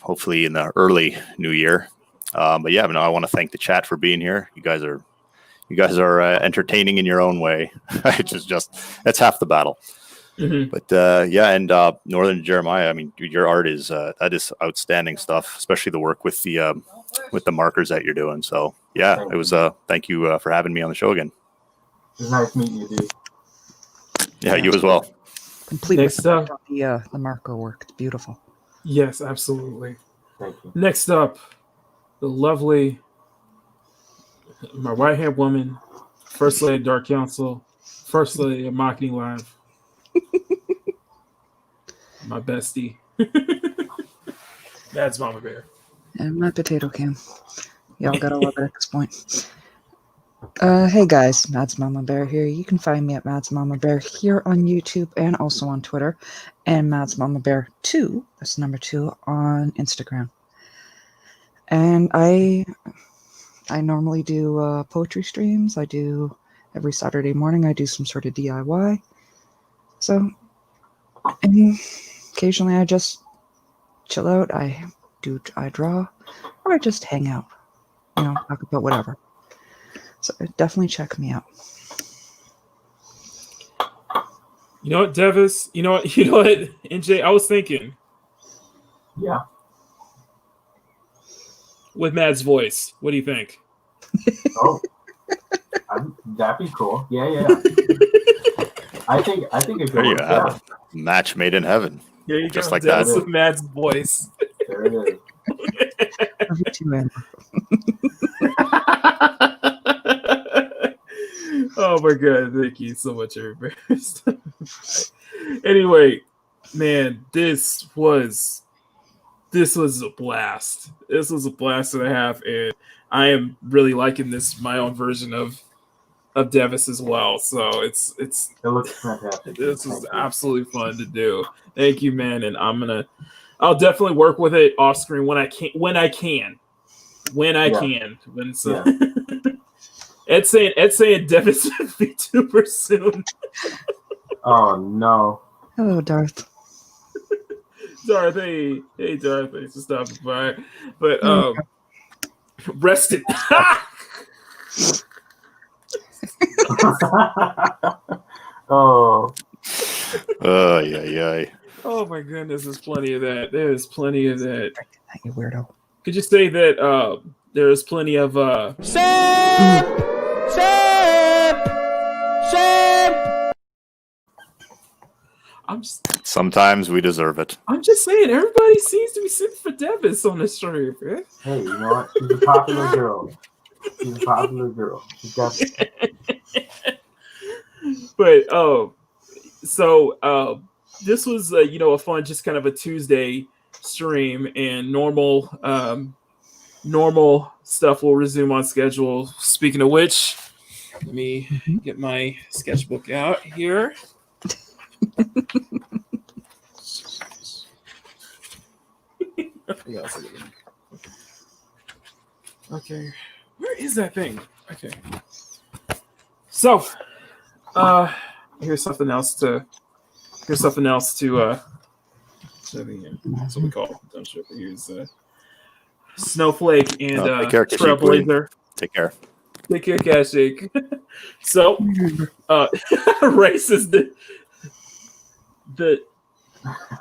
Hopefully in the early new year. But yeah, I want to thank the chat for being here. You guys are entertaining in your own way. That's half the battle. Mm-hmm. But and NorthernJeremiah, I mean, your art is that is outstanding stuff, especially the work with the markers that you're doing. So yeah, it was thank you for having me on the show again. It was nice meeting you, dude. Yeah, you as well. Complete with the marker work. It's beautiful. Yes, absolutely. Thank you. Next up, the lovely, my right hand woman, First Lady Dark Council, Firstly, Makini live. My bestie. That's Mama Bear. And my potato can. Y'all gotta love it at this point. Hey guys, Mads Mama Bear here. You can find me at Mads Mama Bear here on YouTube and also on Twitter, and Mads Mama Bear 2, that's number 2, on Instagram. And I normally do poetry streams. I do every Saturday morning. I do some sort of DIY. So, and occasionally I just chill out. I draw, or I just hang out. You know, talk about whatever. So definitely check me out. You know what, Devis? You know what, NJ? I was thinking. Yeah. With Mad's voice, what do you think? Oh, that'd be cool. Yeah. I think a good There you one. have it. Match made in heaven. Here you Just go, like Devis that. with Mad's voice. There it is. Love you too, Amber. Oh my god, thank you so much, everybody. Anyway, man, this was a blast. This was a blast and a half, and I am really liking this, my own version of Devis as well. So it looks fantastic. This was absolutely fun to do. Thank you, man, and I'll definitely work with it off screen when I can. Ed's saying Devis VTuber soon. Oh no. Hello, Darth. Dorothy. Hey, Dorothy. Thanks for stopping by. But rest it. Oh. Yeah. Oh my goodness, there's plenty of that. There's plenty of that. You weirdo. Could you say that there's plenty of Sometimes we deserve it. I'm just saying, everybody seems to be sitting for Devis on this stream, man. Hey, you know what? She's a popular girl. She's got. But so this was a fun, just kind of a Tuesday stream, and normal stuff will resume on schedule. Speaking of which, let me get my sketchbook out here. Okay, where is that thing? Okay, so here's something else to that's what we call don't show. Here's Snowflake and Take care, Trailblazer. Take care. Take care, Cash Shake. So race is the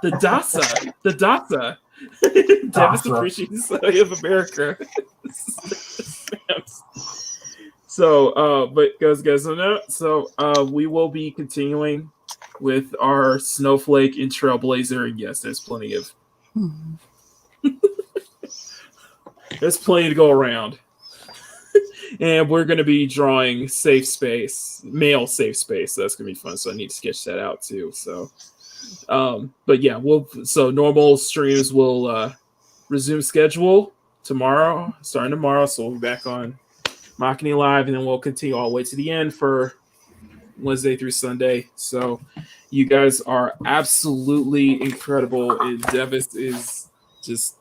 DASA. Devis appreciates the Society of America. So, but guys, so we will be continuing with our Snowflake and Trailblazer, and yes, there's plenty of there's plenty to go around. And we're going to be drawing safe space, male safe space. So that's going to be fun. So I need to sketch that out too. So, but yeah, normal streams will resume schedule starting tomorrow. So we'll be back on Makini Live, and then we'll continue all the way to the end for Wednesday through Sunday. So you guys are absolutely incredible. And Devis is just.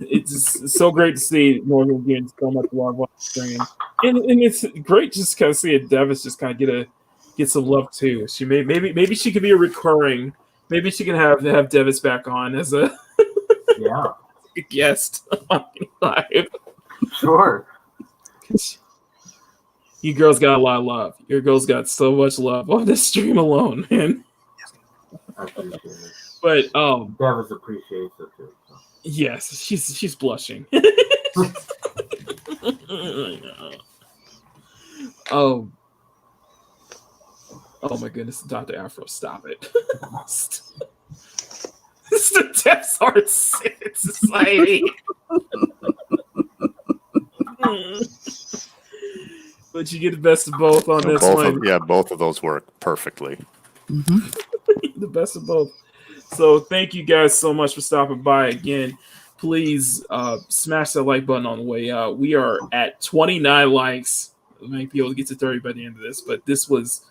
It's so great to see Northern getting so much love on the stream, and it's great just kind of see Devis just kind of get some love too. She maybe she could be a recurring. Maybe she can have Devis back on as a guest on Live. Sure. You girls got a lot of love. Your girls got so much love on this stream alone, man. I appreciate it. But Devis appreciates it too. So. Yes, she's blushing. Oh my goodness, Dr. Afro, stop it. This is the Deaf Art Society. But you get the best of both on So this both one. both of those work perfectly. The best of both. So thank you guys so much for stopping by again. Please smash that like button on the way out. We are at 29 likes. We might be able to get to 30 by the end of this, but this was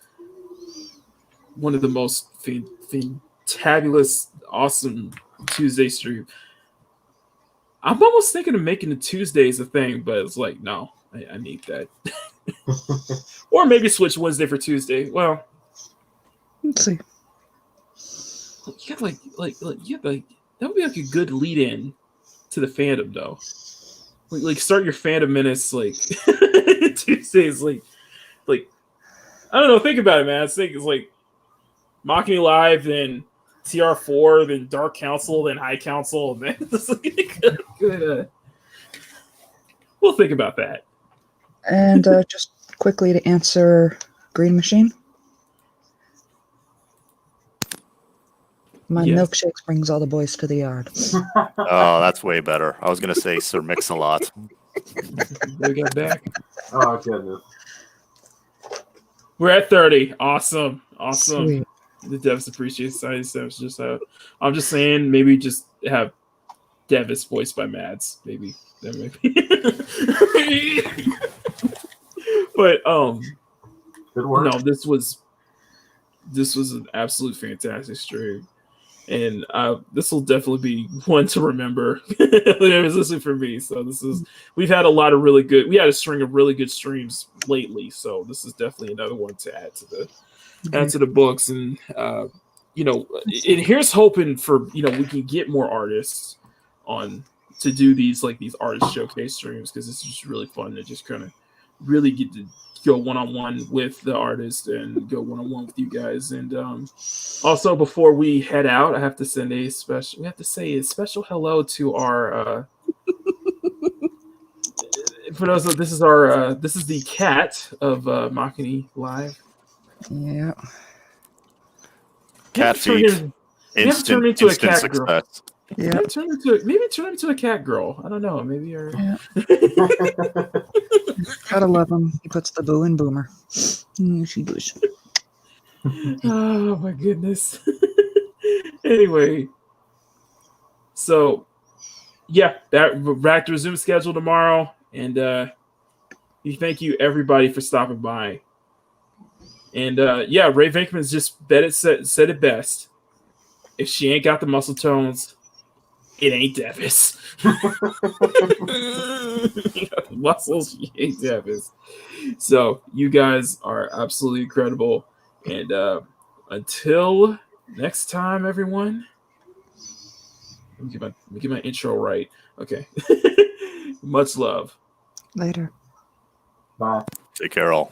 one of the most fantabulous, awesome Tuesday stream. I'm almost thinking of making the Tuesdays a thing, but it's like, no, I need that. Or maybe switch Wednesday for Tuesday. Well, Let's see. you got that would be like a good lead in to the fandom though. Like start your fandom minutes like Tuesdays like I don't know, think about it, man. I think it's like Makini Live, then TR4, then Dark Council, then High Council, and then it's like good. We'll think about that. And just quickly to answer Green Machine. My Yes. milkshakes brings all the boys to the yard. Oh, that's way better. I was gonna say Sir Mix-a-Lot. We got back. Oh goodness. We're at 30. Awesome. Sweet. The devs appreciate science devs. Just I'm just saying, maybe just have Devis voiced by Mads. Maybe that might be. But Good work. no, this was an absolute fantastic stream, and this will definitely be one to remember. It was listening for me. So we've had we had a string of really good streams lately. So this is definitely another one to add to the books. And and here's hoping for we can get more artists on to do these artist showcase streams, because it's just really fun to just kind of really get to go one-on-one with the artist and go one-on-one with you guys. And also, before we head out, I have to say a special hello to our for those this is the cat of Makini Live. Yeah. Cat feet. Instant cat girl. success. Yeah. Maybe turn into a cat girl. I don't know. Maybe you're. Yeah. Gotta love him. He puts the boo in Boomer. She does. Oh my goodness. Anyway, so yeah, that back to resume schedule tomorrow, and thank you everybody for stopping by. And Ray Venkman's just said it best. If she ain't got the muscle tones, it ain't Devis. Muscles, she ain't Devis. So you guys are absolutely incredible. And until next time, everyone. Let me get my intro right. Okay. Much love. Later. Bye. Take care, all.